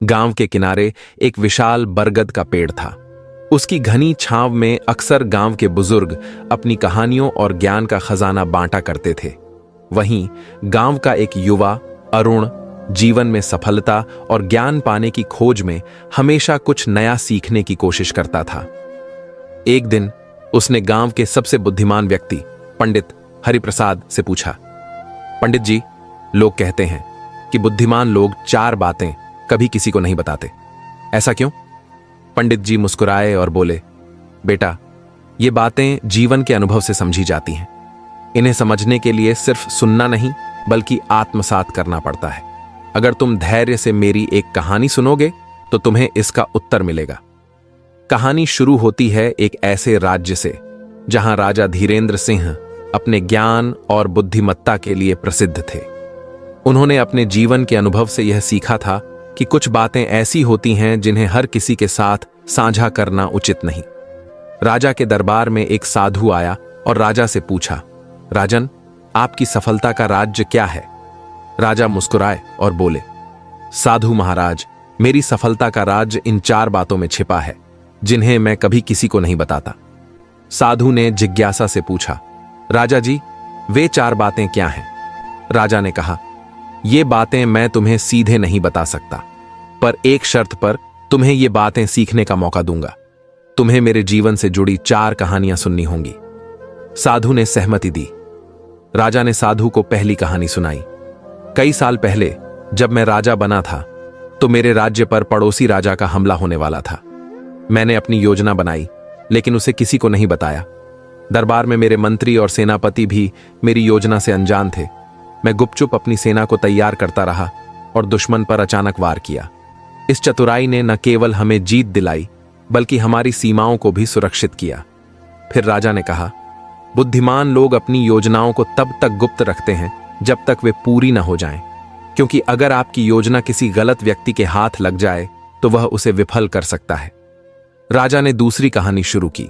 गांव के किनारे एक विशाल बरगद का पेड़ था। उसकी घनी छांव में अक्सर गांव के बुजुर्ग अपनी कहानियों और ज्ञान का खजाना बांटा करते थे। वहीं गांव का एक युवा अरुण जीवन में सफलता और ज्ञान पाने की खोज में हमेशा कुछ नया सीखने की कोशिश करता था। एक दिन उसने गांव के सबसे बुद्धिमान व्यक्ति पंडित हरिप्रसाद से पूछा, पंडित जी, लोग कहते हैं कि बुद्धिमान लोग 4 बातें कभी किसी को नहीं बताते, ऐसा क्यों? पंडित जी मुस्कुराए और बोले, बेटा, ये बातें जीवन के अनुभव से समझी जाती हैं। इन्हें समझने के लिए सिर्फ सुनना नहीं बल्कि आत्मसात करना पड़ता है। अगर तुम धैर्य से मेरी एक कहानी सुनोगे तो तुम्हें इसका उत्तर मिलेगा। कहानी शुरू होती है एक ऐसे राज्य से जहां राजा धीरेन्द्र सिंह अपने ज्ञान और बुद्धिमत्ता के लिए प्रसिद्ध थे। उन्होंने अपने जीवन के अनुभव से यह सीखा था कि कुछ बातें ऐसी होती हैं जिन्हें हर किसी के साथ साझा करना उचित नहीं। राजा के दरबार में एक साधु आया और राजा से पूछा, राजन, आपकी सफलता का राज क्या है? राजा मुस्कुराए और बोले, साधु महाराज, मेरी सफलता का राज इन 4 बातों में छिपा है जिन्हें मैं कभी किसी को नहीं बताता। साधु ने जिज्ञासा से पूछा, राजा जी, वे 4 बातें क्या हैं? राजा ने कहा, ये बातें मैं तुम्हें सीधे नहीं बता सकता, पर एक शर्त पर तुम्हें ये बातें सीखने का मौका दूंगा। तुम्हें मेरे जीवन से जुड़ी 4 कहानियां सुननी होंगी। साधु ने सहमति दी। राजा ने साधु को पहली कहानी सुनाई। कई साल पहले जब मैं राजा बना था तो मेरे राज्य पर पड़ोसी राजा का हमला होने वाला था। मैंने अपनी योजना बनाई लेकिन उसे किसी को नहीं बताया। दरबार में मेरे मंत्री और सेनापति भी मेरी योजना से अनजान थे। मैं गुपचुप अपनी सेना को तैयार करता रहा और दुश्मन पर अचानक वार किया। इस चतुराई ने न केवल हमें जीत दिलाई बल्कि हमारी सीमाओं को भी सुरक्षित किया। फिर राजा ने कहा, बुद्धिमान लोग अपनी योजनाओं को तब तक गुप्त रखते हैं जब तक वे पूरी न हो जाएं, क्योंकि अगर आपकी योजना किसी गलत व्यक्ति के हाथ लग जाए तो वह उसे विफल कर सकता है। राजा ने दूसरी कहानी शुरू की।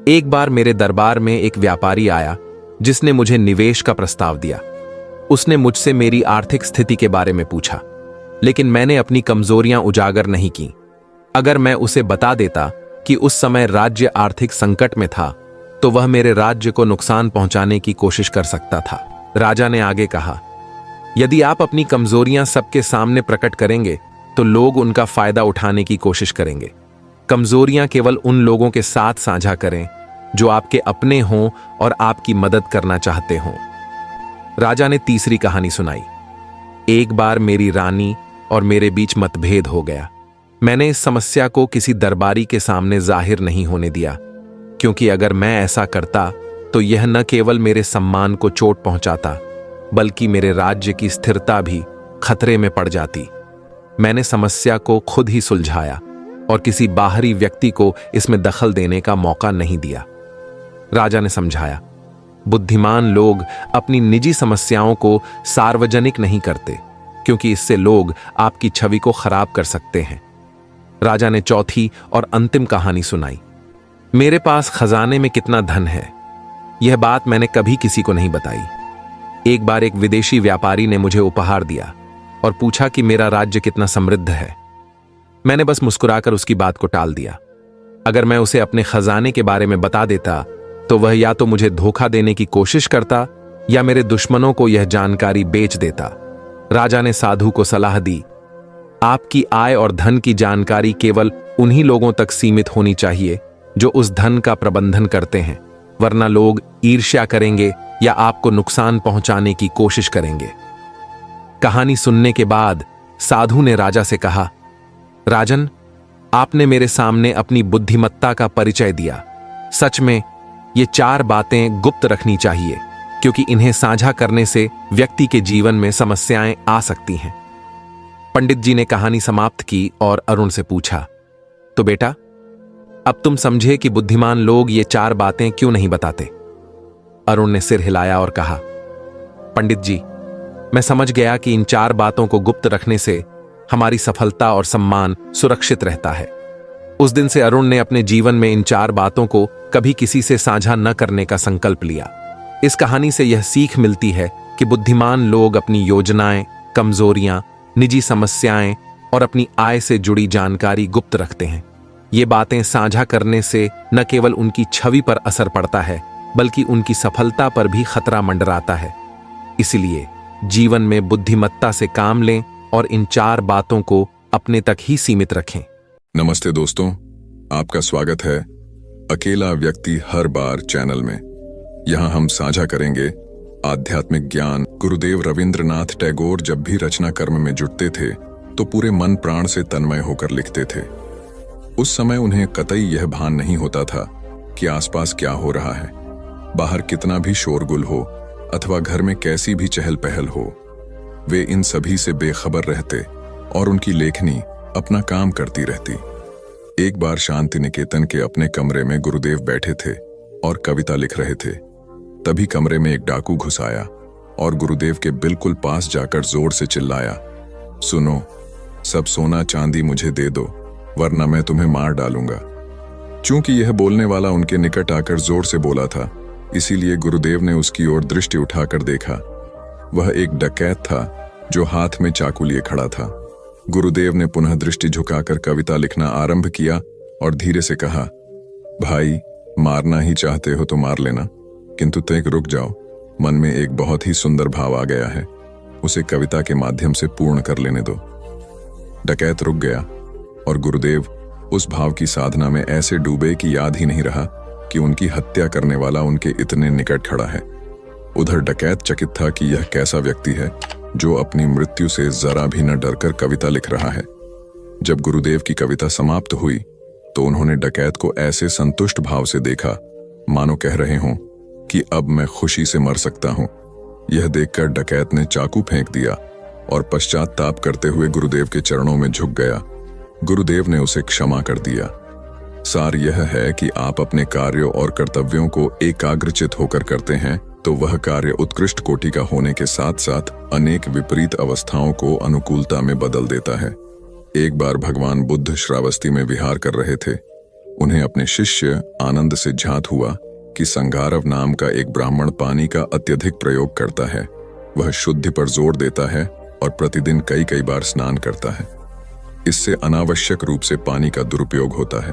एक बार मेरे दरबार में एक व्यापारी आया जिसने मुझे निवेश का प्रस्ताव दिया। उसने मुझसे मेरी आर्थिक स्थिति के बारे में पूछा, लेकिन मैंने अपनी कमजोरियां उजागर नहीं की। अगर मैं उसे बता देता कि उस समय राज्य आर्थिक संकट में था तो वह मेरे राज्य को नुकसान पहुंचाने की कोशिश कर सकता था। राजा ने आगे कहा, यदि आप अपनी कमजोरियां सबके सामने प्रकट करेंगे तो लोग उनका फायदा उठाने की कोशिश करेंगे। कमजोरियां केवल उन लोगों के साथ साझा करें जो आपके अपने हों और आपकी मदद करना चाहते हों। राजा ने तीसरी कहानी सुनाई। एक बार मेरी रानी और मेरे बीच मतभेद हो गया। मैंने इस समस्या को किसी दरबारी के सामने जाहिर नहीं होने दिया, क्योंकि अगर मैं ऐसा करता तो यह न केवल मेरे सम्मान को चोट पहुंचाता बल्कि मेरे राज्य की स्थिरता भी खतरे में पड़ जाती। मैंने समस्या को खुद ही सुलझाया और किसी बाहरी व्यक्ति को इसमें दखल देने का मौका नहीं दिया। राजा ने समझाया, बुद्धिमान लोग अपनी निजी समस्याओं को सार्वजनिक नहीं करते, क्योंकि इससे लोग आपकी छवि को खराब कर सकते हैं। राजा ने चौथी और अंतिम कहानी सुनाई। मेरे पास खजाने में कितना धन है, यह बात मैंने कभी किसी को नहीं बताई। एक बार एक विदेशी व्यापारी ने मुझे उपहार दिया और पूछा कि मेरा राज्य कितना समृद्ध है। मैंने बस मुस्कुराकर उसकी बात को टाल दिया। अगर मैं उसे अपने खजाने के बारे में बता देता तो वह या तो मुझे धोखा देने की कोशिश करता या मेरे दुश्मनों को यह जानकारी बेच देता। राजा ने साधु को सलाह दी, आपकी आय और धन की जानकारी केवल उन्हीं लोगों तक सीमित होनी चाहिए जो उस धन का प्रबंधन करते हैं, वरना लोग ईर्ष्या करेंगे या आपको नुकसान पहुंचाने की कोशिश करेंगे। कहानी सुनने के बाद साधु ने राजा से कहा, राजन, आपने मेरे सामने अपनी बुद्धिमत्ता का परिचय दिया। सच में ये 4 बातें गुप्त रखनी चाहिए, क्योंकि इन्हें साझा करने से व्यक्ति के जीवन में समस्याएं आ सकती हैं। पंडित जी ने कहानी समाप्त की और अरुण से पूछा, तो बेटा, अब तुम समझे कि बुद्धिमान लोग ये 4 बातें क्यों नहीं बताते? अरुण ने सिर हिलाया और कहा, पंडित जी, मैं समझ गया कि इन 4 बातों को गुप्त रखने से हमारी सफलता और सम्मान सुरक्षित रहता है। उस दिन से अरुण ने अपने जीवन में इन 4 बातों को कभी किसी से साझा न करने का संकल्प लिया। इस कहानी से यह सीख मिलती है कि बुद्धिमान लोग अपनी योजनाएं, कमजोरियां, निजी समस्याएं और अपनी आय से जुड़ी जानकारी गुप्त रखते हैं। ये बातें साझा करने से न केवल उनकी छवि पर असर पड़ता है, बल्कि उनकी सफलता पर भी खतरा मंडराता है। इसलिए जीवन में बुद्धिमत्ता से काम लें और इन 4 बातों को अपने तक ही सीमित रखें। नमस्ते दोस्तों, आपका स्वागत है अकेला व्यक्ति हर बार चैनल में। यहाँ हम साझा करेंगे आध्यात्मिक ज्ञान। गुरुदेव रविंद्रनाथ टैगोर जब भी रचना कर्म में जुटते थे तो पूरे मन प्राण से तन्मय होकर लिखते थे। उस समय उन्हें कतई यह भान नहीं होता था कि आसपास क्या हो रहा है, बाहर कितना भी शोरगुल हो अथवा घर में कैसी भी चहल पहल हो। वे इन सभी से बेखबर रहते और उनकी लेखनी अपना काम करती रहती। एक बार शांति निकेतन के अपने कमरे में गुरुदेव बैठे थे और कविता लिख रहे थे। तभी कमरे में एक डाकू घुस आया और गुरुदेव के बिल्कुल पास जाकर जोर से चिल्लाया, सुनो, सब सोना चांदी मुझे दे दो, वरना मैं तुम्हें मार डालूंगा। चूंकि यह बोलने वाला उनके निकट आकर जोर से बोला था, इसीलिए गुरुदेव ने उसकी ओर दृष्टि उठाकर देखा। वह एक डकैत था जो हाथ में चाकू लिए खड़ा था। गुरुदेव ने पुनः दृष्टि झुकाकर कविता लिखना आरंभ किया और धीरे से कहा, भाई, मारना ही चाहते हो तो मार लेना, किंतु तनिक रुक जाओ, मन में एक बहुत ही सुंदर भाव आ गया है, उसे कविता के माध्यम से पूर्ण कर लेने दो। डकैत रुक गया और गुरुदेव उस भाव की साधना में ऐसे डूबे कि याद ही नहीं रहा कि उनकी हत्या करने वाला उनके इतने निकट खड़ा है। उधर डकैत चकित था कि यह कैसा व्यक्ति है जो अपनी मृत्यु से जरा भी न डरकर कविता लिख रहा है। जब गुरुदेव की कविता समाप्त हुई तो उन्होंने डकैत को ऐसे संतुष्ट भाव से देखा मानो कह रहे हों कि अब मैं खुशी से मर सकता हूं। यह देखकर डकैत ने चाकू फेंक दिया और पश्चाताप करते हुए गुरुदेव के चरणों में झुक गया। गुरुदेव ने उसे क्षमा कर दिया। सार यह है कि आप अपने कार्यों और कर्तव्यों को एकाग्रचित होकर करते हैं तो वह कार्य उत्कृष्ट कोटि का होने के साथ साथ अनेक विपरीत अवस्थाओं को अनुकूलता में बदल देता है। एक बार भगवान बुद्ध श्रावस्ती में विहार कर रहे थे। उन्हें अपने शिष्य आनंद से झात हुआ कि संगारव नाम का एक ब्राह्मण पानी का अत्यधिक प्रयोग करता है। वह शुद्धि पर जोर देता है और प्रतिदिन कई कई बार स्नान करता है। इससे अनावश्यक रूप से पानी का दुरुपयोग होता है।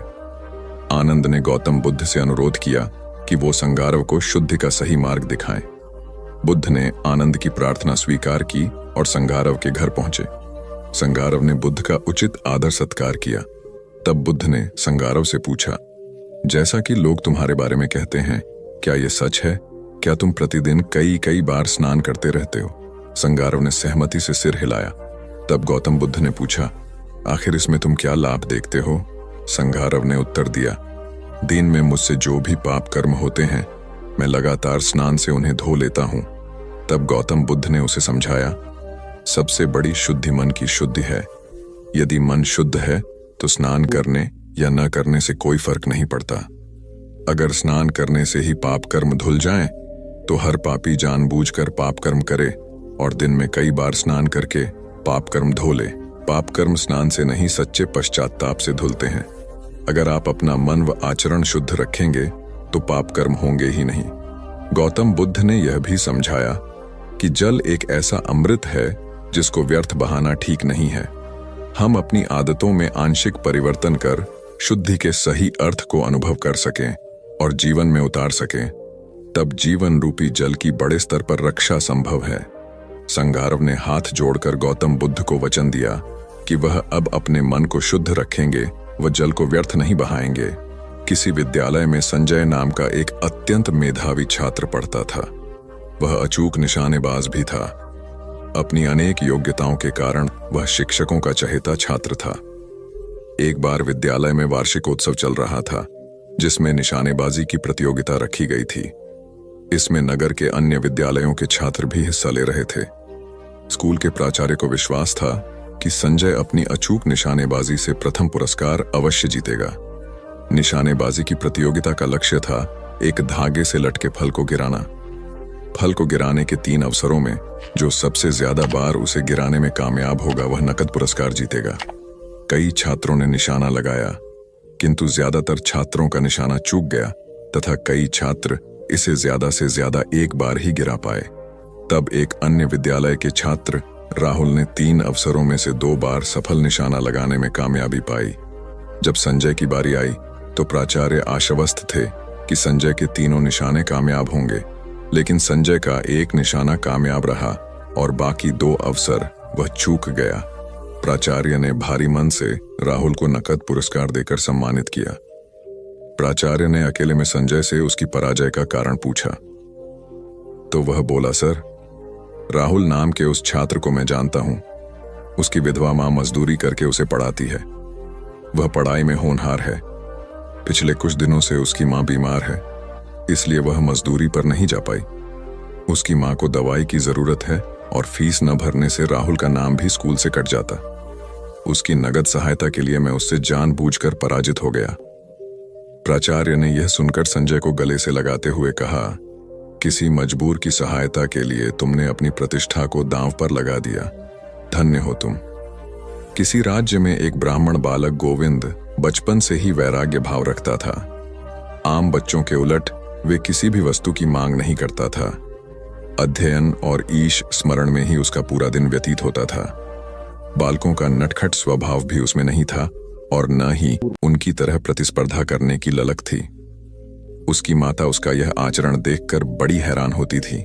आनंद ने गौतम बुद्ध से अनुरोध किया कि वो संगारव को शुद्धि का सही मार्ग दिखाएं। बुद्ध ने आनंद की प्रार्थना स्वीकार की और संगारव के घर पहुंचे। संगारव ने बुद्ध का उचित आदर सत्कार किया। तब बुद्ध ने संगारव से पूछा, जैसा कि लोग तुम्हारे बारे में कहते हैं, क्या यह सच है? क्या तुम प्रतिदिन कई कई बार स्नान करते रहते हो? संगारव ने सहमति से सिर हिलाया। तब गौतम बुद्ध ने पूछा, आखिर इसमें तुम क्या लाभ देखते हो? संगारव ने उत्तर दिया, दिन में मुझसे जो भी पाप कर्म होते हैं, मैं लगातार स्नान से उन्हें धो लेता हूं। तब गौतम बुद्ध ने उसे समझाया, सबसे बड़ी शुद्धि मन की शुद्धि है। यदि मन शुद्ध है तो स्नान करने या न करने से कोई फर्क नहीं पड़ता। अगर स्नान करने से ही पाप कर्म धुल जाएं, तो हर पापी जानबूझकर पाप कर्म करे और दिन में कई बार स्नान करके पाप कर्म धो ले। पाप कर्म स्नान से नहीं, सच्चे पश्चाताप से धुलते हैं। अगर आप अपना मन व आचरण शुद्ध रखेंगे तो पाप कर्म होंगे ही नहीं। गौतम बुद्ध ने यह भी समझाया कि जल एक ऐसा अमृत है जिसको व्यर्थ बहाना ठीक नहीं है। हम अपनी आदतों में आंशिक परिवर्तन कर शुद्धि के सही अर्थ को अनुभव कर सकें और जीवन में उतार सकें, तब जीवन रूपी जल की बड़े स्तर पर रक्षा संभव है। संगारव ने हाथ जोड़कर गौतम बुद्ध को वचन दिया कि वह अब अपने मन को शुद्ध रखेंगे व जल को व्यर्थ नहीं बहाएंगे। किसी विद्यालय में संजय नाम का एक अत्यंत मेधावी छात्र पढ़ता था। वह अचूक निशानेबाज भी था। अपनी अनेक योग्यताओं के कारण वह शिक्षकों का चहेता छात्र था। एक बार विद्यालय में वार्षिकोत्सव चल रहा था, जिसमें निशानेबाजी की प्रतियोगिता रखी गई थी। इसमें नगर के अन्य विद्यालयों के छात्र भी हिस्सा ले रहे थे। स्कूल के प्राचार्य को विश्वास था कि संजय अपनी अचूक निशानेबाजी से प्रथम पुरस्कार अवश्य जीतेगा। निशानेबाजी की प्रतियोगिता का लक्ष्य था एक धागे से लटके फल को गिराना। फल को गिराने के 3 अवसरों में जो सबसे ज्यादा बार उसे गिराने में कामयाब होगा वह नकद पुरस्कार जीतेगा। कई छात्रों ने निशाना लगाया, किंतु ज्यादातर छात्रों का निशाना चूक गया तथा कई छात्र इसे ज्यादा से ज्यादा एक बार ही गिरा पाए। तब एक अन्य विद्यालय के छात्र राहुल ने 3 अवसरों में से 2 बार सफल निशाना लगाने में कामयाबी पाई। जब संजय की बारी आई तो प्राचार्य आश्वस्त थे कि संजय के तीनों निशाने कामयाब होंगे, लेकिन संजय का एक निशाना कामयाब रहा और बाकी 2 अवसर वह चूक गया। प्राचार्य ने भारी मन से राहुल को नकद पुरस्कार देकर सम्मानित किया। प्राचार्य ने अकेले में संजय से उसकी पराजय का कारण पूछा तो वह बोला, सर, राहुल नाम के उस छात्र को मैं जानता हूं। उसकी विधवा मां मजदूरी करके उसे पढ़ाती है। वह पढ़ाई में होनहार है। पिछले कुछ दिनों से उसकी मां बीमार है, इसलिए वह मजदूरी पर नहीं जा पाई। उसकी मां को दवाई की जरूरत है और फीस न भरने से राहुल का नाम भी स्कूल से कट जाता। उसकी नगद सहायता के लिए मैं उससे जानबूझकर पराजित हो गया। प्राचार्य ने यह सुनकर संजय को गले से लगाते हुए कहा, किसी मजबूर की सहायता के लिए तुमने अपनी प्रतिष्ठा को दांव पर लगा दिया। धन्य हो तुम। किसी राज्य में एक ब्राह्मण बालक गोविंद बचपन से ही वैराग्य भाव रखता था। आम बच्चों के उलट वे किसी भी वस्तु की मांग नहीं करता था। अध्ययन और ईश स्मरण में ही उसका पूरा दिन व्यतीत होता था। बालकों का नटखट स्वभाव भी उसमें नहीं था और न ही उनकी तरह प्रतिस्पर्धा करने की ललक थी। उसकी माता उसका यह आचरण देखकर बड़ी हैरान होती थी,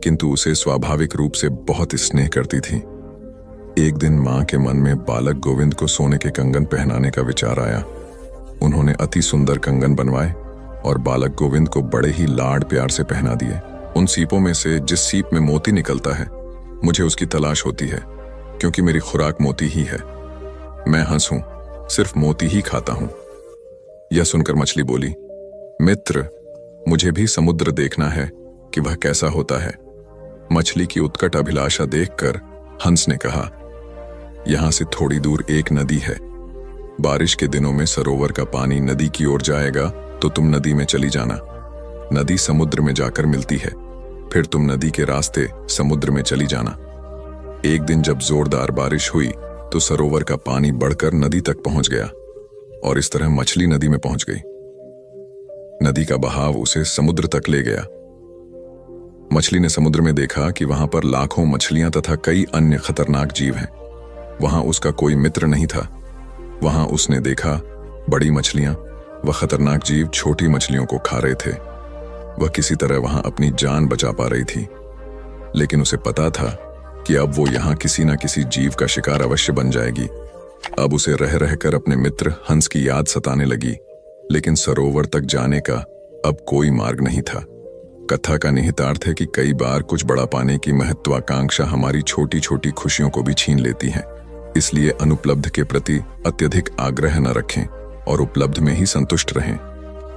किंतु उसे स्वाभाविक रूप से बहुत स्नेह करती थी। एक दिन मां के मन में बालक गोविंद को सोने के कंगन पहनाने का विचार आया। उन्होंने अति सुंदर कंगन बनवाए और बालक गोविंद को बड़े ही लाड प्यार से पहना दिए। उन सीपों में से जिस सीप में मोती निकलता है, मुझे उसकी तलाश होती है, क्योंकि मेरी खुराक मोती ही है। मैं हंस हूं, सिर्फ मोती ही खाता हूं। यह सुनकर मछली बोली, मित्र, मुझे भी समुद्र देखना है कि वह कैसा होता है। मछली की उत्कट अभिलाषा देखकर हंस ने कहा, यहां से थोड़ी दूर एक नदी है। बारिश के दिनों में सरोवर का पानी नदी की ओर जाएगा तो तुम नदी में चली जाना। नदी समुद्र में जाकर मिलती है, फिर तुम नदी के रास्ते समुद्र में चली जाना। एक दिन जब जोरदार बारिश हुई तो सरोवर का पानी बढ़कर नदी तक पहुंच गया और इस तरह मछली नदी में पहुंच गई। नदी का बहाव उसे समुद्र तक ले गया। मछली ने समुद्र में देखा कि वहां पर लाखों मछलियां तथा कई अन्य खतरनाक जीव हैं। वहां उसका कोई मित्र नहीं था। वहां उसने देखा बड़ी मछलियां व खतरनाक जीव छोटी मछलियों को खा रहे थे। वह किसी तरह वहां अपनी जान बचा पा रही थी, लेकिन उसे पता था कि अब वो यहां किसी न किसी जीव का शिकार अवश्य बन जाएगी। अब उसे रह रहकर अपने मित्र हंस की याद सताने लगी, लेकिन सरोवर तक जाने का अब कोई मार्ग नहीं था। कथा का निहितार्थ है कि कई बार कुछ बड़ा पाने की महत्वाकांक्षा हमारी छोटी छोटी खुशियों को भी छीन लेती है। इसलिए अनुपलब्ध के प्रति अत्यधिक आग्रह न रखें और उपलब्ध में ही संतुष्ट रहें।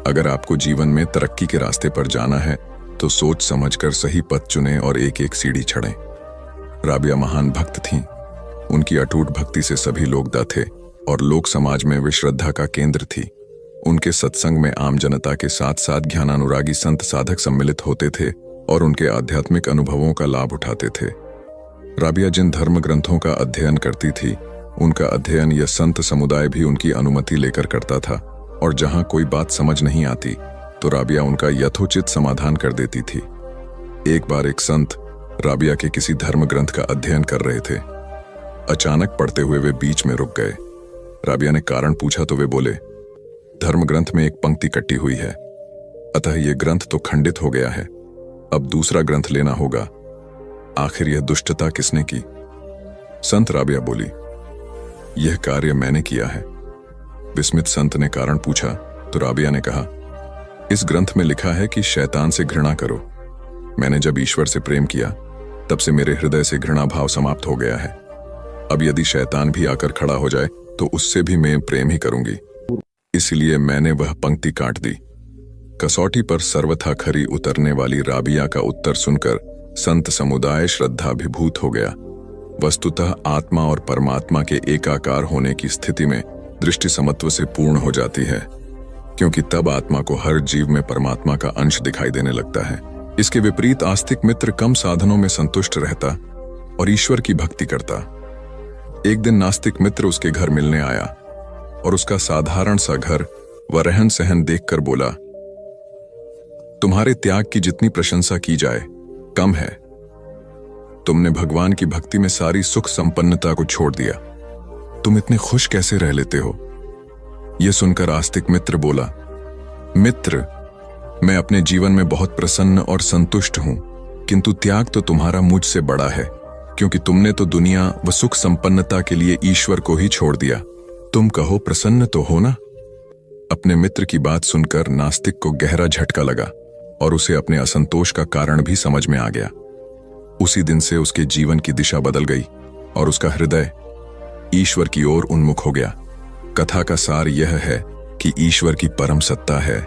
अगर आपको जीवन में तरक्की के रास्ते पर जाना है तो सोच समझकर सही पथ चुनें और एक एक सीढ़ी चढ़ें। राबिया महान भक्त थीं। उनकी अटूट भक्ति से सभी लोग दा थे और लोक समाज में वे श्रद्धा का केंद्र थी। उनके सत्संग में आम जनता के साथ साथ ज्ञानानुरागी संत साधक सम्मिलित होते थे और उनके आध्यात्मिक अनुभवों का लाभ उठाते थे। राबिया जिन धर्म ग्रंथों का अध्ययन करती थी, उनका अध्ययन यह संत समुदाय भी उनकी अनुमति लेकर करता था, और जहां कोई बात समझ नहीं आती तो राबिया उनका यथोचित समाधान कर देती थी। एक बार एक संत राबिया के किसी धर्म ग्रंथ का अध्ययन कर रहे थे। अचानक पढ़ते हुए वे बीच में रुक गए। राबिया ने कारण पूछा तो वे बोले, धर्म ग्रंथ में एक पंक्ति कटी हुई है, अतः यह ग्रंथ तो खंडित हो गया है। अब दूसरा ग्रंथ लेना होगा। आखिर यह दुष्टता किसने की? संत राबिया बोली, यह कार्य मैंने किया है। विस्मित संत ने कारण पूछा तो राबिया ने कहा, इस ग्रंथ में लिखा है कि शैतान से घृणा करो। मैंने जब ईश्वर से प्रेम किया तब से मेरे हृदय से घृणा भाव समाप्त हो गया है। अब यदि शैतान भी आकर खड़ा हो जाए तो उससे भी मैं प्रेम ही करूंगी। इसलिए मैंने वह पंक्ति काट दी। कसौटी पर सर्वथा खरी उतरने वाली राबिया का उत्तर सुनकर संत समुदाय श्रद्धाभिभूत हो गया। वस्तुतः आत्मा और परमात्मा के एकाकार होने की स्थिति में दृष्टि समत्व से पूर्ण हो जाती है, क्योंकि तब आत्मा को हर जीव में परमात्मा का अंश दिखाई देने लगता है। इसके विपरीत आस्तिक मित्र कम साधनों में संतुष्ट रहता और ईश्वर की भक्ति करता। एक दिन नास्तिक मित्र उसके घर मिलने आया और उसका साधारण सा घर व रहन सहन देखकर बोला, तुम्हारे त्याग की जितनी प्रशंसा की जाए कम है। तुमने भगवान की भक्ति में सारी सुख संपन्नता को छोड़ दिया। तुम इतने खुश कैसे रह लेते हो? यह सुनकर आस्तिक मित्र बोला, मित्र, मैं अपने जीवन में बहुत प्रसन्न और संतुष्ट हूं, किंतु त्याग तो तुम्हारा मुझसे बड़ा है, क्योंकि तुमने तो दुनिया व सुख संपन्नता के लिए ईश्वर को ही छोड़ दिया। तुम कहो प्रसन्न तो हो ना? अपने मित्र की बात सुनकर नास्तिक को गहरा झटका लगा और उसे अपने असंतोष का कारण भी समझ में आ गया। उसी दिन से उसके जीवन की दिशा बदल गई और उसका हृदय ईश्वर की ओर उन्मुख हो गया। कथा का सार यह है कि ईश्वर की परम सत्ता है,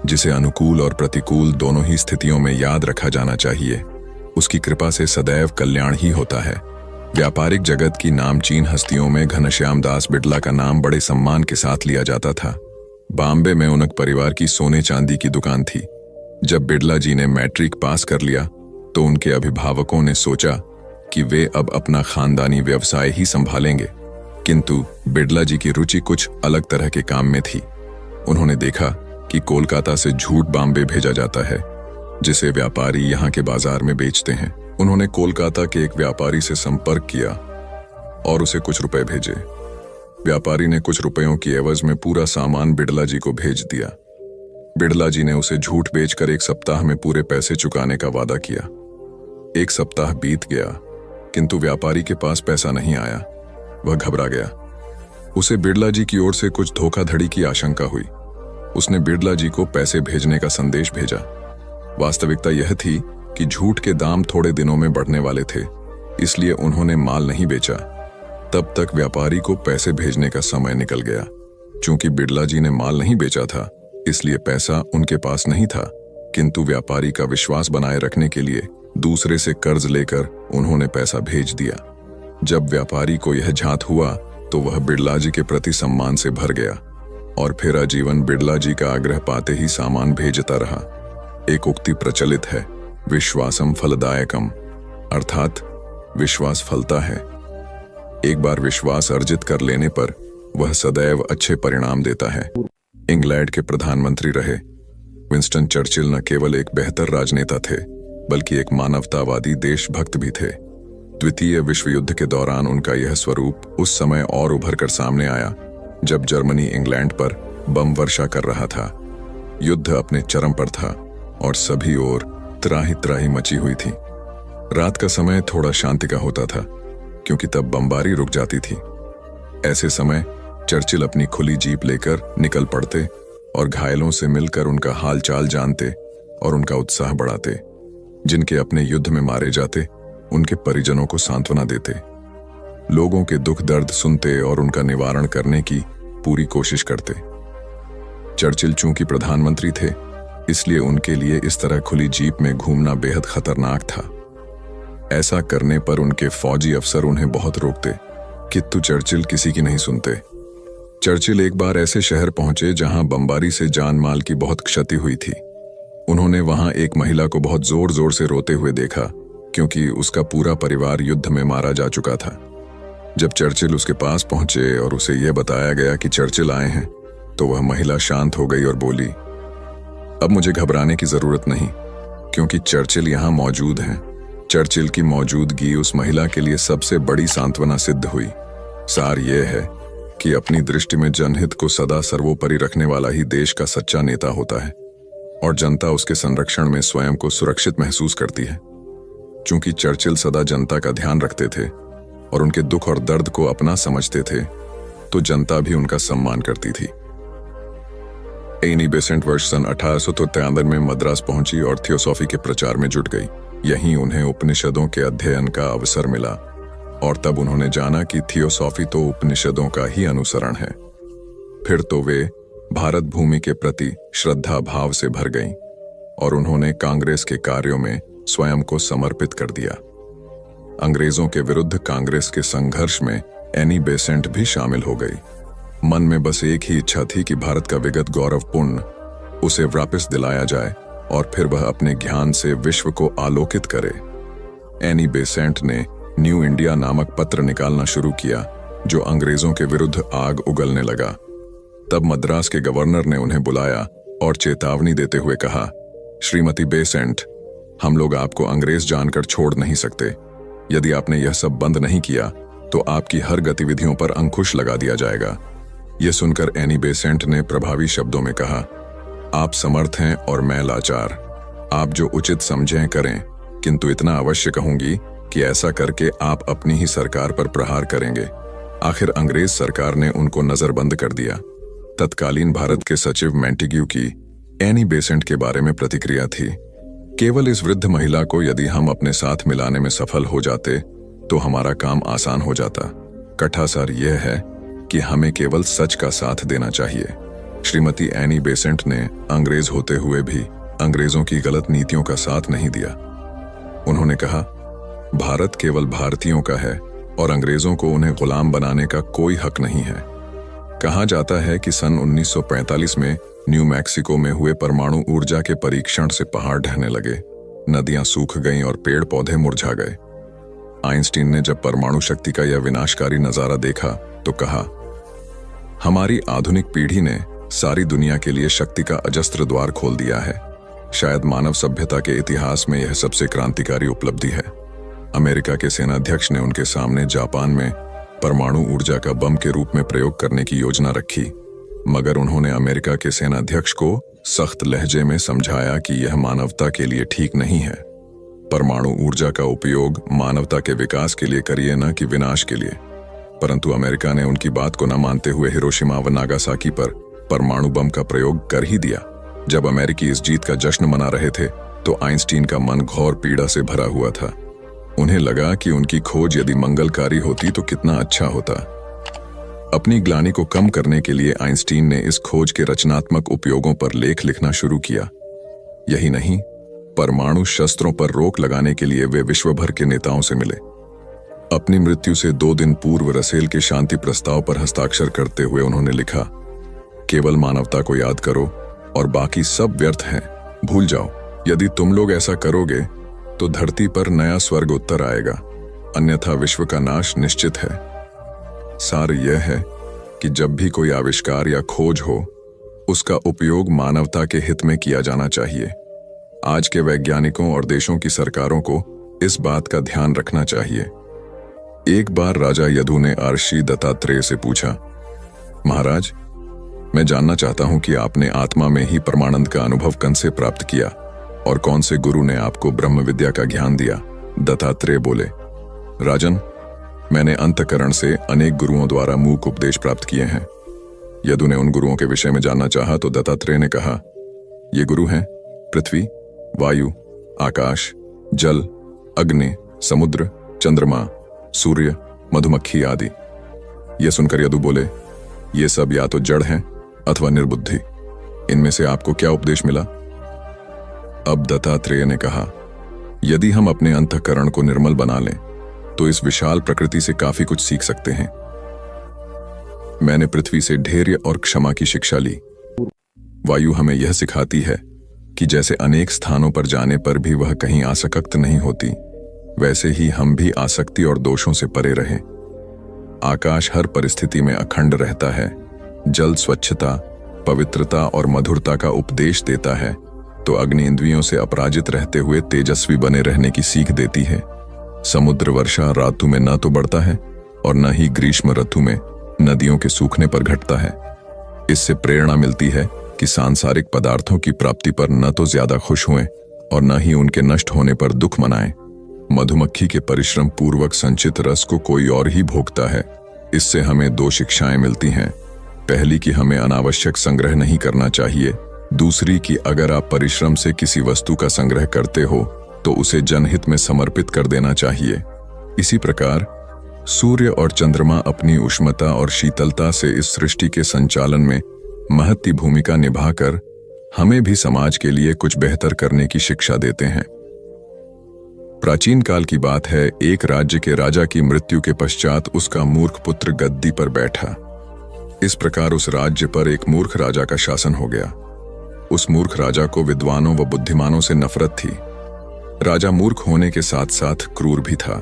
जिसे अनुकूल और प्रतिकूल दोनों ही स्थितियों में याद रखा जाना चाहिए। उसकी कृपा से सदैव कल्याण ही होता है। व्यापारिक जगत की नामचीन हस्तियों में घनश्याम दास बिड़ला का नाम बड़े सम्मान के साथ लिया जाता था। बॉम्बे में उनक परिवार की सोने चांदी की दुकान थी। जब बिड़ला जी ने मैट्रिक पास कर लिया तो उनके अभिभावकों ने सोचा कि वे अब अपना खानदानी व्यवसाय ही संभालेंगे, किंतु बिड़ला जी की रुचि कुछ अलग तरह के काम में थी। उन्होंने देखा कि कोलकाता से झूठ बॉम्बे भेजा जाता है, जिसे व्यापारी यहाँ के बाजार में बेचते हैं। उन्होंने कोलकाता के एक व्यापारी से संपर्क किया और उसे कुछ रुपए भेजे। व्यापारी ने कुछ रुपयों की एवज में पूरा सामान बिड़ला जी को भेज दिया। बिड़ला जी ने उसे झूठ बेचकर 1 सप्ताह में पूरे पैसे चुकाने का वादा किया। 1 सप्ताह बीत गया, किंतु व्यापारी के पास पैसा नहीं आया। वह घबरा गया। उसे बिड़ला जी की ओर से कुछ धोखाधड़ी की आशंका हुई। उसने बिड़ला जी को पैसे भेजने का संदेश भेजा। वास्तविकता यह थी कि झूठ के दाम थोड़े दिनों में बढ़ने वाले थे, इसलिए उन्होंने माल नहीं बेचा। तब तक व्यापारी को पैसे भेजने का समय निकल गया। चूंकि बिड़ला जी ने माल नहीं बेचा था, इसलिए पैसा उनके पास नहीं था, किंतु व्यापारी का विश्वास बनाए रखने के लिए दूसरे से कर्ज लेकर उन्होंने पैसा भेज दिया। जब व्यापारी को यह झांत हुआ तो वह बिड़ला जी के प्रति सम्मान से भर गया और फिर आजीवन बिड़ला जी का आग्रह पाते ही सामान भेजता रहा। एक उक्ति प्रचलित है, विश्वासम फलदायकम, अर्थात विश्वास फलता है। एक बार विश्वास अर्जित कर लेने पर वह सदैव अच्छे परिणाम देता है। इंग्लैंड के प्रधानमंत्री रहे विंस्टन चर्चिल न केवल एक बेहतर राजनेता थे, बल्कि एक मानवतावादी देशभक्त भी थे। द्वितीय विश्व युद्ध के दौरान उनका यह स्वरूप उस समय और उभर कर सामने आया जब जर्मनी इंग्लैंड पर बम वर्षा कर रहा था। युद्ध अपने चरम पर था और सभी ओर त्राही त्राही मची हुई थी। रात का समय थोड़ा शांति का होता था, क्योंकि तब बमबारी रुक जाती थी। ऐसे समय चर्चिल अपनी खुली जीप लेकर निकल पड़ते और घायलों से मिलकर उनका हाल चाल जानते और उनका उत्साह बढ़ाते। जिनके अपने युद्ध में मारे जाते उनके परिजनों को सांत्वना देते। लोगों के दुख दर्द सुनते और उनका निवारण करने की पूरी कोशिश करते। चर्चिल चूंकि प्रधानमंत्री थे, इसलिए उनके लिए इस तरह खुली जीप में घूमना बेहद खतरनाक था। ऐसा करने पर उनके फौजी अफसर उन्हें बहुत रोकते, किंतु चर्चिल किसी की नहीं सुनते। चर्चिल एक बार ऐसे शहर पहुंचे जहां बमबारी से जान माल की बहुत क्षति हुई थी। उन्होंने वहां एक महिला को बहुत जोर जोर से रोते हुए देखा, क्योंकि उसका पूरा परिवार युद्ध में मारा जा चुका था। जब चर्चिल उसके पास पहुंचे और उसे यह बताया गया कि चर्चिल आए हैं, तो वह महिला शांत हो गई और बोली, अब मुझे घबराने की जरूरत नहीं, क्योंकि चर्चिल यहाँ मौजूद हैं। चर्चिल की मौजूदगी उस महिला के लिए सबसे बड़ी सांत्वना सिद्ध हुई। सार यह है कि अपनी दृष्टि में जनहित को सदा सर्वोपरि रखने वाला ही देश का सच्चा नेता होता है और जनता उसके संरक्षण में स्वयं को सुरक्षित महसूस करती है। चूंकि चर्चिल सदा जनता का ध्यान रखते थे और उनके दुख और दर्द को अपना समझते थे, तो जनता भी उनका सम्मान करती थी। एनी बेसेंट वर्ष सन 1893 में मद्रास पहुंची और थियोसॉफी के प्रचार में जुट गई। यहीं उन्हें उपनिषदों के अध्ययन का अवसर मिला और तब उन्होंने जाना कि थियोसॉफी तो उपनिषदों का ही अनुसरण है। फिर तो वे भारत भूमि के प्रति श्रद्धा भाव से भर गईं और उन्होंने कांग्रेस के कार्यों में स्वयं को समर्पित कर दिया। अंग्रेजों के विरुद्ध कांग्रेस के संघर्ष में एनी बेसेंट भी शामिल हो गई। मन में बस एक ही इच्छा थी कि भारत का विगत गौरवपूर्ण उसे वापस दिलाया जाए और फिर वह अपने ज्ञान से विश्व को आलोकित करे। एनी बेसेंट ने न्यू इंडिया नामक पत्र निकालना शुरू किया, जो अंग्रेजों के विरुद्ध आग उगलने लगा। तब मद्रास के गवर्नर ने उन्हें बुलाया और चेतावनी देते हुए कहा, श्रीमती बेसेंट, हम लोग आपको अंग्रेज जानकर छोड़ नहीं सकते। यदि आपने यह सब बंद नहीं किया तो आपकी हर गतिविधियों पर अंकुश लगा दिया जाएगा। यह सुनकर एनी बेसेंट ने प्रभावी शब्दों में कहा, आप समर्थ हैं और मैं लाचार। आप जो उचित समझें करें, किंतु इतना अवश्य कहूंगी कि ऐसा करके आप अपनी ही सरकार पर प्रहार करेंगे। आखिर अंग्रेज सरकार ने उनको नजरबंद कर दिया। तत्कालीन भारत के सचिव मैंटिग्यू की एनी बेसेंट के बारे में प्रतिक्रिया थी, केवल इस वृद्ध महिला को यदि हम अपने साथ मिलाने में सफल हो जाते तो हमारा काम आसान हो जाता। कथा सार यह है कि हमें केवल सच का साथ देना चाहिए। श्रीमती एनी बेसेंट ने अंग्रेज होते हुए भी अंग्रेजों की गलत नीतियों का साथ नहीं दिया। उन्होंने कहा, भारत केवल भारतीयों का है और अंग्रेजों को उन्हें गुलाम बनाने का कोई हक नहीं है। कहा जाता है कि सन 1945 में न्यू मैक्सिको में हुए परमाणु ऊर्जा के परीक्षण से पहाड़ ढहने लगे, नदियां सूख गईं और पेड़ पौधे मुरझा गए। आइंस्टीन ने जब परमाणु शक्ति का यह विनाशकारी नजारा देखा तो कहा, हमारी आधुनिक पीढ़ी ने सारी दुनिया के लिए शक्ति का अजस्त्र द्वार खोल दिया है। शायद मानव सभ्यता के इतिहास में यह सबसे क्रांतिकारी उपलब्धि है। अमेरिका के सेनाध्यक्ष ने उनके सामने जापान में परमाणु ऊर्जा का बम के रूप में प्रयोग करने की योजना रखी, मगर उन्होंने अमेरिका के सेनाध्यक्ष को सख्त लहजे में समझाया कि यह मानवता के लिए ठीक नहीं है। परमाणु ऊर्जा का उपयोग मानवता के विकास के लिए करिए, न कि विनाश के लिए। परंतु अमेरिका ने उनकी बात को न मानते हुए हिरोशिमा व नागासाकी पर परमाणु बम का प्रयोग कर ही दिया। जब अमेरिकी इस जीत का जश्न मना रहे थे तो आइंस्टीन का मन घोर पीड़ा से भरा हुआ था। उन्हें लगा कि उनकी खोज यदि मंगलकारी होती तो कितना अच्छा होता। अपनी ग्लानि को कम करने के लिए आइंस्टीन ने इस खोज के रचनात्मक उपयोगों पर लेख लिखना शुरू किया। यही नहीं, परमाणु शस्त्रों पर रोक लगाने के लिए वे विश्व भर के नेताओं से मिले। अपनी मृत्यु से 2 दिन पूर्व रसेल के शांति प्रस्ताव पर हस्ताक्षर करते हुए उन्होंने लिखा, केवल मानवता को याद करो और बाकी सब व्यर्थ हैं, भूल जाओ। यदि तुम लोग ऐसा करोगे तो धरती पर नया स्वर्ग उत्तर आएगा, अन्यथा विश्व का नाश निश्चित है। सार यह है कि जब भी कोई आविष्कार या खोज हो, उसका उपयोग मानवता के हित में किया जाना चाहिए। आज के वैज्ञानिकों और देशों की सरकारों को इस बात का ध्यान रखना चाहिए। एक बार राजा यदु ने अर्षि दत्तात्रेय से पूछा, महाराज, मैं जानना चाहता हूं कि आपने आत्मा में ही परमानंद का अनुभव कौन से प्राप्त किया और कौन से गुरु ने आपको ब्रह्म विद्या का ज्ञान दिया। दत्तात्रेय बोले, राजन, मैंने अंतःकरण से अनेक गुरुओं द्वारा मूक उपदेश प्राप्त किए हैं। यदु ने उन गुरुओं के विषय में जानना चाहा तो दत्तात्रेय ने कहा, ये गुरु हैं पृथ्वी, वायु, आकाश, जल, अग्नि, समुद्र, चंद्रमा, सूर्य, मधुमक्खी आदि। यह सुनकर यदु बोले, ये सब या तो जड़ हैं अथवा निर्बुद्धि। इनमें से आपको क्या उपदेश मिला? अब दत्तात्रेय ने कहा, यदि हम अपने अंतःकरण को निर्मल बना लें तो इस विशाल प्रकृति से काफी कुछ सीख सकते हैं। मैंने पृथ्वी से धैर्य और क्षमा की शिक्षा ली। वायु हमें यह सिखाती है कि जैसे अनेक स्थानों पर जाने पर भी वह कहीं आसक्त नहीं होती, वैसे ही हम भी आसक्ति और दोषों से परे रहें। आकाश हर परिस्थिति में अखंड रहता है। जल स्वच्छता, पवित्रता और मधुरता का उपदेश देता है, तो अग्नि इंद्रियों से अपराजित रहते हुए तेजस्वी बने रहने की सीख देती है। समुद्र वर्षा ऋतु में न तो बढ़ता है और न ही ग्रीष्म ऋतु में नदियों के सूखने पर घटता है। इससे प्रेरणा मिलती है कि सांसारिक पदार्थों की प्राप्ति पर न तो ज्यादा खुश हुएं और न ही उनके नष्ट होने पर दुख मनाएं। मधुमक्खी के परिश्रम पूर्वक संचित रस को कोई और ही भोगता है। इससे हमें 2 शिक्षाएं मिलती हैं। पहली कि हमें अनावश्यक संग्रह नहीं करना चाहिए। दूसरी कि अगर आप परिश्रम से किसी वस्तु का संग्रह करते हो तो उसे जनहित में समर्पित कर देना चाहिए। इसी प्रकार सूर्य और चंद्रमा अपनी उष्णता और शीतलता से इस सृष्टि के संचालन में महत्वपूर्ण भूमिका निभाकर हमें भी समाज के लिए कुछ बेहतर करने की शिक्षा देते हैं। प्राचीन काल की बात है, एक राज्य के राजा की मृत्यु के पश्चात उसका मूर्ख पुत्र गद्दी पर बैठा। इस प्रकार उस राज्य पर एक मूर्ख राजा का शासन हो गया। उस मूर्ख राजा को विद्वानों व बुद्धिमानों से नफरत थी। राजा मूर्ख होने के साथ साथ क्रूर भी था।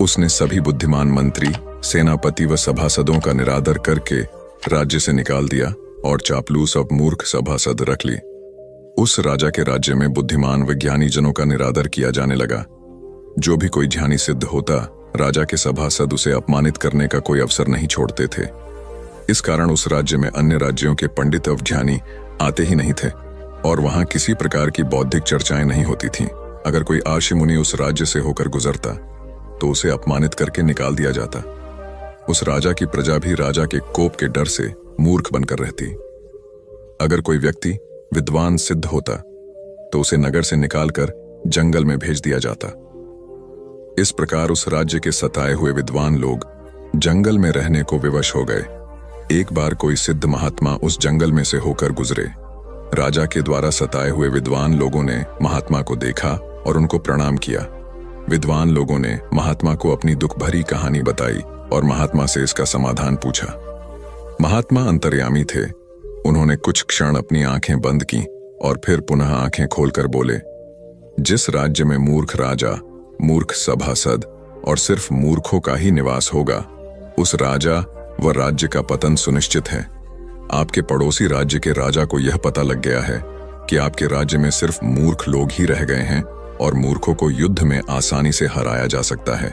उसने सभी बुद्धिमान मंत्री, सेनापति व सभासदों का निरादर करके राज्य से निकाल दिया और चापलूस और मूर्ख सभासद रख ली। उस राजा के राज्य में बुद्धिमान व ज्ञानी जनों का निरादर किया जाने लगा। जो भी कोई ध्यानी सिद्ध होता, राजा के सभासद उसे अपमानित करने का कोई अवसर नहीं छोड़ते थे। इस कारण उस राज्य में अन्य राज्यों के पंडित और ध्यानी आते ही नहीं थे और वहां किसी प्रकार की बौद्धिक चर्चाएं नहीं होती थीं। अगर कोई आर्षि मुनि उस राज्य से होकर गुजरता तो उसे अपमानित करके निकाल दिया जाता। उस राजा की प्रजा भी राजा के कोप के डर से मूर्ख बनकर रहती। अगर कोई व्यक्ति विद्वान सिद्ध होता तो उसे नगर से निकालकर जंगल में भेज दिया जाता। इस प्रकार उस राज्य के सताए हुए विद्वान लोग जंगल में रहने को विवश हो गए। एक बार कोई सिद्ध महात्मा उस जंगल में से होकर गुजरे। राजा के द्वारा सताए हुए विद्वान लोगों ने महात्मा को देखा और उनको प्रणाम किया। विद्वान लोगों ने महात्मा को अपनी दुख भरी कहानी बताई और महात्मा से इसका समाधान पूछा। महात्मा अंतर्यामी थे। उन्होंने कुछ क्षण अपनी आंखें बंद की और फिर पुनः आंखें खोलकर बोले, जिस राज्य में मूर्ख राजा, मूर्ख सभासद और सिर्फ मूर्खों का ही निवास होगा, उस राजा व राज्य का पतन सुनिश्चित है। आपके पड़ोसी राज्य के राजा को यह पता लग गया है कि आपके राज्य में सिर्फ मूर्ख लोग ही रह गए हैं और मूर्खों को युद्ध में आसानी से हराया जा सकता है।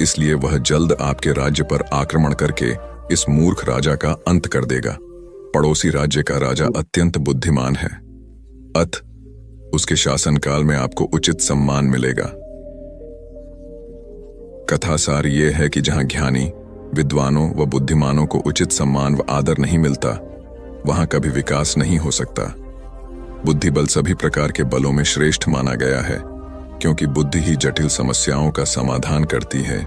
इसलिए वह जल्द आपके राज्य पर आक्रमण करके इस मूर्ख राजा का अंत कर देगा। पड़ोसी राज्य का राजा अत्यंत बुद्धिमान है, अत उसके शासनकाल में आपको उचित सम्मान मिलेगा। कथा सार ये है कि जहां ज्ञानी, विद्वानों व बुद्धिमानों को उचित सम्मान व आदर नहीं मिलता, वहां कभी विकास नहीं हो सकता। बुद्धि बल सभी प्रकार के बलों में श्रेष्ठ माना गया है, क्योंकि बुद्धि ही जटिल समस्याओं का समाधान करती है।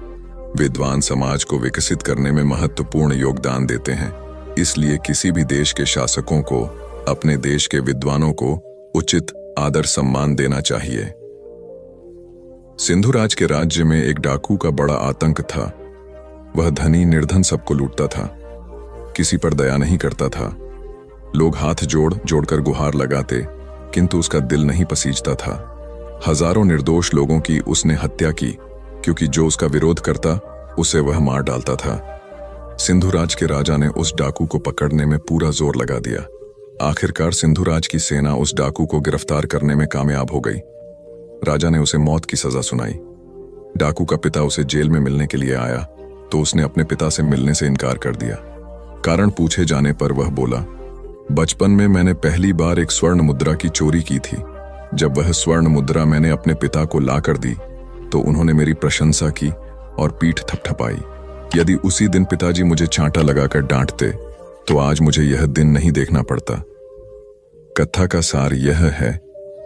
विद्वान समाज को विकसित करने में महत्वपूर्ण योगदान देते हैं। इसलिए किसी भी देश के शासकों को अपने देश के विद्वानों को उचित आदर सम्मान देना चाहिए। सिंधुराज के राज्य में एक डाकू का बड़ा आतंक था। वह धनी निर्धन सबको लूटता था, किसी पर दया नहीं करता था। लोग हाथ जोड़ जोड़कर गुहार लगाते, किंतु उसका दिल नहीं पसीजता था। हजारों निर्दोष लोगों की उसने हत्या की, क्योंकि जो उसका विरोध करता उसे वह मार डालता था। सिंधुराज के राजा ने उस डाकू को पकड़ने में पूरा जोर लगा दिया। आखिरकार सिंधुराज की सेना उस डाकू को गिरफ्तार करने में कामयाब हो गई। राजा ने उसे मौत की सजा सुनाई। डाकू का पिता उसे जेल में मिलने के लिए आया तो उसने अपने पिता से मिलने से इनकार कर दिया। कारण पूछे जाने पर वह बोला, बचपन में मैंने पहली बार एक स्वर्ण मुद्रा की चोरी की थी। जब वह स्वर्ण मुद्रा मैंने अपने पिता को लाकर दी तो उन्होंने मेरी प्रशंसा की और पीठ थपथपाई। यदि उसी दिन पिताजी मुझे चांटा लगाकर डांटते तो आज मुझे यह दिन नहीं देखना पड़ता। कथा का सार यह है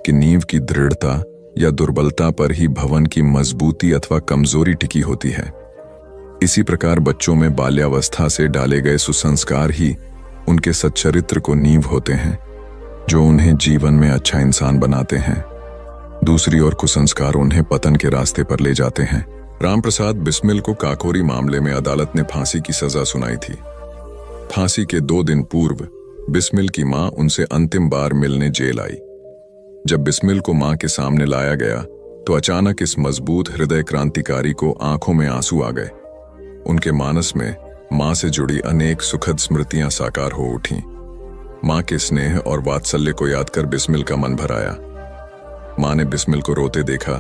कि नींव की दृढ़ता या दुर्बलता पर ही भवन की मजबूती अथवा कमजोरी टिकी होती है। इसी प्रकार बच्चों में बाल्यावस्था से डाले गए सुसंस्कार ही उनके सच्चरित्र को नींव होते हैं, जो उन्हें जीवन में अच्छा इंसान बनाते हैं। दूसरी ओर कुसंस्कार उन्हें पतन के रास्ते पर ले जाते हैं। रामप्रसाद बिस्मिल को काकोरी मामले में अदालत ने फांसी की सजा सुनाई थी। फांसी के 2 दिन पूर्व बिस्मिल की मां उनसे अंतिम बार मिलने जेल आई। जब बिस्मिल को मां के सामने लाया गया तो अचानक इस मजबूत हृदय क्रांतिकारी को आंखों में आंसू आ गए। उनके मानस में मां से जुड़ी अनेक सुखद स्मृतियां साकार हो उठीं। मां के स्नेह और वात्सल्य को याद कर बिस्मिल का मन भर आया। मां ने बिस्मिल को रोते देखा,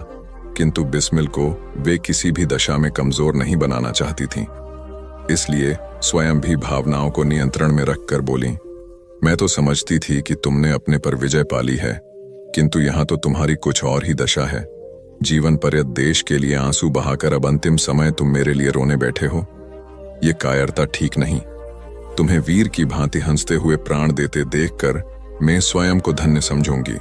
किंतु बिस्मिल को वे किसी भी दशा में कमजोर नहीं बनाना चाहती थीं। इसलिए स्वयं भी भावनाओं को नियंत्रण में रखकर बोली, मैं तो समझती थी कि तुमने अपने पर विजय पाली है, किंतु यहां तो तुम्हारी कुछ और ही दशा है। जीवन पर्यंत देश के लिए आंसू बहाकर अब अंतिम समय तुम मेरे लिए रोने बैठे हो। ये कायरता ठीक नहीं। तुम्हें वीर की भांति हंसते हुए प्राण देते देखकर मैं स्वयं को धन्य समझूंगी।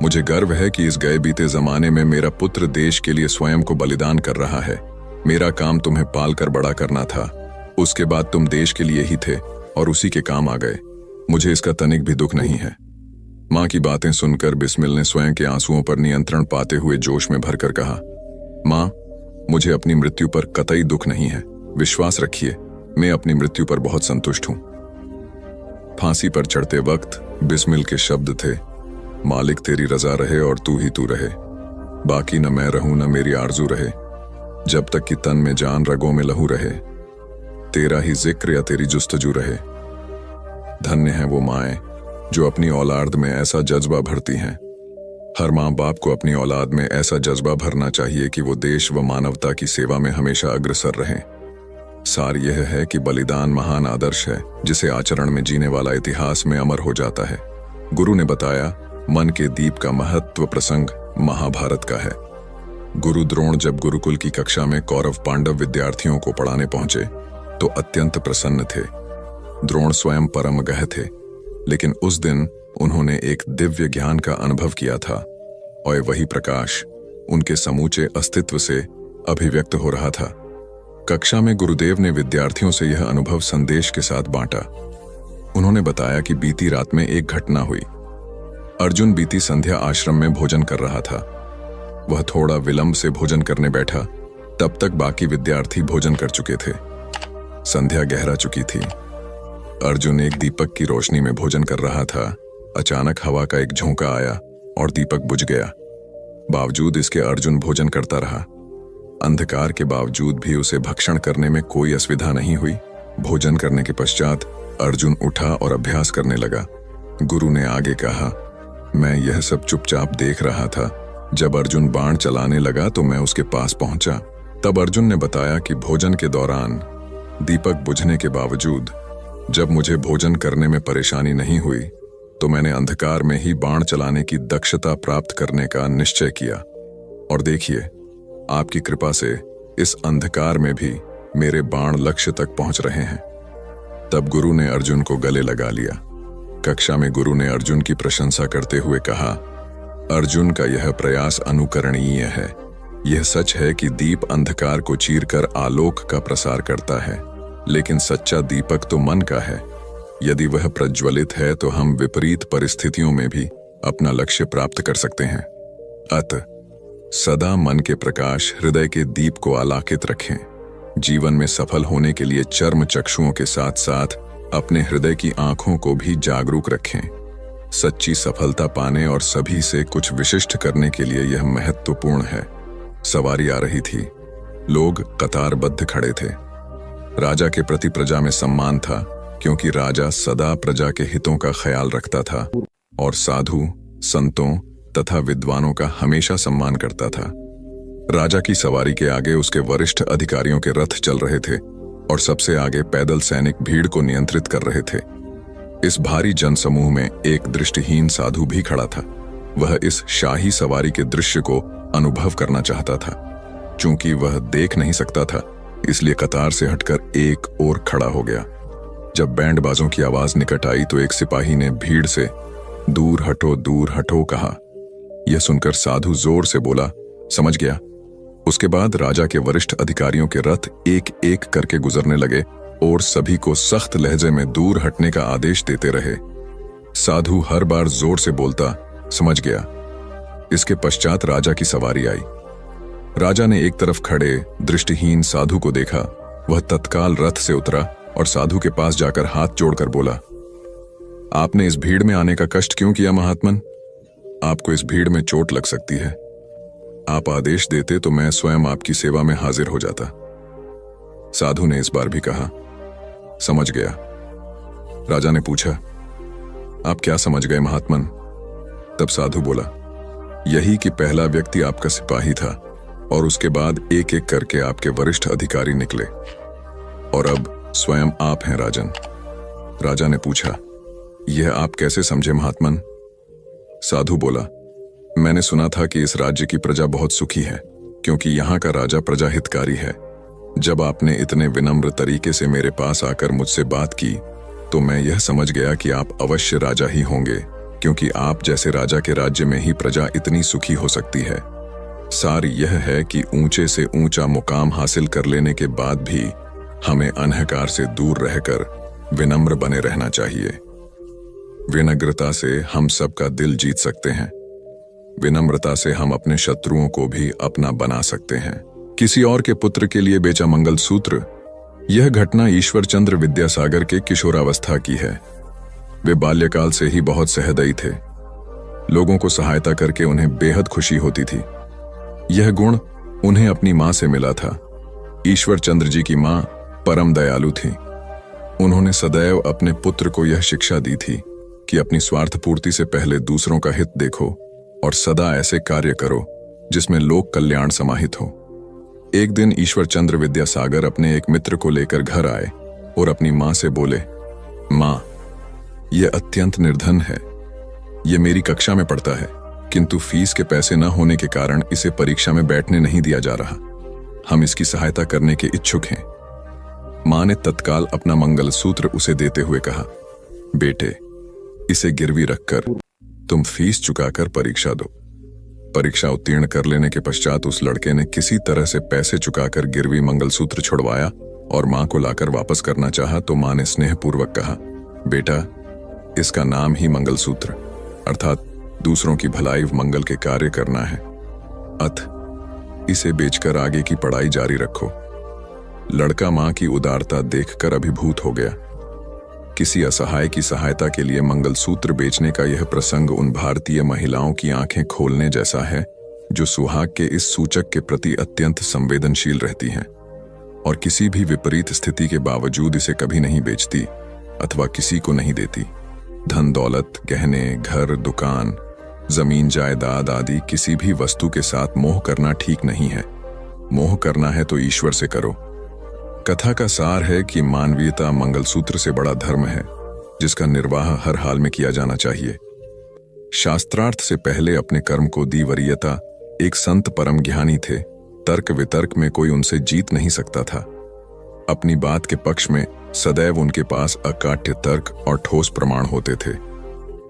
मुझे गर्व है कि इस गए बीते जमाने में मेरा पुत्र देश के लिए स्वयं को बलिदान कर रहा है। मेरा काम तुम्हें पालकर बड़ा करना था। उसके बाद तुम देश के लिए ही थे और उसी के काम आ गए। मुझे इसका तनिक भी दुख नहीं है। मां की बातें सुनकर बिस्मिल ने स्वयं के आंसुओं पर नियंत्रण पाते हुए जोश में भरकर कहा, मां, मुझे अपनी मृत्यु पर कतई दुख नहीं है। विश्वास रखिए, मैं अपनी मृत्यु पर बहुत संतुष्ट हूं। फांसी पर चढ़ते वक्त बिस्मिल के शब्द थे, मालिक तेरी रजा रहे और तू ही तू रहे। बाकी न मैं रहूं न मेरी आरजू रहे। जब तक कि तन में जान रगों में लहू रहे, तेरा ही जिक्र या तेरी जुस्तजू रहे। धन्य है वो माएं जो अपनी औलाद में ऐसा जज्बा भरती हैं। हर माँ बाप को अपनी औलाद में ऐसा जज्बा भरना चाहिए कि वो देश व मानवता की सेवा में हमेशा अग्रसर रहें। सार यह है कि बलिदान महान आदर्श है जिसे आचरण में जीने वाला इतिहास में अमर हो जाता है। गुरु ने बताया, मन के दीप का महत्व प्रसंग महाभारत का है। गुरु द्रोण जब गुरुकुल की कक्षा में कौरव पांडव विद्यार्थियों को पढ़ाने पहुंचे तो अत्यंत प्रसन्न थे। द्रोण स्वयं परम गह थे, लेकिन उस दिन उन्होंने एक दिव्य ज्ञान का अनुभव किया था और वही प्रकाश उनके समूचे अस्तित्व से अभिव्यक्त हो रहा था। कक्षा में गुरुदेव ने विद्यार्थियों से यह अनुभव संदेश के साथ बांटा। उन्होंने बताया कि बीती रात में एक घटना हुई। अर्जुन बीती संध्या आश्रम में भोजन कर रहा था। वह थोड़ा विलंब से भोजन करने बैठा, तब तक बाकी विद्यार्थी भोजन कर चुके थे। संध्या गहरा चुकी थी। अर्जुन एक दीपक की रोशनी में भोजन कर रहा था। अचानक हवा का एक झोंका आया और दीपक बुझ गया। बावजूद इसके अर्जुन भोजन करता रहा। अंधकार के बावजूद भी उसे भक्षण करने में कोई असुविधा नहीं हुई। भोजन करने के पश्चात अर्जुन उठा और अभ्यास करने लगा। गुरु ने आगे कहा, मैं यह सब चुपचाप देख रहा था। जब अर्जुन बाण चलाने लगा तो मैं उसके पास पहुंचा। तब अर्जुन ने बताया कि भोजन के दौरान दीपक बुझने के बावजूद जब मुझे भोजन करने में परेशानी नहीं हुई तो मैंने अंधकार में ही बाण चलाने की दक्षता प्राप्त करने का निश्चय किया। और देखिए, आपकी कृपा से इस अंधकार में भी मेरे बाण लक्ष्य तक पहुंच रहे हैं। तब गुरु ने अर्जुन को गले लगा लिया। कक्षा में गुरु ने अर्जुन की प्रशंसा करते हुए कहा, अर्जुन का यह प्रयास अनुकरणीय है। यह सच है कि दीप अंधकार को चीरकर आलोक का प्रसार करता है, लेकिन सच्चा दीपक तो मन का है। यदि वह प्रज्वलित है तो हम विपरीत परिस्थितियों में भी अपना लक्ष्य प्राप्त कर सकते हैं। अतः सदा मन के प्रकाश हृदय के दीप को आलाकित रखें। जीवन में सफल होने के लिए चर्म चक्षुओं के साथ साथ अपने हृदय की आंखों को भी जागरूक रखें। सच्ची सफलता पाने और सभी से कुछ विशिष्ट करने के लिए यह महत्वपूर्ण है। सवारी आ रही थी। लोग कतारबद्ध खड़े थे। राजा के प्रति प्रजा में सम्मान था, क्योंकि राजा सदा प्रजा के हितों का ख्याल रखता था और साधु, संतों तथा विद्वानों का हमेशा सम्मान करता था। राजा की सवारी के आगे उसके वरिष्ठ अधिकारियों के रथ चल रहे थे और सबसे आगे पैदल सैनिक भीड़ को नियंत्रित कर रहे थे। इस भारी जनसमूह में एक दृष्टिहीन साधु भी खड़ा था। वह इस शाही सवारी के दृश्य को अनुभव करना चाहता था। चूंकि वह देख नहीं सकता था, इसलिए कतार से हटकर एक ओर खड़ा हो गया। जब बैंड बाजों की आवाज निकट आई तो एक सिपाही ने भीड़ से दूर हटो कहा। यह सुनकर साधु जोर से बोला, समझ गया। उसके बाद राजा के वरिष्ठ अधिकारियों के रथ एक एक करके गुजरने लगे और सभी को सख्त लहजे में दूर हटने का आदेश देते रहे। साधु हर बार जोर से बोलता, समझ गया। इसके पश्चात राजा की सवारी आई। राजा ने एक तरफ खड़े दृष्टिहीन साधु को देखा। वह तत्काल रथ से उतरा और साधु के पास जाकर हाथ जोड़कर बोला, आपने इस भीड़ में आने का कष्ट क्यों किया महात्मन? आपको इस भीड़ में चोट लग सकती है। आप आदेश देते तो मैं स्वयं आपकी सेवा में हाजिर हो जाता। साधु ने इस बार भी कहा, समझ गया। राजा ने पूछा, आप क्या समझ गए महात्मन? तब साधु बोला, यही कि पहला व्यक्ति आपका सिपाही था और उसके बाद एक एक करके आपके वरिष्ठ अधिकारी निकले और अब स्वयं आप हैं राजन। राजा ने पूछा, यह आप कैसे समझे महात्मन? साधु बोला, मैंने सुना था कि इस राज्य की प्रजा बहुत सुखी है, क्योंकि यहाँ का राजा प्रजा हितकारी है। जब आपने इतने विनम्र तरीके से मेरे पास आकर मुझसे बात की तो मैं यह समझ गया कि आप अवश्य राजा ही होंगे, क्योंकि आप जैसे राजा के राज्य में ही प्रजा इतनी सुखी हो सकती है। सार यह है कि ऊंचे से ऊंचा मुकाम हासिल कर लेने के बाद भी हमें अहंकार से दूर रहकर विनम्र बने रहना चाहिए। विनम्रता से हम सबका दिल जीत सकते हैं। विनम्रता से हम अपने शत्रुओं को भी अपना बना सकते हैं। किसी और के पुत्र के लिए बेचा मंगलसूत्र। यह घटना ईश्वर चंद्र विद्यासागर के किशोरावस्था की है। वे बाल्यकाल से ही बहुत सहृदयी थे। लोगों को सहायता करके उन्हें बेहद खुशी होती थी। यह गुण उन्हें अपनी मां से मिला था। ईश्वर चंद्र जी की मां परम दयालु थी। उन्होंने सदैव अपने पुत्र को यह शिक्षा दी थी कि अपनी स्वार्थ पूर्ति से पहले दूसरों का हित देखो। और सदा ऐसे कार्य करो जिसमें लोक कल्याण समाहित हो। एक दिन ईश्वर चंद्र विद्यासागर अपने एक मित्र को लेकर घर आए और अपनी मां से बोले, मां, यह अत्यंत निर्धन है। यह मेरी कक्षा में पढ़ता है, किंतु फीस के पैसे न होने के कारण इसे परीक्षा में बैठने नहीं दिया जा रहा। हम इसकी सहायता करने के इच्छुक हैं। मां ने तत्काल अपना मंगलसूत्र उसे देते हुए कहा, बेटे, इसे गिरवी रखकर तुम फीस चुकाकर परीक्षा दो। परीक्षा उत्तीर्ण कर लेने के पश्चात उस लड़के ने किसी तरह से पैसे चुकाकर गिरवी मंगलसूत्र छुड़वाया और मां को लाकर वापस करना चाहा तो मां ने स्नेहपूर्वक कहा, बेटा, इसका नाम ही मंगलसूत्र अर्थात दूसरों की भलाई मंगल के कार्य करना है। अतः इसे बेचकर आगे की पढ़ाई जारी रखो। लड़का मां की उदारता देखकर अभिभूत हो गया। किसी असहाय की सहायता के लिए मंगलसूत्र बेचने का यह प्रसंग उन भारतीय महिलाओं की आंखें खोलने जैसा है जो सुहाग के इस सूचक के प्रति अत्यंत संवेदनशील रहती हैं और किसी भी विपरीत स्थिति के बावजूद इसे कभी नहीं बेचती अथवा किसी को नहीं देती। धन दौलत, गहने, घर, दुकान, जमीन जायदाद आदि किसी भी वस्तु के साथ मोह करना ठीक नहीं है। मोह करना है तो ईश्वर से करो। कथा का सार है कि मानवीयता मंगलसूत्र से बड़ा धर्म है जिसका निर्वाह हर हाल में किया जाना चाहिए। शास्त्रार्थ से पहले अपने कर्म को दी वरीयता एक संत परम ज्ञानी थे। तर्क वितर्क में कोई उनसे जीत नहीं सकता था। अपनी बात के पक्ष में सदैव उनके पास अकाट्य तर्क और ठोस प्रमाण होते थे।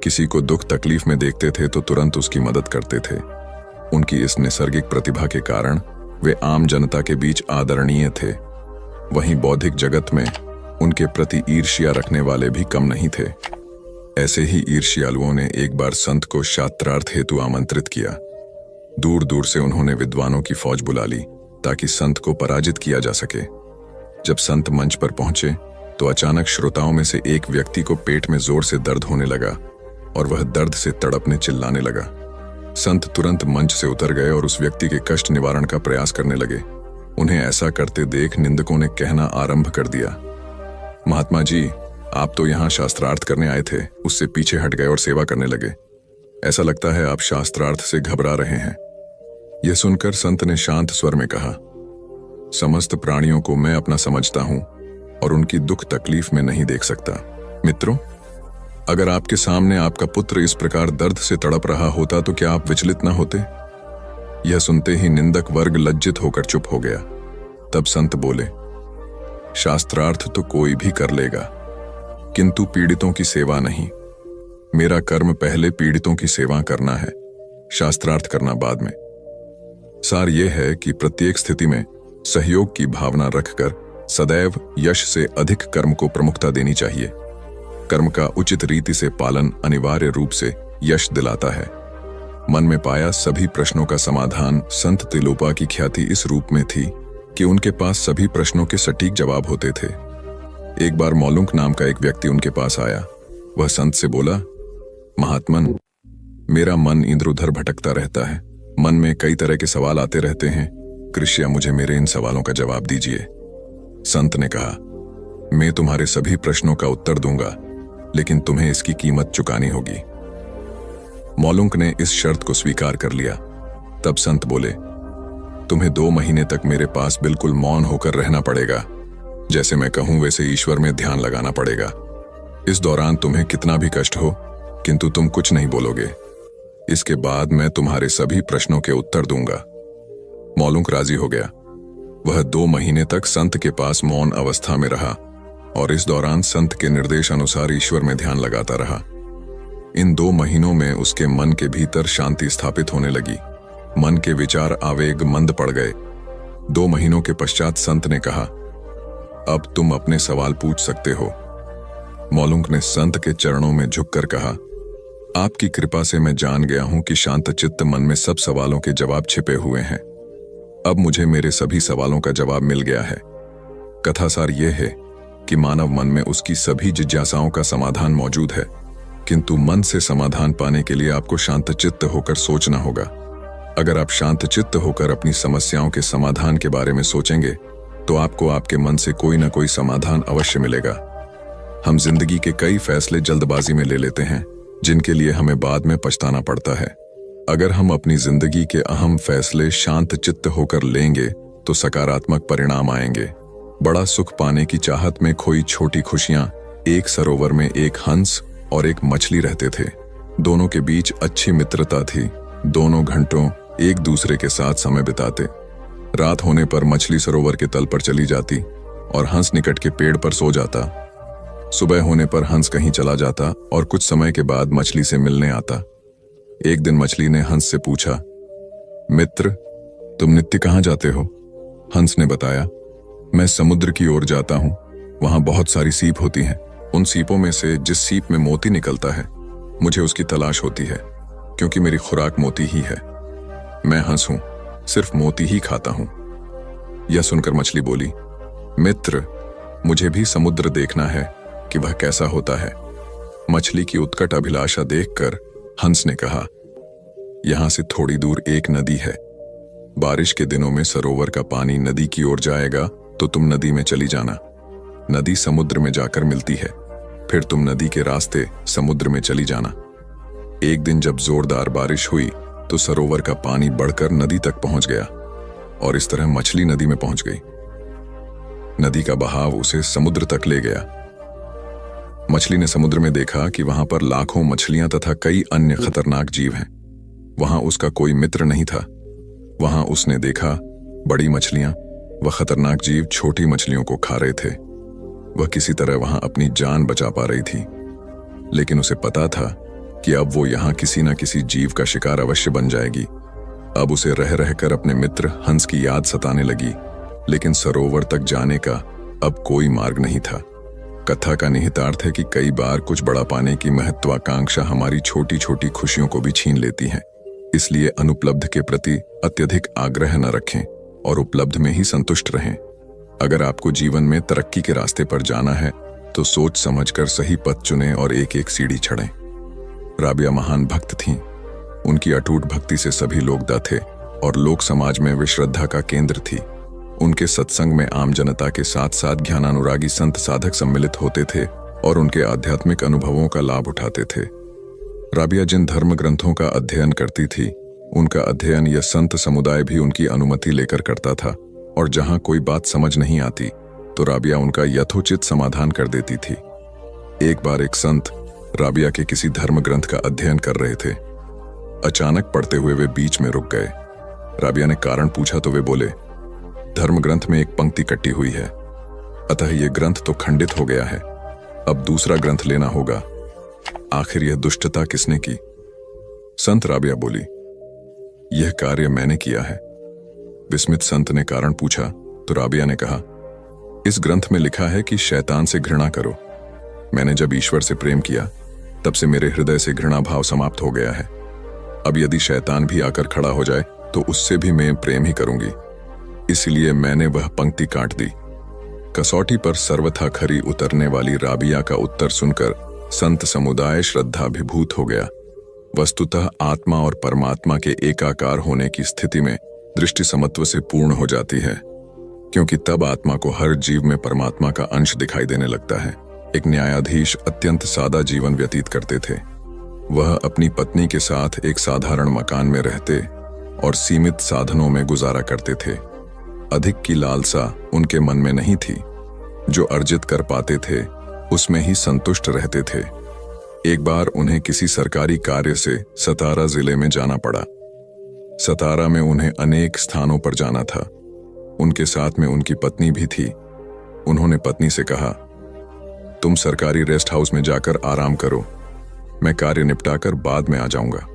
किसी को दुख तकलीफ में देखते थे तो तुरंत उसकी मदद करते थे। उनकी इस नैसर्गिक प्रतिभा के कारण वे आम जनता के बीच आदरणीय थे। वहीं बौद्धिक जगत में उनके प्रति ईर्ष्या रखने वाले भी कम नहीं थे। ऐसे ही ईर्ष्यालुओं ने एक बार संत को शास्त्रार्थ हेतु आमंत्रित किया। दूर दूर से उन्होंने विद्वानों की फौज बुला ली ताकि संत को पराजित किया जा सके। जब संत मंच पर पहुंचे तो अचानक श्रोताओं में से एक व्यक्ति को पेट में जोर से दर्द होने लगा और वह दर्द से तड़पने चिल्लाने लगा। संत तुरंत मंच से उतर गए और उस व्यक्ति के कष्ट निवारण का प्रयास करने लगे। उन्हें ऐसा करते देख निंदकों ने कहना आरंभ कर दिया, महात्मा जी, आप तो यहाँ शास्त्रार्थ करने आए थे, उससे पीछे हट गए और सेवा करने लगे। ऐसा लगता है आप शास्त्रार्थ से घबरा रहे हैं। यह सुनकर संत ने शांत स्वर में कहा, समस्त प्राणियों को मैं अपना समझता हूं और उनकी दुख तकलीफ में नहीं देख सकता। मित्रों, अगर आपके सामने आपका पुत्र इस प्रकार दर्द से तड़प रहा होता तो क्या आप विचलित न होते? यह सुनते ही निंदक वर्ग लज्जित होकर चुप हो गया। तब संत बोले, शास्त्रार्थ तो कोई भी कर लेगा, किंतु पीड़ितों की सेवा नहीं। मेरा कर्म पहले पीड़ितों की सेवा करना है, शास्त्रार्थ करना बाद में। सार यह है कि प्रत्येक स्थिति में सहयोग की भावना रखकर सदैव यश से अधिक कर्म को प्रमुखता देनी चाहिए। कर्म का उचित रीति से पालन अनिवार्य रूप से यश दिलाता है। मन में पाया सभी प्रश्नों का समाधान संत तिलोपा की ख्याति इस रूप में थी कि उनके पास सभी प्रश्नों के सटीक जवाब होते थे। एक बार मौलुंक नाम का एक व्यक्ति उनके पास आया। वह संत से बोला, महात्मन, मेरा मन इधर उधर भटकता रहता है। मन में कई तरह के सवाल आते रहते हैं। कृपया मुझे मेरे इन सवालों का जवाब दीजिए। संत ने कहा, मैं तुम्हारे सभी प्रश्नों का उत्तर दूंगा, लेकिन तुम्हें इसकी कीमत चुकानी होगी। मौलुंक ने इस शर्त को स्वीकार कर लिया। तब संत बोले, तुम्हें 2 महीने तक मेरे पास बिल्कुल मौन होकर रहना पड़ेगा। जैसे मैं कहूं वैसे ईश्वर में ध्यान लगाना पड़ेगा। इस दौरान तुम्हें कितना भी कष्ट हो, किंतु तुम कुछ नहीं बोलोगे। इसके बाद मैं तुम्हारे सभी प्रश्नों के उत्तर दूंगा। मौलुंक राजी हो गया। वह 2 महीने तक संत के पास मौन अवस्था में रहा और इस दौरान संत के निर्देश अनुसार ईश्वर में ध्यान लगाता रहा। इन 2 महीनों में उसके मन के भीतर शांति स्थापित होने लगी। मन के विचार आवेग मंद पड़ गए। 2 महीनों के पश्चात संत ने कहा, अब तुम अपने सवाल पूछ सकते हो। मौलुंक ने संत के चरणों में झुककर कहा, आपकी कृपा से मैं जान गया हूं कि शांत चित्त मन में सब सवालों के जवाब छिपे हुए हैं। अब मुझे मेरे सभी सवालों का जवाब मिल गया है। कथासार यह है कि मानव मन में उसकी सभी जिज्ञासाओं का समाधान मौजूद है, किंतु मन से समाधान पाने के लिए आपको शांत चित्त होकर सोचना होगा। अगर आप शांत चित्त होकर अपनी समस्याओं के समाधान के बारे में सोचेंगे तो आपको आपके मन से कोई ना कोई समाधान अवश्य मिलेगा। हम जिंदगी के कई फैसले जल्दबाजी में ले लेते हैं, जिनके लिए हमें बाद में पछताना पड़ता है। अगर हम अपनी जिंदगी के अहम फैसले शांत चित्त होकर लेंगे तो सकारात्मक परिणाम आएंगे। बड़ा सुख पाने की चाहत में खोई छोटी खुशियां। एक सरोवर में एक हंस और एक मछली रहते थे। दोनों के बीच अच्छी मित्रता थी। दोनों घंटों एक दूसरे के साथ समय बिताते। रात होने पर मछली सरोवर के तल पर चली जाती और हंस निकट के पेड़ पर सो जाता। सुबह होने पर हंस कहीं चला जाता और कुछ समय के बाद मछली से मिलने आता। एक दिन मछली ने हंस से पूछा, मित्र, तुम नित्य कहाँ जाते हो? हंस ने बताया, मैं समुद्र की ओर जाता हूं। वहां बहुत सारी सीप होती हैं। उन सीपों में से जिस सीप में मोती निकलता है, मुझे उसकी तलाश होती है, क्योंकि मेरी खुराक मोती ही है। मैं हंस हूं, सिर्फ मोती ही खाता हूं। यह सुनकर मछली बोली, मित्र, मुझे भी समुद्र देखना है कि वह कैसा होता है। मछली की उत्कट अभिलाषा देखकर हंस ने कहा, यहां से थोड़ी दूर एक नदी है। बारिश के दिनों में सरोवर का पानी नदी की ओर जाएगा तो तुम नदी में चली जाना। नदी समुद्र में जाकर मिलती है, फिर तुम नदी के रास्ते समुद्र में चली जाना। एक दिन जब जोरदार बारिश हुई तो सरोवर का पानी बढ़कर नदी तक पहुंच गया और इस तरह मछली नदी में पहुंच गई। नदी का बहाव उसे समुद्र तक ले गया। मछली ने समुद्र में देखा कि वहां पर लाखों मछलियां तथा कई अन्य खतरनाक जीव हैं। वहां उसका कोई मित्र नहीं था। वहां उसने देखा बड़ी मछलियां व खतरनाक जीव छोटी मछलियों को खा रहे थे। वह किसी तरह वहां अपनी जान बचा पा रही थी, लेकिन उसे पता था कि अब वो यहां किसी न किसी जीव का शिकार अवश्य बन जाएगी। अब उसे रह रहकर अपने मित्र हंस की याद सताने लगी, लेकिन सरोवर तक जाने का अब कोई मार्ग नहीं था। कथा का निहितार्थ है कि कई बार कुछ बड़ा पाने की महत्वाकांक्षा हमारी छोटी छोटी खुशियों को भी छीन लेती है। इसलिए अनुपलब्ध के प्रति अत्यधिक आग्रह न रखें और उपलब्ध में ही संतुष्ट रहें। अगर आपको जीवन में तरक्की के रास्ते पर जाना है तो सोच समझकर सही पथ चुनें और एक एक सीढ़ी चढ़ें। राबिया महान भक्त थीं। उनकी अटूट भक्ति से सभी लोग द थे और लोक समाज में वे श्रद्धा का केंद्र थी। उनके सत्संग में आम जनता के साथ साथ ज्ञानानुरागी संत साधक सम्मिलित होते थे और उनके आध्यात्मिक अनुभवों का लाभ उठाते थे। राबिया जिन धर्म ग्रंथों का अध्ययन करती थी, उनका अध्ययन यह संत समुदाय भी उनकी अनुमति लेकर करता था, और जहां कोई बात समझ नहीं आती तो राबिया उनका यथोचित समाधान कर देती थी। एक बार एक संत राबिया के किसी धर्म ग्रंथ का अध्ययन कर रहे थे। अचानक पढ़ते हुए वे बीच में रुक गए। राबिया ने कारण पूछा तो वे बोले, धर्म ग्रंथ में एक पंक्ति कटी हुई है, अतः यह ग्रंथ तो खंडित हो गया है। अब दूसरा ग्रंथ लेना होगा। आखिर यह दुष्टता किसने की? संत राबिया बोली, यह कार्य मैंने किया है। विस्मित संत ने कारण पूछा तो राबिया ने कहा, इस ग्रंथ में लिखा है कि शैतान से घृणा करो। मैंने जब ईश्वर से प्रेम किया तब से मेरे हृदय से घृणा भाव समाप्त हो गया है। अब यदि शैतान भी आकर खड़ा हो जाए तो उससे भी मैं प्रेम ही करूंगी। इसलिए मैंने वह पंक्ति काट दी। कसौटी पर सर्वथा खरी उतरने वाली राबिया का उत्तर सुनकर संत समुदाय श्रद्धाभिभूत हो गया। वस्तुतः आत्मा और परमात्मा के एकाकार होने की स्थिति में दृष्टि समत्व से पूर्ण हो जाती है, क्योंकि तब आत्मा को हर जीव में परमात्मा का अंश दिखाई देने लगता है। एक न्यायाधीश अत्यंत सादा जीवन व्यतीत करते थे। वह अपनी पत्नी के साथ एक साधारण मकान में रहते और सीमित साधनों में गुजारा करते थे। अधिक की लालसा उनके मन में नहीं थी। जो अर्जित कर पाते थे उसमें ही संतुष्ट रहते थे। एक बार उन्हें किसी सरकारी कार्य से सतारा जिले में जाना पड़ा। सतारा में उन्हें अनेक स्थानों पर जाना था। उनके साथ में उनकी पत्नी भी थी। उन्होंने पत्नी से कहा, तुम सरकारी रेस्ट हाउस में जाकर आराम करो, मैं कार्य निपटाकर बाद में आ जाऊंगा।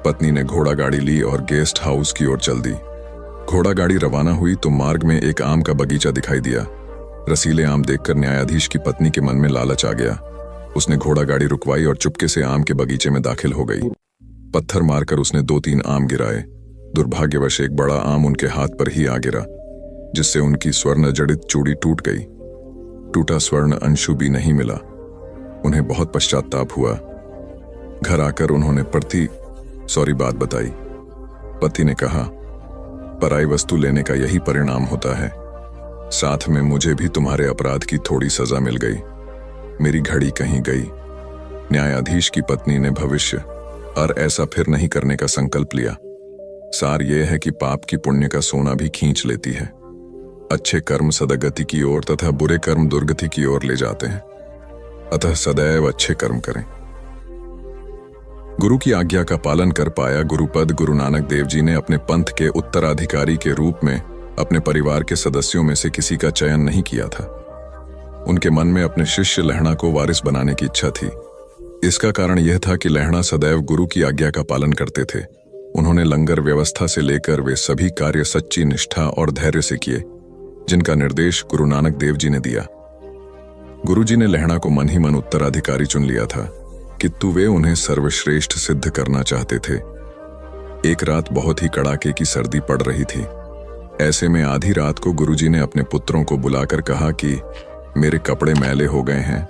पत्नी ने घोड़ा गाड़ी ली और गेस्ट हाउस की ओर चल दी। घोड़ा गाड़ी रवाना हुई तो मार्ग में एक आम का बगीचा दिखाई दिया। रसीले आम देखकर न्यायाधीश की पत्नी के मन में लालच आ गया। उसने घोड़ा गाड़ी रुकवाई और चुपके से आम के बगीचे में दाखिल हो गई। पत्थर मारकर उसने 2-3 आम गिराए। दुर्भाग्यवश एक बड़ा आम उनके हाथ पर ही आ गिरा, जिससे उनकी स्वर्ण जड़ित चूड़ी टूट गई। टूटा स्वर्ण अंशु भी नहीं मिला। उन्हें बहुत पश्चाताप हुआ। घर आकर उन्होंने बात बताई। पति ने कहा, पराई वस्तु लेने का यही परिणाम होता है। साथ में मुझे भी तुम्हारे अपराध की थोड़ी सजा मिल गई। मेरी घड़ी कहीं गई। न्यायाधीश की पत्नी ने भविष्य और ऐसा फिर नहीं करने का संकल्प लिया। सार यह है कि पाप की पुण्य का सोना भी खींच लेती है। अच्छे कर्म सदगति की ओर तथा बुरे कर्म दुर्गति की ओर ले जाते हैं, अतः सदैव अच्छे कर्म करें। गुरु की आज्ञा का पालन कर पाया गुरुपद गुरु नानक देव जी ने अपने पंथ के उत्तराधिकारी के रूप में अपने परिवार के सदस्यों में से किसी का चयन नहीं किया था। उनके मन में अपने शिष्य लहणा को वारिस बनाने की इच्छा थी। इसका कारण यह था कि लहणा सदैव गुरु की आज्ञा का पालन करते थे। उन्होंने लंगर व्यवस्था से लेकर वे सभी कार्य सच्ची निष्ठा और धैर्य से किए जिनका निर्देश गुरु नानक देव जी ने दिया। गुरु जी ने लहणा को मन ही मन उत्तराधिकारी चुन लिया था, किंतु वे उन्हें सर्वश्रेष्ठ सिद्ध करना चाहते थे। एक रात बहुत ही कड़ाके की सर्दी पड़ रही थी। ऐसे में आधी रात को गुरुजी ने अपने पुत्रों को बुलाकर कहा कि मेरे कपड़े मैले हो गए हैं,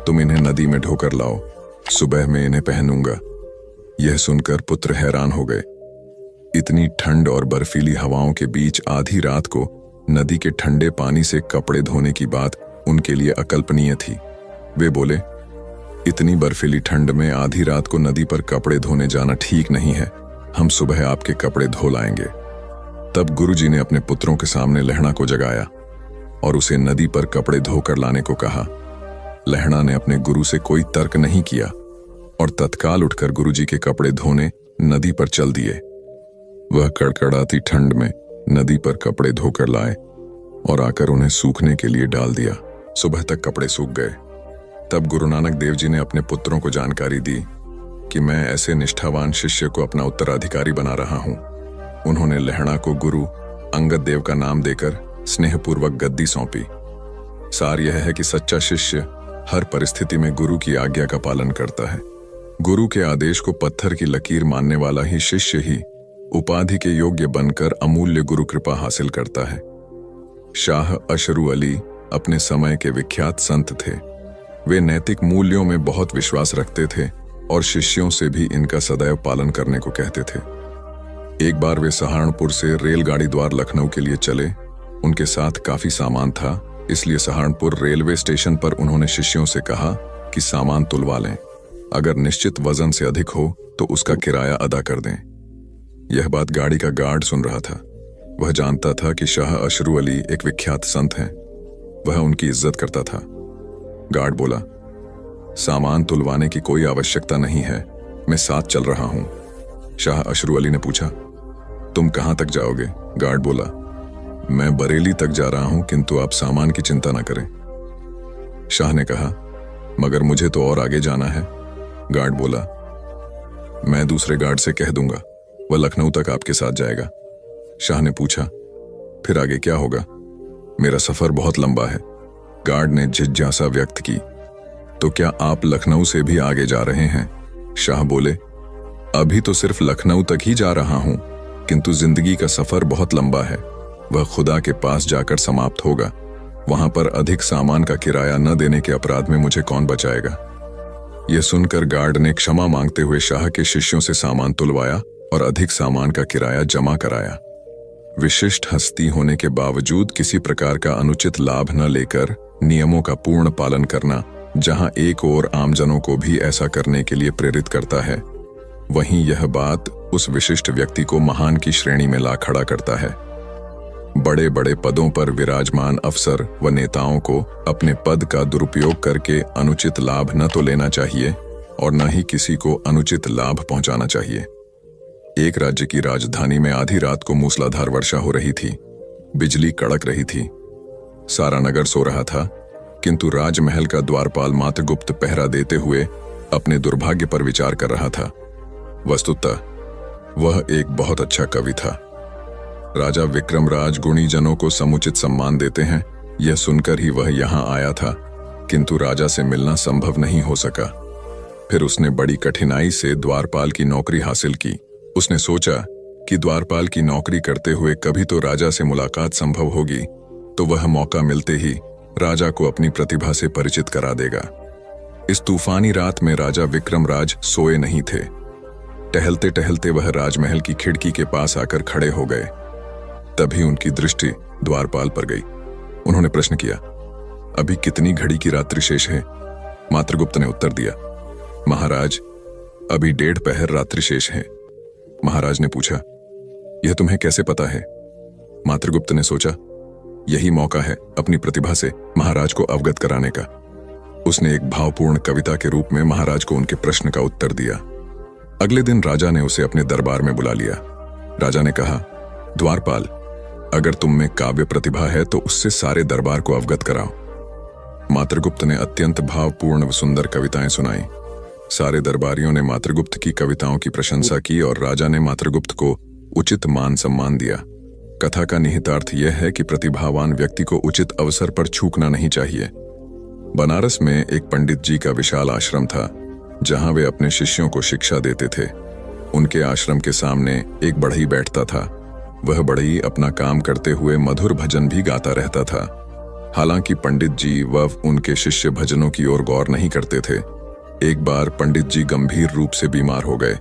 तुम इन्हें नदी में ढोकर लाओ, सुबह में इन्हें पहनूंगा। यह सुनकर पुत्र हैरान हो गए। इतनी ठंड और बर्फीली हवाओं के बीच आधी रात को नदी के ठंडे पानी से कपड़े धोने की बात उनके लिए अकल्पनीय थी। वे बोले, इतनी बर्फीली ठंड में आधी रात को नदी पर कपड़े धोने जाना ठीक नहीं है, हम सुबह आपके कपड़े धो लाएंगे। तब गुरुजी ने अपने पुत्रों के सामने लहणा को जगाया और उसे नदी पर कपड़े धोकर लाने को कहा। लहणा ने अपने गुरु से कोई तर्क नहीं किया और तत्काल उठकर गुरुजी के कपड़े धोने नदी पर चल दिए। वह कड़कड़ाती ठंड में नदी पर कपड़े धोकर लाए और आकर उन्हें सूखने के लिए डाल दिया। सुबह तक कपड़े सूख गए। तब गुरु नानक देव जी ने अपने पुत्रों को जानकारी दी कि मैं ऐसे निष्ठावान शिष्य को अपना उत्तराधिकारी बना रहा हूं। उन्होंने लहणा को गुरु अंगद देव का नाम देकर स्नेहपूर्वक गद्दी सौंपी। सार यह है कि सच्चा शिष्य हर परिस्थिति में गुरु की आज्ञा का पालन करता है। गुरु के आदेश को पत्थर की लकीर मानने वाला ही शिष्य ही उपाधि के योग्य बनकर अमूल्य गुरु कृपा हासिल करता है। शाह अशरू अली अपने समय के विख्यात संत थे। वे नैतिक मूल्यों में बहुत विश्वास रखते थे और शिष्यों से भी इनका सदैव पालन करने को कहते थे। एक बार वे सहारनपुर से रेलगाड़ी द्वार लखनऊ के लिए चले। उनके साथ काफी सामान था, इसलिए सहारनपुर रेलवे स्टेशन पर उन्होंने शिष्यों से कहा कि सामान तुलवा लें, अगर निश्चित वजन से अधिक हो तो उसका किराया अदा कर दें। यह बात गाड़ी का गार्ड सुन रहा था। वह जानता था कि शाह अशरू अली एक विख्यात संत हैं। वह उनकी इज्जत करता था। गार्ड बोला, सामान तुलवाने की कोई आवश्यकता नहीं है, मैं साथ चल रहा हूं। शाह अशरू अली ने पूछा, तुम कहां तक जाओगे? गार्ड बोला, मैं बरेली तक जा रहा हूं, किंतु आप सामान की चिंता न करें। शाह ने कहा, मगर मुझे तो और आगे जाना है। गार्ड बोला, मैं दूसरे गार्ड से कह दूंगा, वह लखनऊ तक आपके साथ जाएगा। शाह ने पूछा, फिर आगे क्या होगा? मेरा सफर बहुत लंबा है। गार्ड ने जिज्ञासा व्यक्त की, तो क्या आप लखनऊ से भी आगे जा रहे हैं? शाह बोले, अभी तो सिर्फ लखनऊ तक ही जा रहा हूं, किंतु जिंदगी का सफर बहुत लंबा है, वह खुदा के पास जाकर समाप्त होगा। वहां पर अधिक सामान का किराया न देने के अपराध में मुझे कौन बचाएगा? यह सुनकर गार्ड ने क्षमा मांगते हुए शाह के शिष्यों से सामान तुलवाया और अधिक सामान का किराया जमा कराया। विशिष्ट हस्ती होने के बावजूद किसी प्रकार का अनुचित लाभ न लेकर नियमों का पूर्ण पालन करना, जहां एक ओर आमजनों को भी ऐसा करने के लिए प्रेरित करता है, वहीं यह बात उस विशिष्ट व्यक्ति को महान की श्रेणी में ला खड़ा करता है। बड़े बड़े पदों पर विराजमान अफसर व नेताओं को अपने पद का दुरुपयोग करके अनुचित लाभ न तो लेना चाहिए और न ही किसी को अनुचित लाभ पहुंचाना चाहिए। एक राज्य की राजधानी में आधी रात को मूसलाधार वर्षा हो रही थी। बिजली कड़क रही थी। सारा नगर सो रहा था, किंतु राजमहल का द्वारपाल मात्र गुप्त पहरा देते हुए अपने दुर्भाग्य पर विचार कर रहा था। वस्तुतः वह एक बहुत अच्छा कवि था। राजा विक्रमराज गुणीजनों को समुचित सम्मान देते हैं, यह सुनकर ही वह यहां आया था, किंतु राजा से मिलना संभव नहीं हो सका। फिर उसने बड़ी कठिनाई से द्वारपाल की नौकरी हासिल की। उसने सोचा कि द्वारपाल की नौकरी करते हुए कभी तो राजा से मुलाकात संभव होगी, तो वह मौका मिलते ही राजा को अपनी प्रतिभा से परिचित करा देगा। इस तूफानी रात में राजा विक्रमराज सोए नहीं थे। टहलते टहलते वह राजमहल की खिड़की के पास आकर खड़े हो गए। तभी उनकी दृष्टि द्वारपाल पर गई। उन्होंने प्रश्न किया, अभी कितनी घड़ी की रात्रि शेष है? मात्रगुप्त ने उत्तर दिया, महाराज, अभी 1.5 पहर रात्रि शेष है। महाराज ने पूछा, यह तुम्हें कैसे पता है? मातृगुप्त ने सोचा, यही मौका है अपनी प्रतिभा से महाराज को अवगत कराने का। उसने एक भावपूर्ण कविता के रूप में महाराज को उनके प्रश्न का उत्तर दिया। अगले दिन राजा ने उसे अपने दरबार में बुला लिया। राजा ने कहा, द्वारपाल, अगर तुम में काव्य प्रतिभा है तो उससे सारे दरबार को अवगत कराओ। मातृगुप्त ने अत्यंत भावपूर्ण व सुंदर कविताएं सुनाई। सारे दरबारियों ने मातृगुप्त की कविताओं की प्रशंसा की और राजा ने मातृगुप्त को उचित मान सम्मान दिया। कथा का निहितार्थ यह है कि प्रतिभावान व्यक्ति को उचित अवसर पर चूकना नहीं चाहिए। बनारस में एक पंडित जी का विशाल आश्रम था, जहां वे अपने शिष्यों को शिक्षा देते थे। उनके आश्रम के सामने एक बढ़ई बैठता था। वह बढ़ई अपना काम करते हुए मधुर भजन भी गाता रहता था। हालांकि पंडित जी व उनके शिष्य भजनों की ओर गौर नहीं करते थे। एक बार पंडित जी गंभीर रूप से बीमार हो गए।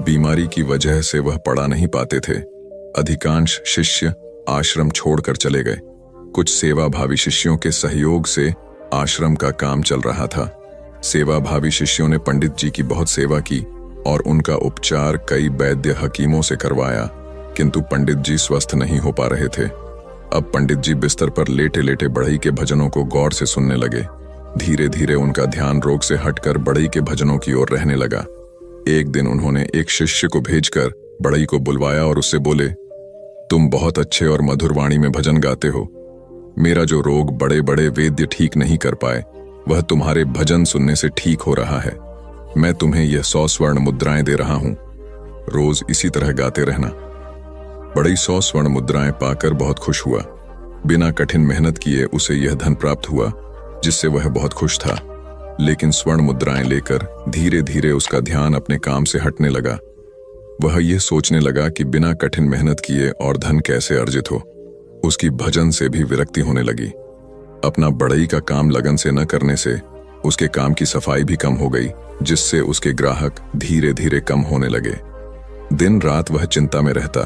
बीमारी की वजह से वह पढ़ा नहीं पाते थे। अधिकांश शिष्य आश्रम छोड़कर चले गए। कुछ सेवाभावी शिष्यों के सहयोग से आश्रम का काम चल रहा था। सेवाभावी शिष्यों ने पंडित जी की बहुत सेवा की और उनका उपचार कई वैद्य हकीमों से करवाया, किंतु पंडित जी स्वस्थ नहीं हो पा रहे थे। अब पंडित जी बिस्तर पर लेटे लेटे बढ़ई के भजनों को गौर से सुनने लगे। धीरे धीरे उनका ध्यान रोग से हटकर बढ़ई के भजनों की ओर रहने लगा। एक दिन उन्होंने एक शिष्य को भेजकर बढ़ई को बुलवाया और उससे बोले, तुम बहुत अच्छे और मधुर वाणी में भजन गाते हो। मेरा जो रोग बड़े बड़े वैद्य ठीक नहीं कर पाए, वह तुम्हारे भजन सुनने से ठीक हो रहा है। मैं तुम्हें यह 100 स्वर्ण मुद्राएं दे रहा हूं। रोज इसी तरह गाते रहना। बढ़ई 100 स्वर्ण मुद्राएं पाकर बहुत खुश हुआ। बिना कठिन मेहनत किए उसे यह धन प्राप्त हुआ, जिससे वह बहुत खुश था। लेकिन स्वर्ण मुद्राएं लेकर धीरे धीरे उसका ध्यान अपने काम से हटने लगा। वह यह सोचने लगा कि बिना कठिन मेहनत किए और धन कैसे अर्जित हो। उसकी भजन से भी विरक्ति होने लगी। अपना बढ़ई का काम लगन से न करने से उसके काम की सफाई भी कम हो गई, जिससे उसके ग्राहक धीरे धीरे कम होने लगे। दिन रात वह चिंता में रहता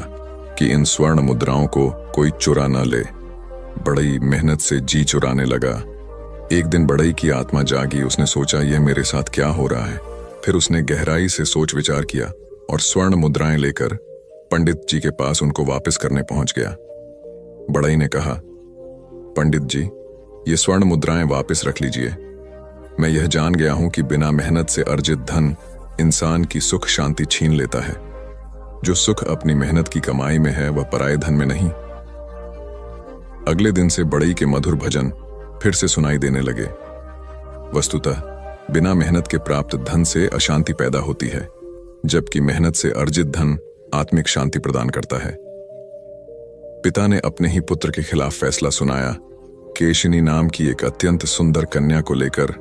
कि इन स्वर्ण मुद्राओं को कोई चुरा न ले। बढ़ई मेहनत से जी चुराने लगा। एक दिन बढ़ई की आत्मा जागी। उसने सोचा, यह मेरे साथ क्या हो रहा है। फिर उसने गहराई से सोच विचार किया और स्वर्ण मुद्राएं लेकर पंडित जी के पास उनको वापस करने पहुंच गया। बढ़ई ने कहा, पंडित जी, ये स्वर्ण मुद्राएं वापस रख लीजिए। मैं यह जान गया हूं कि बिना मेहनत से अर्जित धन इंसान की सुख शांति छीन लेता है। जो सुख अपनी मेहनत की कमाई में है, वह पराये धन में नहीं। अगले दिन से बढ़ई के मधुर भजन फिर से सुनाई देने लगे। वस्तुतः बिना मेहनत के प्राप्त धन से अशांति पैदा होती है, जबकि मेहनत से अर्जित धन आत्मिक शांति प्रदान करता है। पिता ने अपने ही पुत्र के खिलाफ फैसला सुनाया। केशिनी नाम की एक अत्यंत सुंदर कन्या को लेकर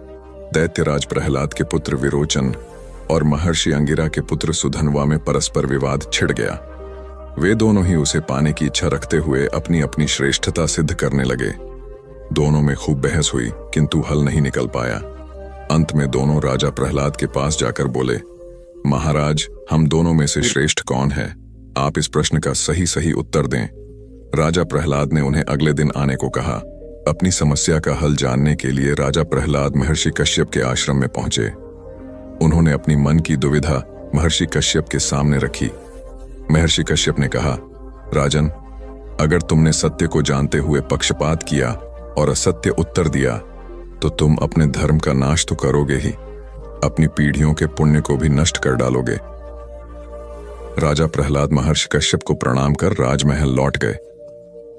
दैत्यराज प्रहलाद के पुत्र विरोचन और महर्षि अंगिरा के पुत्र सुधनवा में परस्पर विवाद छिड़ गया। वे दोनों ही उसे पाने की इच्छा रखते हुए अपनी अपनी श्रेष्ठता सिद्ध करने लगे। दोनों में खूब बहस हुई, किंतु हल नहीं निकल पाया। अंत में दोनों राजा प्रहलाद के पास जाकर बोले, महाराज, हम दोनों में से श्रेष्ठ कौन है? आप इस प्रश्न का सही सही उत्तर दें। राजा प्रहलाद ने उन्हें अगले दिन आने को कहा। अपनी समस्या का हल जानने के लिए राजा प्रहलाद महर्षि कश्यप के आश्रम में पहुंचे। उन्होंने अपनी मन की दुविधा महर्षि कश्यप के सामने रखी। महर्षि कश्यप ने कहा, राजन, अगर तुमने सत्य को जानते हुए पक्षपात किया और असत्य उत्तर दिया तो तुम अपने धर्म का नाश तो करोगे ही, अपनी पीढ़ियों के पुण्य को भी नष्ट कर डालोगे। राजा प्रहलाद महर्षि कश्यप को प्रणाम कर राजमहल लौट गए।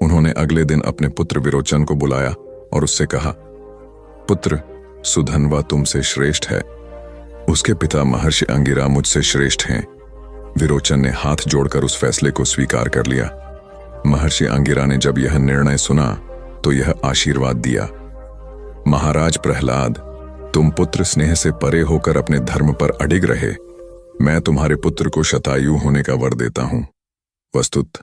उन्होंने अगले दिन अपने पुत्र विरोचन को बुलाया और उससे कहा, पुत्र, सुधनवा तुमसे श्रेष्ठ है। उसके पिता महर्षि अंगिरा मुझसे श्रेष्ठ हैं। विरोचन ने हाथ जोड़कर उस फैसले को स्वीकार कर लिया। महर्षि अंगिरा ने जब यह निर्णय सुना तो यह आशीर्वाद दिया, महाराज प्रहलाद, तुम पुत्र स्नेह से परे होकर अपने धर्म पर अडिग रहे। मैं तुम्हारे पुत्र को शतायु होने का वर देता हूं। वस्तुत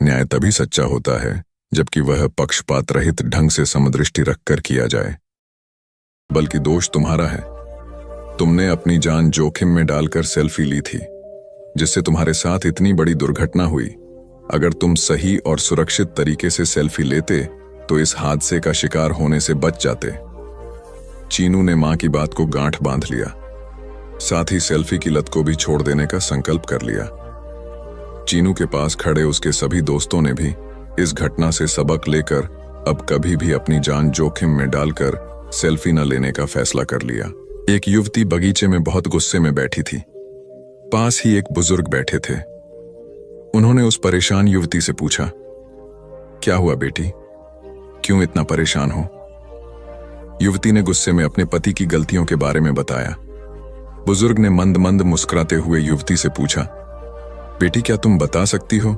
न्याय तभी सच्चा होता है जबकि वह पक्षपात रहित ढंग से समदृष्टि रखकर किया जाए। बल्कि दोष तुम्हारा है। तुमने अपनी जान जोखिम में डालकर सेल्फी ली थी, जिससे तुम्हारे साथ इतनी बड़ी दुर्घटना हुई। अगर तुम सही और सुरक्षित तरीके से सेल्फी लेते तो इस हादसे का शिकार होने से बच जाते। चीनू ने मां की बात को गांठ बांध लिया। साथ ही सेल्फी की लत को भी छोड़ देने का संकल्प कर लिया। चीनू के पास खड़े उसके सभी दोस्तों ने भी इस घटना से सबक लेकर अब कभी भी अपनी जान जोखिम में डालकर सेल्फी न लेने का फैसला कर लिया। एक युवती बगीचे में बहुत गुस्से में बैठी थी। पास ही एक बुजुर्ग बैठे थे। उन्होंने उस परेशान युवती से पूछा, क्या हुआ बेटी, क्यों इतना परेशान हो? युवती ने गुस्से में अपने पति की गलतियों के बारे में बताया। बुजुर्ग ने मंद मंद मुस्कुराते हुए युवती से पूछा, बेटी क्या तुम बता सकती हो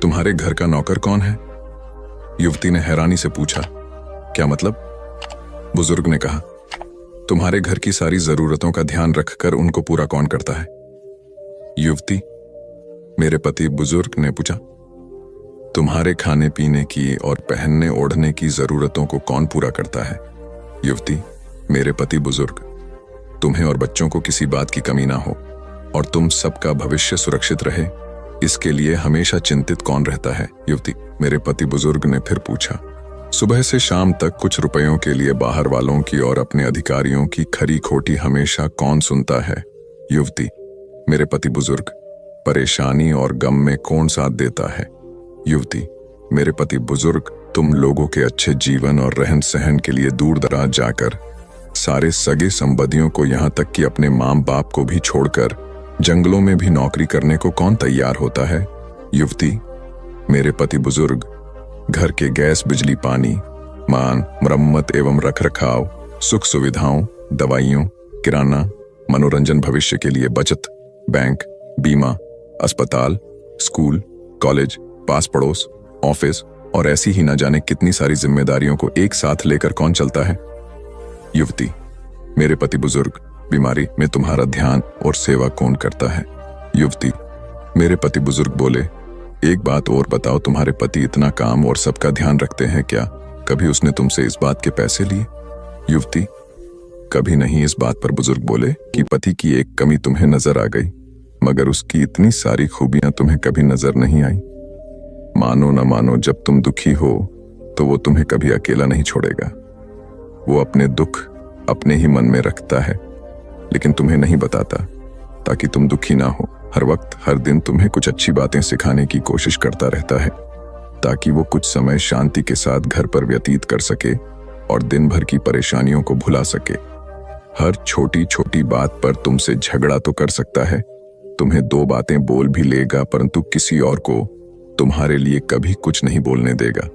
तुम्हारे घर का नौकर कौन है? युवती ने हैरानी से पूछा, क्या मतलब? बुजुर्ग ने कहा, तुम्हारे घर की सारी जरूरतों का ध्यान रखकर उनको पूरा कौन करता है? युवती, मेरे पति। बुजुर्ग ने पूछा, तुम्हारे खाने पीने की और पहनने ओढ़ने की जरूरतों को कौन पूरा करता है? युवती, मेरे पति। बुजुर्ग, तुम्हें और बच्चों को किसी बात की कमी ना हो और तुम सबका भविष्य सुरक्षित रहे, इसके लिए हमेशा चिंतित कौन रहता है? युवती, मेरे पति। बुजुर्ग ने फिर पूछा, सुबह से शाम तक कुछ रुपयों के लिए बाहर वालों की और अपने अधिकारियों की खरी खोटी हमेशा कौन सुनता है? युवती, मेरे पति। बुजुर्ग, परेशानी और गम में कौन साथ देता है? युवती, मेरे पति। बुजुर्ग, तुम लोगों के अच्छे जीवन और रहन सहन के लिए दूर दराज जाकर सारे सगे संबंधियों को यहाँ तक कि अपने माँ बाप को भी छोड़कर जंगलों में भी नौकरी करने को कौन तैयार होता है? युवती, मेरे पति। बुजुर्ग, घर के गैस बिजली पानी मान मरम्मत एवं रखरखाव, सुख सुविधाओं, दवाइयों, किराना, मनोरंजन, भविष्य के लिए बचत, बैंक, बीमा, अस्पताल, स्कूल, कॉलेज, पास पड़ोस, ऑफिस और ऐसी ही न जाने कितनी सारी जिम्मेदारियों को एक साथ लेकर कौन चलता है? युवती, मेरे पति। बुजुर्ग, बीमारी में तुम्हारा ध्यान और सेवा कौन करता है? युवती, मेरे पति। बुजुर्ग बोले, एक बात और बताओ, तुम्हारे पति इतना काम और सबका ध्यान रखते हैं, क्या कभी उसने तुमसे इस बात के पैसे लिए? युवती, कभी नहीं। इस बात पर बुजुर्ग बोले कि पति की एक कमी तुम्हें नजर आ गई, मगर उसकी इतनी सारी खूबियां तुम्हें कभी नजर नहीं आई। मानो न मानो, जब तुम दुखी हो तो वो तुम्हें कभी अकेला नहीं छोड़ेगा। वो अपने दुख अपने ही मन में रखता है, लेकिन तुम्हें नहीं बताता ताकि तुम दुखी ना हो। हर वक्त हर दिन तुम्हें कुछ अच्छी बातें सिखाने की कोशिश करता रहता है ताकि वो कुछ समय शांति के साथ घर पर व्यतीत कर सके और दिन भर की परेशानियों को भुला सके। हर छोटी छोटी बात पर तुमसे झगड़ा तो कर सकता है, तुम्हें दो बातें बोल भी लेगा, परंतु किसी और को तुम्हारे लिए कभी कुछ नहीं बोलने देगा।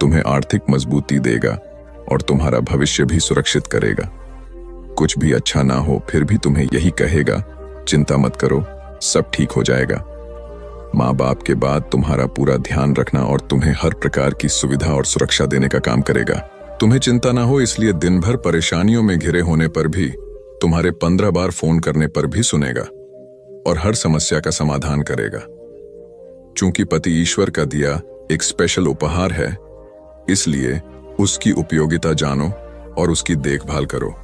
तुम्हें आर्थिक मजबूती देगा और तुम्हारा भविष्य भी सुरक्षित करेगा। कुछ भी अच्छा ना हो फिर भी तुम्हें यही कहेगा, चिंता मत करो, सब ठीक हो जाएगा। माँ बाप के बाद तुम्हारा पूरा ध्यान रखना और तुम्हें हर प्रकार की सुविधा और सुरक्षा देने का काम करेगा। तुम्हें चिंता ना हो इसलिए दिन भर परेशानियों में घिरे होने पर भी तुम्हारे 15 बार फोन करने पर भी सुनेगा और हर समस्या का समाधान करेगा। चूंकि पति ईश्वर का दिया एक स्पेशल उपहार है, इसलिए उसकी उपयोगिता जानो और उसकी देखभाल करो।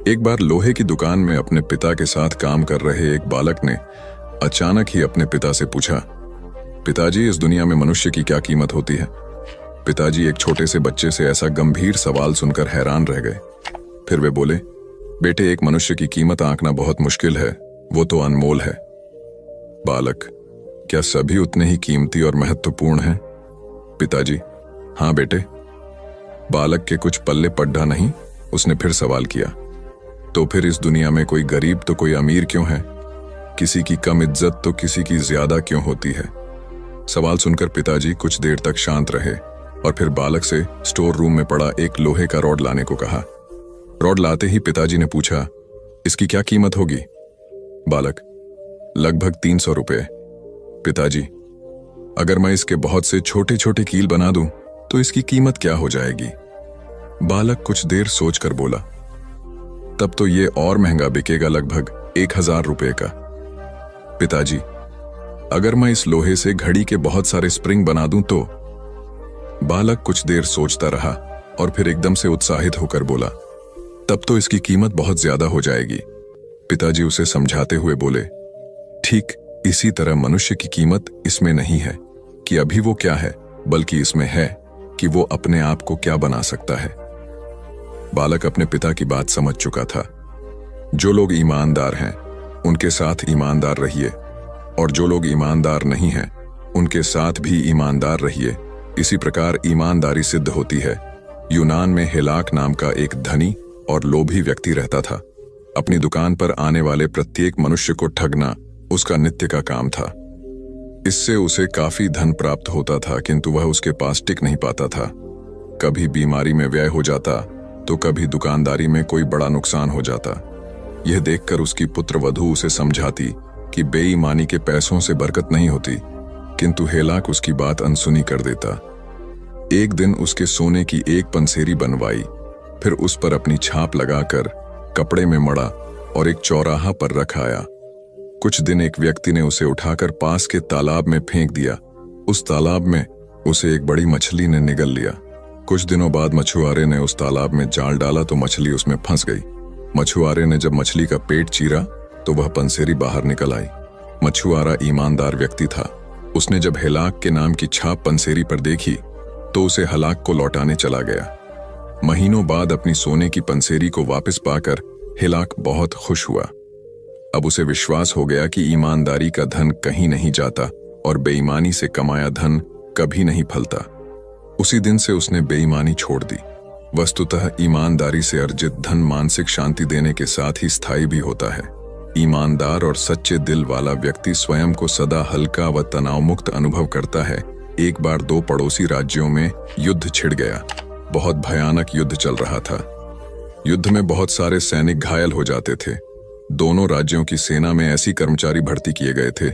एक बार लोहे की दुकान में अपने पिता के साथ काम कर रहे एक बालक ने अचानक ही अपने पिता से पूछा, पिताजी, इस दुनिया में मनुष्य की क्या कीमत होती है? पिताजी एक छोटे से बच्चे से ऐसा गंभीर सवाल सुनकर हैरान रह गए। फिर वे बोले, बेटे, एक मनुष्य की कीमत आंकना बहुत मुश्किल है, वो तो अनमोल है। बालक, क्या सभी उतने ही कीमती और महत्वपूर्ण हैं? पिताजी, हाँ बेटे। बालक के कुछ पल्ले पड्डा नहीं, उसने फिर सवाल किया, तो फिर इस दुनिया में कोई गरीब तो कोई अमीर क्यों है? किसी की कम इज्जत तो किसी की ज्यादा क्यों होती है? सवाल सुनकर पिताजी कुछ देर तक शांत रहे और फिर बालक से स्टोर रूम में पड़ा एक लोहे का रॉड लाने को कहा। रॉड लाते ही पिताजी ने पूछा, इसकी क्या कीमत होगी? बालक, लगभग 300 रुपए। पिताजी, अगर मैं इसके बहुत से छोटे छोटे कील बना दूं तो इसकी कीमत क्या हो जाएगी? बालक कुछ देर सोचकर बोला, तब तो ये और महंगा बिकेगा, लगभग 1000 रुपए का। पिताजी, अगर मैं इस लोहे से घड़ी के बहुत सारे स्प्रिंग बना दूं तो? बालक कुछ देर सोचता रहा और फिर एकदम से उत्साहित होकर बोला, तब तो इसकी कीमत बहुत ज्यादा हो जाएगी। पिताजी उसे समझाते हुए बोले, ठीक इसी तरह मनुष्य की कीमत इसमें नहीं है कि अभी वो क्या है, बल्कि इसमें है कि वो अपने आप को क्या बना सकता है। बालक अपने पिता की बात समझ चुका था। जो लोग ईमानदार हैं उनके साथ ईमानदार रहिए, और जो लोग ईमानदार नहीं हैं उनके साथ भी ईमानदार रहिए। इसी प्रकार ईमानदारी सिद्ध होती है। यूनान में हेलाक नाम का एक धनी और लोभी व्यक्ति रहता था। अपनी दुकान पर आने वाले प्रत्येक मनुष्य को ठगना उसका नित्य का काम था। इससे उसे काफी धन प्राप्त होता था, किंतु वह उसके पास टिक नहीं पाता था। कभी बीमारी में व्यय हो जाता तो कभी दुकानदारी में कोई बड़ा नुकसान हो जाता। यह देखकर उसकी पुत्र वधू उसे समझाती कि बेईमानी के पैसों से बरकत नहीं होती, किंतु हेलाक उसकी बात अनसुनी कर देता। एक दिन उसके सोने की एक पंसेरी बनवाई, फिर उस पर अपनी छाप लगाकर कपड़े में मड़ा और एक चौराहा पर रखाया। कुछ दिन एक व्यक्ति ने उसे उठाकर पास के तालाब में फेंक दिया। उस तालाब में उसे एक बड़ी मछली ने निगल लिया। कुछ दिनों बाद मछुआरे ने उस तालाब में जाल डाला तो मछली उसमें फंस गई। मछुआरे ने जब मछली का पेट चीरा तो वह पंसेरी बाहर निकल आई। मछुआरा ईमानदार व्यक्ति था। उसने जब हेलाक के नाम की छाप पंसेरी पर देखी तो उसे हलाक को लौटाने चला गया। महीनों बाद अपनी सोने की पंसेरी को वापस पाकर हेलाक बहुत खुश हुआ। अब उसे विश्वास हो गया कि ईमानदारी का धन कहीं नहीं जाता और बेईमानी से कमाया धन कभी नहीं फलता। उसी दिन से उसने बेईमानी छोड़ दी। वस्तुतः ईमानदारी से अर्जित धन मानसिक शांति देने के साथ ही स्थायी भी होता है। ईमानदार और सच्चे दिल वाला व्यक्ति स्वयं को सदा हल्का व तनाव मुक्त अनुभव करता है। एक बार दो पड़ोसी राज्यों में युद्ध छिड़ गया। बहुत भयानक युद्ध चल रहा था। युद्ध में बहुत सारे सैनिक घायल हो जाते थे। दोनों राज्यों की सेना में ऐसी कर्मचारी भर्ती किए गए थे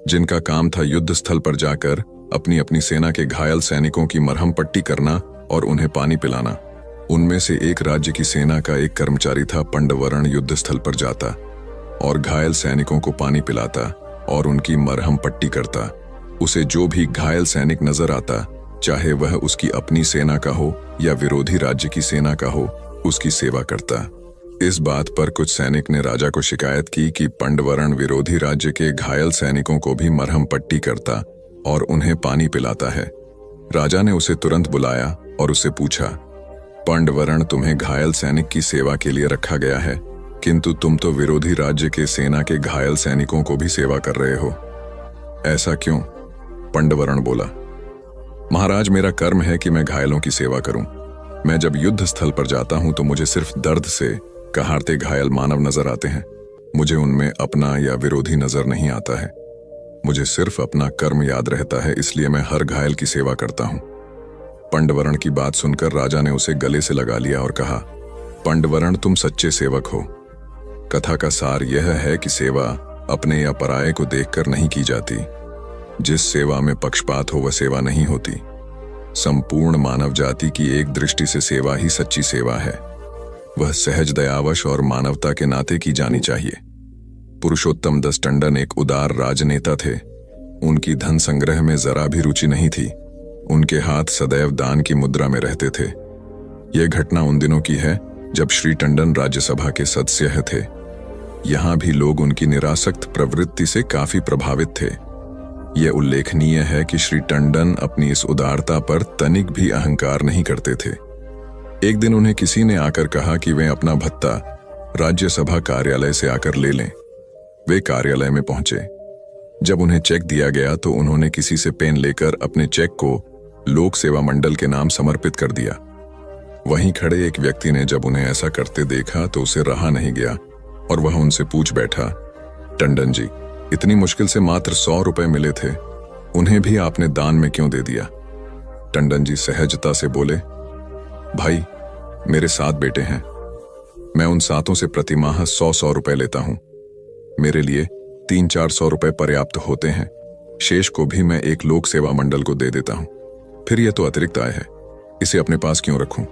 जिनका काम था युद्ध स्थल पर जाकर अपनी अपनी सेना के घायल सैनिकों की मरहम पट्टी करना और उन्हें पानी पिलाना। उनमें से एक राज्य की सेना का एक कर्मचारी था। पंडवरण युद्ध स्थल पर जाता और घायल सैनिकों को पानी पिलाता और उनकी मरहम पट्टी करता। उसे जो भी घायल सैनिक नजर आता, चाहे वह उसकी अपनी सेना का हो या विरोधी राज्य की सेना का हो, उसकी सेवा करता। इस बात पर कुछ सैनिक ने राजा को शिकायत की कि पंडवरण विरोधी राज्य के घायल सैनिकों को भी मरहम पट्टी करता और उन्हें पानी पिलाता है। राजा ने उसे तुरंत बुलाया और उससे पूछा, पंडवरण तुम्हें घायल सैनिक की सेवा के लिए रखा गया है, किंतु तुम तो विरोधी राज्य के सेना के घायल सैनिकों को भी सेवा कर रहे हो, ऐसा क्यों? पंडवरण बोला, महाराज, मेरा कर्म है कि मैं घायलों की सेवा करूं। मैं जब युद्ध स्थल पर जाता हूं तो मुझे सिर्फ दर्द से कहारते घायल मानव नजर आते हैं। मुझे उनमें अपना या विरोधी नजर नहीं आता है। मुझे सिर्फ अपना कर्म याद रहता है, इसलिए मैं हर घायल की सेवा करता हूं। पंडवरण की बात सुनकर राजा ने उसे गले से लगा लिया और कहा, पंडवरण, तुम सच्चे सेवक हो। कथा का सार यह है कि सेवा अपने या पराये को देखकर नहीं की जाती। जिस सेवा में पक्षपात हो वह सेवा नहीं होती। संपूर्ण मानव जाति की एक दृष्टि से सेवा ही सच्ची सेवा है। वह सहज दयावश और मानवता के नाते की जानी चाहिए। पुरुषोत्तम दास टंडन एक उदार राजनेता थे। उनकी धन संग्रह में जरा भी रुचि नहीं थी। उनके हाथ सदैव दान की मुद्रा में रहते थे। यह घटना उन दिनों की है जब श्री टंडन राज्यसभा के सदस्य थे। यहां भी लोग उनकी निरासक्त प्रवृत्ति से काफी प्रभावित थे। यह उल्लेखनीय है कि श्री टंडन अपनी इस उदारता पर तनिक भी अहंकार नहीं करते थे। एक दिन उन्हें किसी ने आकर कहा कि वे अपना भत्ता राज्यसभा कार्यालय से आकर ले लें। वे कार्यालय में पहुंचे। जब उन्हें चेक दिया गया तो उन्होंने किसी से पेन लेकर अपने चेक को लोक सेवा मंडल के नाम समर्पित कर दिया। वहीं खड़े एक व्यक्ति ने जब उन्हें ऐसा करते देखा तो उसे रहा नहीं गया और वह उनसे पूछ बैठा, टंडन जी, इतनी मुश्किल से मात्र 100 रुपए मिले थे, उन्हें भी आपने दान में क्यों दे दिया? टंडन जी सहजता से बोले, भाई, मेरे 7 बेटे हैं। मैं उन 7 से प्रतिमाह 100-100 रुपए लेता हूं। मेरे लिए 300-400 रुपए पर्याप्त होते हैं। शेष को भी मैं एक लोक सेवा मंडल को दे देता हूं। फिर यह तो अतिरिक्त आय है, इसे अपने पास क्यों रखूं?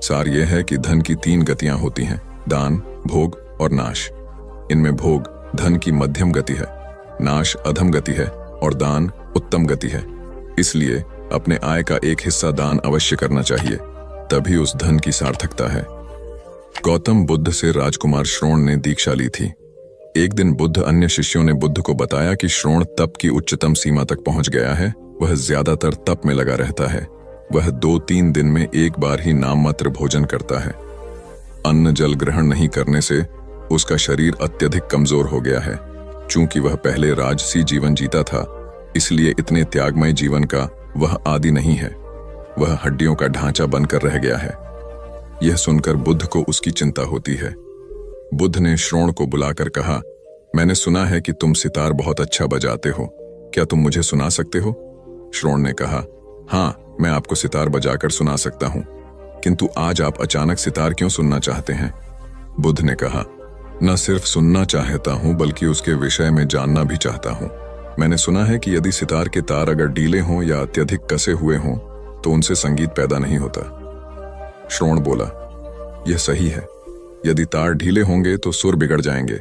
सार यह है कि धन की 3 गतियां होती हैं, दान, भोग और नाश। इनमें भोग धन की मध्यम गति है, नाश अधम गति है और दान उत्तम गति है। इसलिए अपने आय का एक हिस्सा दान अवश्य करना चाहिए, तभी उस धन की सार्थकता है। गौतम बुद्ध से राजकुमार श्रोण ने दीक्षा ली थी। एक दिन बुद्ध अन्य शिष्यों ने बुद्ध को बताया कि श्रोण तप की उच्चतम सीमा तक पहुंच गया है। वह ज्यादातर तप में लगा रहता है। वह 2-3 दिन में एक बार ही नाम मात्र भोजन करता है। अन्न जल ग्रहण नहीं करने से उसका शरीर अत्यधिक कमजोर हो गया है। चूंकि वह पहले राजसी जीवन जीता था, इसलिए इतने त्यागमय जीवन का वह आदी नहीं है। वह हड्डियों का ढांचा बनकर रह गया है। यह सुनकर बुद्ध को उसकी चिंता होती है। बुद्ध ने श्रोण को बुलाकर कहा, मैंने सुना है कि तुम सितार बहुत अच्छा बजाते हो, क्या तुम मुझे सुना सकते हो? श्रोण ने कहा, हाँ, मैं आपको सितार बजाकर सुना सकता हूं, किंतु आज आप अचानक सितार क्यों सुनना चाहते हैं? बुद्ध ने कहा, न सिर्फ सुनना चाहता हूं बल्कि उसके विषय में जानना भी चाहता हूं। मैंने सुना है कि यदि सितार के तार अगर ढीले हों या अत्यधिक कसे हुए हों तो उनसे संगीत पैदा नहीं होता। श्रोण बोला, यह सही है। यदि तार ढीले होंगे तो सुर बिगड़ जाएंगे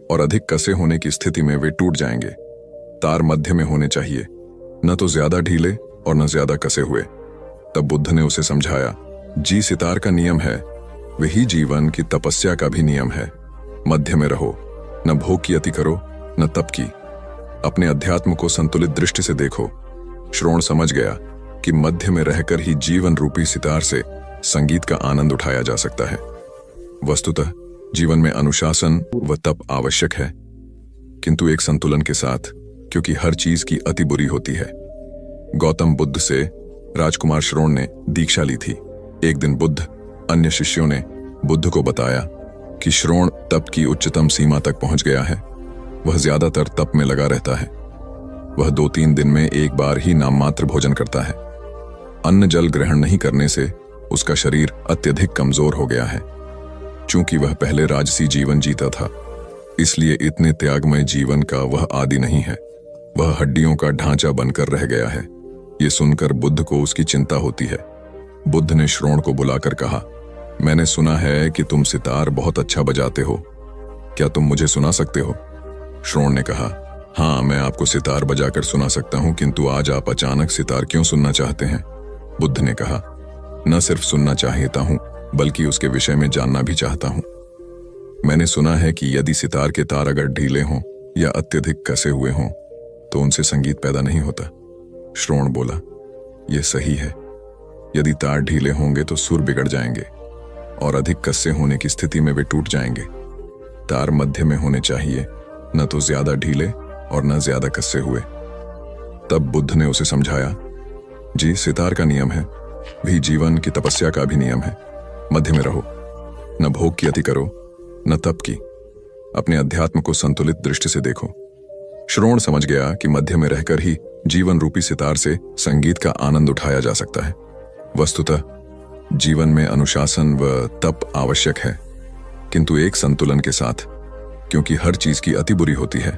और अधिक कसे होने की स्थिति में वे टूट जाएंगे। तार मध्य में होने चाहिए, न तो ज्यादा ढीले और न ज्यादा कसे हुए। तब बुद्ध ने उसे समझाया, जी सितार का नियम है, वही जीवन की तपस्या का भी नियम है। मध्य में रहो, न भोग की अति करो न तप की। अपने अध्यात्म को संतुलित दृष्टि से देखो। श्रोण समझ गया कि मध्य में रहकर ही जीवन रूपी सितार से संगीत का आनंद उठाया जा सकता है। वस्तुतः जीवन में अनुशासन व तप आवश्यक है, किंतु एक संतुलन के साथ, क्योंकि हर चीज की अति बुरी होती है। गौतम बुद्ध से राजकुमार श्रोण ने दीक्षा ली थी। एक दिन बुद्ध अन्य शिष्यों ने बुद्ध को बताया कि श्रोण तप की उच्चतम सीमा तक पहुंच गया है। वह ज्यादातर तप में लगा रहता है। वह 2-3 दिन में एक बार ही नाममात्र भोजन करता है। अन्न जल ग्रहण नहीं करने से उसका शरीर अत्यधिक कमजोर हो गया है। चूंकि वह पहले राजसी जीवन जीता था, इसलिए इतने त्यागमय जीवन का वह आदी नहीं है। वह हड्डियों का ढांचा बनकर रह गया है। ये सुनकर बुद्ध को उसकी चिंता होती है। बुद्ध ने श्रोण को बुलाकर कहा, मैंने सुना है कि तुम सितार बहुत अच्छा बजाते हो, क्या तुम मुझे सुना सकते हो? श्रोण ने कहा, हाँ, मैं आपको सितार बजाकर सुना सकता हूं, किंतु आज आप अचानक सितार क्यों सुनना चाहते हैं? बुद्ध ने कहा, न सिर्फ सुनना चाहता हूं बल्कि उसके विषय में जानना भी चाहता हूं। मैंने सुना है कि यदि सितार के तार अगर ढीले हों या अत्यधिक कसे हुए हों तो उनसे संगीत पैदा नहीं होता। श्रोण बोला, यह सही है। यदि तार ढीले होंगे तो सुर बिगड़ जाएंगे और अधिक कसे होने की स्थिति में वे टूट जाएंगे। तार मध्य में होने चाहिए, न तो ज्यादा ढीले और न ज्यादा कसे हुए। तब बुद्ध ने उसे समझाया, जी सितार का नियम है, भी जीवन की तपस्या का भी नियम है। मध्य में रहो, न भोग की अति करो न तप की। अपने अध्यात्म को संतुलित दृष्टि से देखो। श्रोण समझ गया कि मध्य में रहकर ही जीवन रूपी सितार से संगीत का आनंद उठाया जा सकता है। वस्तुतः जीवन में अनुशासन व तप आवश्यक है, किंतु एक संतुलन के साथ, क्योंकि हर चीज की अति बुरी होती है।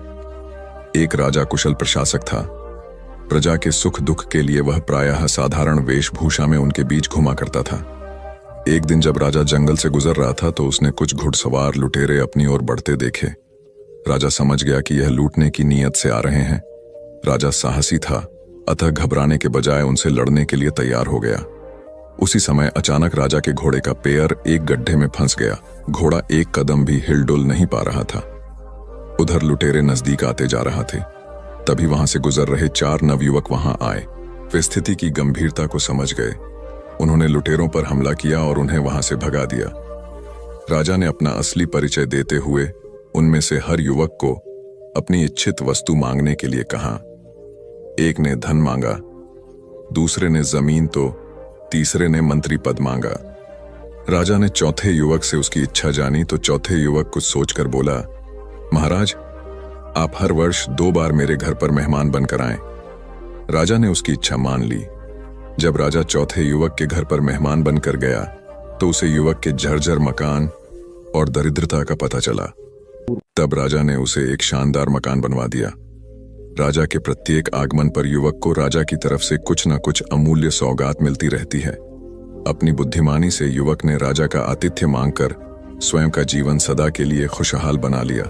एक राजा कुशल प्रशासक था। प्रजा के सुख दुख के लिए वह प्रायः साधारण वेशभूषा में उनके बीच घुमा करता था। एक दिन जब राजा जंगल से गुजर रहा था तो उसने कुछ घुड़सवार लुटेरे अपनी ओर बढ़ते देखे। राजा समझ गया कि यह लूटने की नीयत से आ रहे हैं। राजा साहसी था, अतः घबराने के बजाय उनसे लड़ने के लिए तैयार हो गया। उसी समय अचानक राजा के घोड़े का पैर एक गड्ढे में फंस गया। घोड़ा एक कदम भी हिलडुल नहीं पा रहा था। उधर लुटेरे नजदीक आते जा रहा थे। तभी वहां से गुजर रहे 4 नवयुवक वहां आए। वे स्थिति की गंभीरता को समझ गए। उन्होंने लुटेरों पर हमला किया और उन्हें वहां से भगा दिया। राजा ने अपना असली परिचय देते हुए उनमें से हर युवक को अपनी इच्छित वस्तु मांगने के लिए कहा। एक ने धन मांगा, दूसरे ने जमीन तो तीसरे ने मंत्री पद मांगा। राजा ने चौथे युवक से उसकी इच्छा जानी तो चौथे युवक कुछ सोचकर बोला, महाराज, आप हर वर्ष 2 बार मेरे घर पर मेहमान बनकर आएं। राजा ने उसकी इच्छा मान ली। जब राजा चौथे युवक के घर पर मेहमान बनकर गया तो उसे युवक के जर्जर मकान और दरिद्रता का पता चला। तब राजा ने उसे एक शानदार मकान बनवा दिया। राजा के प्रत्येक आगमन पर युवक को राजा की तरफ से कुछ न कुछ अमूल्य सौगात मिलती रहती है। अपनी बुद्धिमानी से युवक ने राजा का आतिथ्य मांगकर स्वयं का जीवन सदा के लिए खुशहाल बना लिया।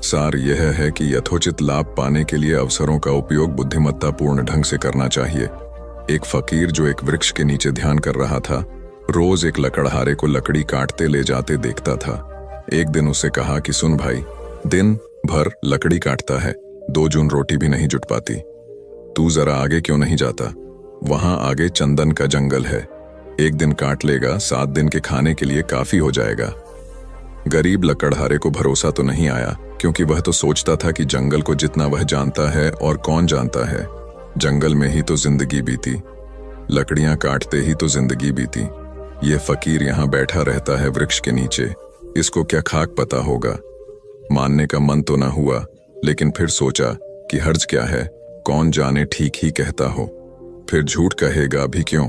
सार यह है कि यथोचित लाभ पाने के लिए अवसरों का उपयोग बुद्धिमत्तापूर्ण ढंग से करना चाहिए। एक फकीर जो एक वृक्ष के नीचे ध्यान कर रहा था, रोज एक लकड़हारे को लकड़ी काटते ले जाते देखता था। एक दिन उसे कहा कि सुन भाई, दिन भर लकड़ी काटता है, 2 जून रोटी भी नहीं जुट पाती। तू जरा आगे क्यों नहीं जाता? वहां आगे चंदन का जंगल है, एक दिन काट लेगा, 7 दिन के खाने के लिए काफी हो जाएगा। गरीब लकड़हारे को भरोसा तो नहीं आया, क्योंकि वह तो सोचता था कि जंगल को जितना वह जानता है और कौन जानता है, जंगल में ही तो जिंदगी बीती, लकड़ियां काटते ही तो जिंदगी बीती। ये फकीर यहाँ बैठा रहता है वृक्ष के नीचे, इसको क्या खाक पता होगा। मानने का मन तो ना हुआ, लेकिन फिर सोचा कि हर्ज क्या है, कौन जाने ठीक ही कहता हो, फिर झूठ कहेगा भी क्यों।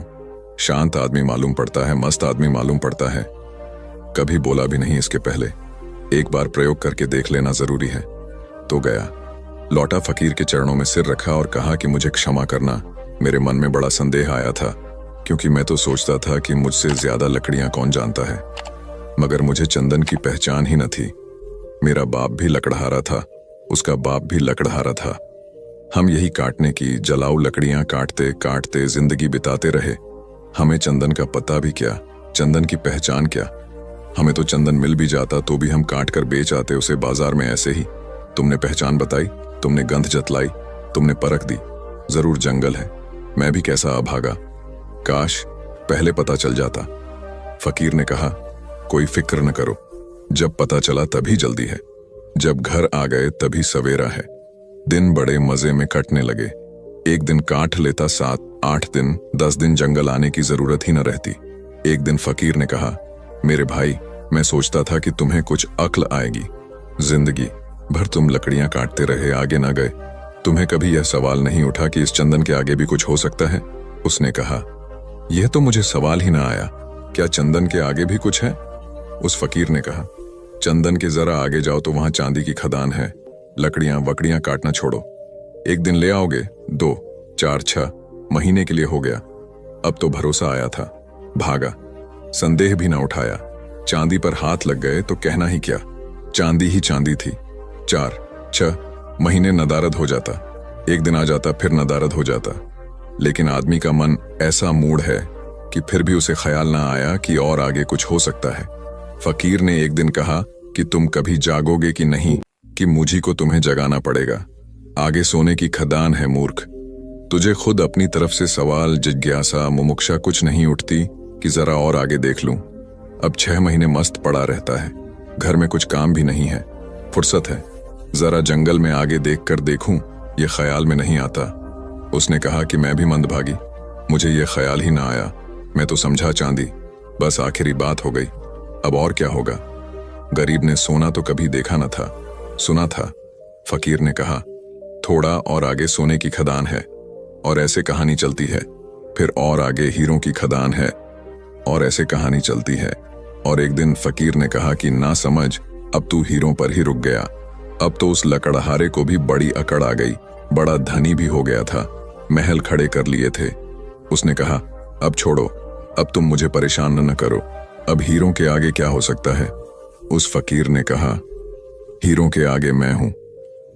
शांत आदमी मालूम पड़ता है, मस्त आदमी मालूम पड़ता है। कभी बोला भी नहीं इसके पहले, एक बार प्रयोग करके देख लेना जरूरी है। तो गया, लौटा, फकीर के चरणों में सिर रखा और कहा कि मुझे क्षमा करना, मेरे मन में बड़ा संदेह आया था, क्योंकि मैं तो सोचता था कि मुझसे ज्यादा लकड़ियां कौन जानता है, मगर मुझे चंदन की पहचान ही न थी। मेरा बाप भी लकड़हारा था, उसका बाप भी लकड़हारा था। हम यही काटने की जलाऊ लकड़ियां काटते काटते जिंदगी बिताते रहे। हमें चंदन का पता भी क्या, चंदन की पहचान क्या। हमें तो चंदन मिल भी जाता तो भी हम काट कर बेच आते उसे बाजार में ऐसे ही। तुमने पहचान बताई, तुमने गंध जतलाई, तुमने परख दी, जरूर जंगल है। मैं भी कैसा अभागा, काश पहले पता चल जाता। फकीर ने कहा, कोई फिक्र न करो, जब पता चला तभी जल्दी है, जब घर आ गए तभी सवेरा है। दिन बड़े मजे में कटने लगे। एक दिन काट लेता 7, 8 दिन, 10 दिन जंगल आने की जरूरत ही न रहती। एक दिन फकीर ने कहा, मेरे भाई, मैं सोचता था कि तुम्हें कुछ अक्ल आएगी। जिंदगी भर तुम लकड़ियां काटते रहे, आगे ना गए। तुम्हें कभी यह सवाल नहीं उठा कि इस चंदन के आगे भी कुछ हो सकता है? उसने कहा, यह तो मुझे सवाल ही ना आया, क्या चंदन के आगे भी कुछ है? उस फकीर ने कहा, चंदन के जरा आगे जाओ तो वहां चांदी की खदान है। लकड़ियां वकड़ियां काटना छोड़ो, एक दिन ले आओगे, 2, 4, 6 महीने के लिए हो गया। अब तो भरोसा आया था, भागा, संदेह भी ना उठाया। चांदी पर हाथ लग गए तो कहना ही क्या, चांदी ही चांदी थी। 4, 6 महीने नदारद हो जाता, एक दिन आ जाता फिर नदारद हो जाता। लेकिन आदमी का मन ऐसा मूड है कि फिर भी उसे ख्याल ना आया कि और आगे कुछ हो सकता है। फकीर ने एक दिन कहा कि तुम कभी जागोगे कि नहीं, कि मुझी को तुम्हें जगाना पड़ेगा। आगे सोने की खदान है मूर्ख। तुझे खुद अपनी तरफ से सवाल, जिज्ञासा, मुमुक्षा कुछ नहीं उठती कि जरा और आगे देख लूं। अब 6 महीने मस्त पड़ा रहता है, घर में कुछ काम भी नहीं है, फुर्सत है, जरा जंगल में आगे देख कर देखूं, ये ख्याल में नहीं आता। उसने कहा कि मैं भी मंदभागी, मुझे ये ख्याल ही ना आया। मैं तो समझा चांदी, बस आखिरी बात हो गई, अब और क्या होगा। गरीब ने सोना तो कभी देखा न था, सुना था। फकीर ने कहा, थोड़ा और आगे सोने की खदान है, और ऐसे कहानी चलती है। फिर और आगे हीरों की खदान है, और ऐसे कहानी चलती है। और एक दिन फकीर ने कहा कि ना समझ, अब तू हीरों पर ही रुक गया। अब तो उस लकड़हारे को भी बड़ी अकड़ आ गई, बड़ा धनी भी हो गया था, महल खड़े कर लिए थे। उसने कहा, अब छोड़ो, अब तुम मुझे परेशान न करो, अब हीरों के आगे क्या हो सकता है। उस फकीर ने कहा, हीरों के आगे मैं हूं।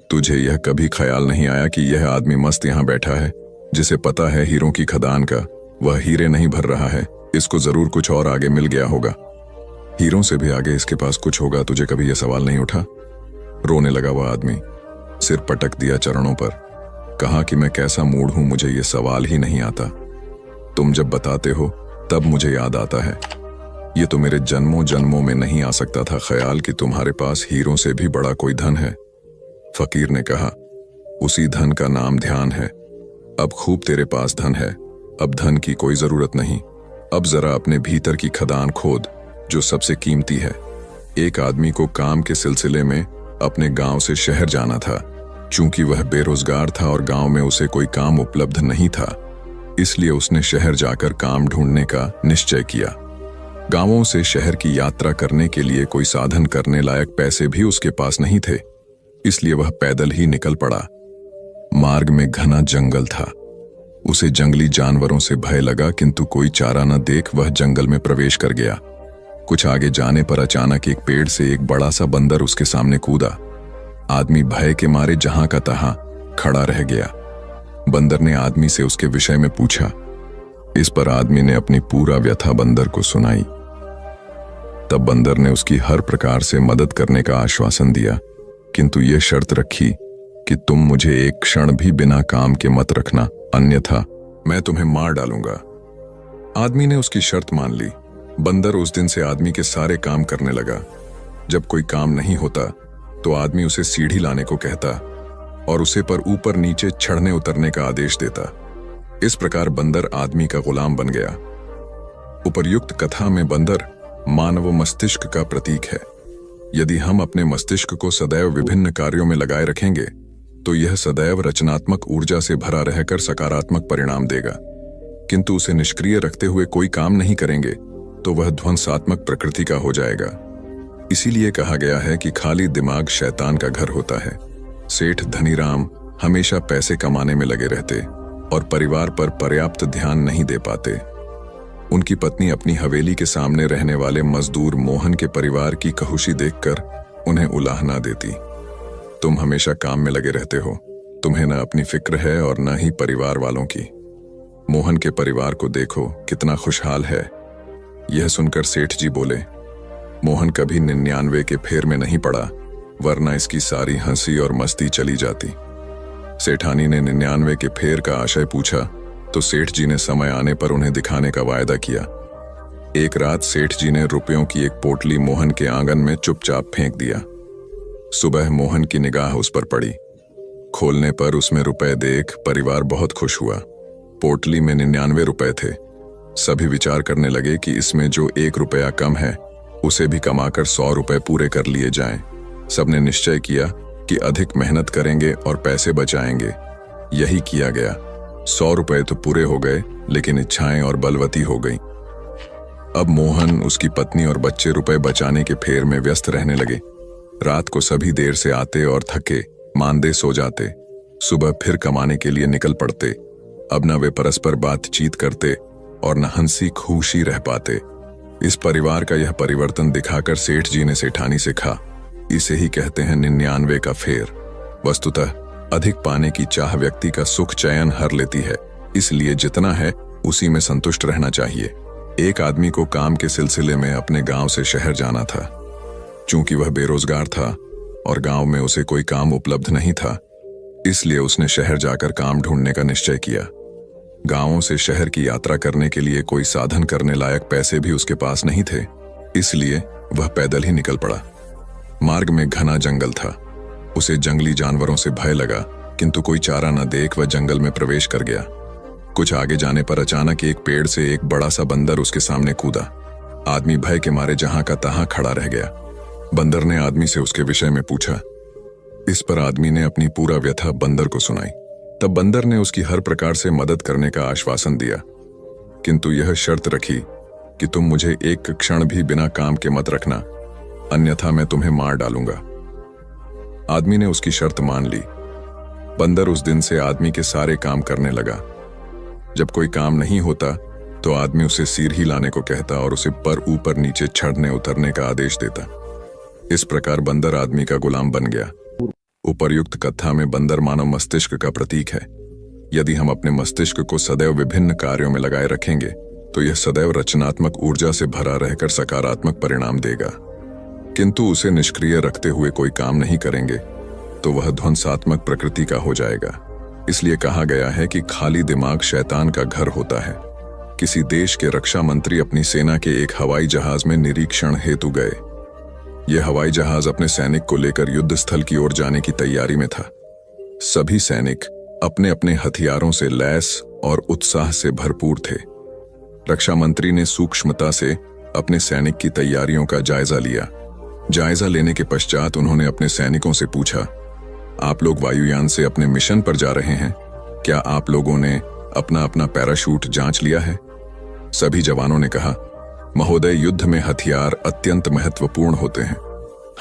तुझे यह कभी ख्याल नहीं आया कि यह आदमी मस्त यहां बैठा है, जिसे पता है हीरों की खदान का, वह हीरे नहीं भर रहा है, इसको जरूर कुछ और आगे मिल गया होगा। हीरों से भी आगे इसके पास कुछ होगा। तुझे कभी यह सवाल नहीं उठा? रोने लगा वह आदमी, सिर पटक दिया चरणों पर, कहा कि मैं कैसा मूड हूं, मुझे यह सवाल ही नहीं आता। तुम जब बताते हो तब मुझे याद आता है, ये तो मेरे जन्मों जन्मों में नहीं आ सकता था ख्याल कि तुम्हारे पास हीरों से भी बड़ा कोई धन है। फकीर ने कहा, उसी धन का नाम ध्यान है। अब खूब तेरे पास धन है, अब धन की कोई जरूरत नहीं। अब जरा अपने भीतर की खदान खोद, जो सबसे कीमती है। एक आदमी को काम के सिलसिले में अपने गांव से शहर जाना था। चूंकि वह बेरोजगार था और गांव में उसे कोई काम उपलब्ध नहीं था, इसलिए उसने शहर जाकर काम ढूंढने का निश्चय किया। गांवों से शहर की यात्रा करने के लिए कोई साधन करने लायक पैसे भी उसके पास नहीं थे, इसलिए वह पैदल ही निकल पड़ा। मार्ग में घना जंगल था। उसे जंगली जानवरों से भय लगा, किंतु कोई चारा न देख वह जंगल में प्रवेश कर गया। कुछ आगे जाने पर अचानक एक पेड़ से एक बड़ा सा बंदर उसके सामने कूदा। आदमी भय के मारे जहां का तहां खड़ा रह गया। बंदर ने आदमी से उसके विषय में पूछा। इस पर आदमी ने अपनी पूरा व्यथा बंदर को सुनाई। तब बंदर ने उसकी हर प्रकार से मदद करने का आश्वासन दिया, किंतु ये शर्त रखी कि तुम मुझे एक क्षण भी बिना काम के मत रखना, अन्यथा मैं तुम्हें मार डालूंगा। आदमी ने उसकी शर्त मान ली। बंदर उस दिन से आदमी के सारे काम करने लगा। जब कोई काम नहीं होता तो आदमी उसे सीढ़ी लाने को कहता और उसे पर ऊपर नीचे चढ़ने उतरने का आदेश देता। इस प्रकार बंदर आदमी का गुलाम बन गया। उपर्युक्त कथा में बंदर मानव मस्तिष्क का प्रतीक है। यदि हम अपने मस्तिष्क को सदैव विभिन्न कार्यों में लगाए रखेंगे तो यह सदैव रचनात्मक ऊर्जा से भरा रहकर सकारात्मक परिणाम देगा, किंतु उसे निष्क्रिय रखते हुए कोई काम नहीं करेंगे तो वह ध्वंसात्मक प्रकृति का हो जाएगा। इसीलिए कहा गया है कि खाली दिमाग शैतान का घर होता है। सेठ धनीराम हमेशा पैसे कमाने में लगे रहते और परिवार पर पर्याप्त ध्यान नहीं दे पाते। उनकी पत्नी अपनी हवेली के सामने रहने वाले मजदूर मोहन के परिवार की कहुशी देखकर उन्हें उलाहना देती। तुम हमेशा काम में लगे रहते हो, तुम्हें न अपनी फिक्र है और न ही परिवार वालों की। मोहन के परिवार को देखो कितना खुशहाल है। यह सुनकर सेठ जी बोले, मोहन कभी 99 के फेर में नहीं पड़ा, वरना इसकी सारी हंसी और मस्ती चली जाती। सेठानी ने 99 के फेर का आशय पूछा तो सेठ जी ने समय आने पर उन्हें दिखाने का वायदा किया। एक रात सेठ जी ने रुपयों की एक पोटली मोहन के आंगन में चुपचाप फेंक दिया। सुबह मोहन की निगाह उस पर पड़ी। खोलने पर उसमें रुपए देख परिवार बहुत खुश हुआ। पोटली में 99 रुपए थे। सभी विचार करने लगे कि इसमें जो 1 रुपया कम है उसे भी कमाकर 100 रुपए पूरे कर लिए जाएं। सबने निश्चय किया कि अधिक मेहनत करेंगे और पैसे बचाएंगे। यही किया गया। 100 रुपए तो पूरे हो गए, लेकिन इच्छाएं और बलवती हो गईं। अब मोहन, उसकी पत्नी और बच्चे रुपए बचाने के फेर में व्यस्त रहने लगे। रात को सभी देर से आते और थके मांदे सो जाते। सुबह फिर कमाने के लिए निकल पड़ते। अब न वे परस्पर बातचीत करते और न हंसी खुशी रह पाते। इस परिवार का यह परिवर्तन दिखाकर सेठ जी ने सेठानी से कहा, इसे ही कहते हैं 99 का फेर। वस्तुतः अधिक पाने की चाह व्यक्ति का सुख चयन हर लेती है, इसलिए जितना है उसी में संतुष्ट रहना चाहिए। एक आदमी को काम के सिलसिले में अपने गांव से शहर जाना था। चूंकि वह बेरोजगार था और गांव में उसे कोई काम उपलब्ध नहीं था, इसलिए उसने शहर जाकर काम ढूंढने का निश्चय किया। गांवों से शहर की यात्रा करने के लिए कोई साधन करने लायक पैसे भी उसके पास नहीं थे, इसलिए वह पैदल ही निकल पड़ा। मार्ग में घना जंगल था। उसे जंगली जानवरों से भय लगा, किंतु कोई चारा न देख वह जंगल में प्रवेश कर गया। कुछ आगे जाने पर अचानक एक पेड़ से एक बड़ा सा बंदर उसके सामने कूदा। आदमी भय के मारे जहां का तहां खड़ा रह गया। बंदर ने आदमी से उसके विषय में पूछा। इस पर आदमी ने अपनी पूरा व्यथा बंदर को सुनाई। तब बंदर ने उसकी हर प्रकार से मदद करने का आश्वासन दिया, किंतु यह शर्त रखी कि तुम मुझे एक क्षण भी बिना काम के मत रखना, अन्यथा मैं तुम्हें मार डालूंगा। आदमी ने उसकी शर्त मान ली। बंदर उस दिन से आदमी के सारे काम करने लगा। जब कोई काम नहीं होता तो आदमी उसे सीढ़ी लाने को कहता और उसे पर ऊपर नीचे चढ़ने उतरने का आदेश देता। इस प्रकार बंदर आदमी का गुलाम बन गया। उपर्युक्त कथा में बंदर मानव मस्तिष्क का प्रतीक है। यदि हम अपने मस्तिष्क को सदैव विभिन्न कार्यों में लगाए रखेंगे तो यह सदैव रचनात्मक ऊर्जा से भरा रहकर सकारात्मक परिणाम देगा, किंतु उसे निष्क्रिय रखते हुए कोई काम नहीं करेंगे तो वह ध्वंसात्मक प्रकृति का हो जाएगा। इसलिए कहा गया है कि खाली दिमाग शैतान का घर होता है। किसी देश के रक्षा मंत्री अपनी सेना के एक हवाई जहाज में निरीक्षण हेतु गए। यह हवाई जहाज अपने सैनिक को लेकर युद्ध स्थल की ओर जाने की तैयारी में था। सभी सैनिक अपने अपने हथियारों से लैस और उत्साह से भरपूर थे। रक्षा मंत्री ने सूक्ष्मता से अपने सैनिक की तैयारियों का जायजा लिया। जायजा लेने के पश्चात उन्होंने अपने सैनिकों से पूछा, आप लोग वायुयान से अपने मिशन पर जा रहे हैं, क्या आप लोगों ने अपना अपना पैराशूट जांच लिया है? सभी जवानों ने कहा, महोदय, युद्ध में हथियार अत्यंत महत्वपूर्ण होते हैं।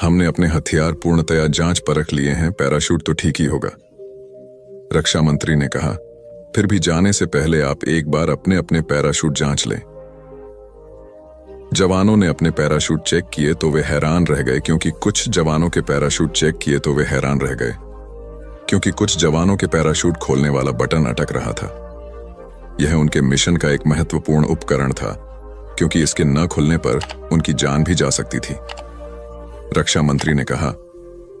हमने अपने हथियार पूर्णतया जांच परख लिए हैं, पैराशूट तो ठीक ही होगा। रक्षा मंत्री ने कहा, फिर भी जाने से पहले आप एक बार अपने अपने पैराशूट जांच लें। जवानों ने अपने पैराशूट चेक किए तो वे हैरान रह गए, क्योंकि कुछ जवानों के पैराशूट चेक किए तो वे हैरान रह गए क्योंकि कुछ जवानों के पैराशूट खोलने वाला बटन अटक रहा था। यह उनके मिशन का एक महत्वपूर्ण उपकरण था, क्योंकि इसके न खुलने पर उनकी जान भी जा सकती थी। रक्षा मंत्री ने कहा,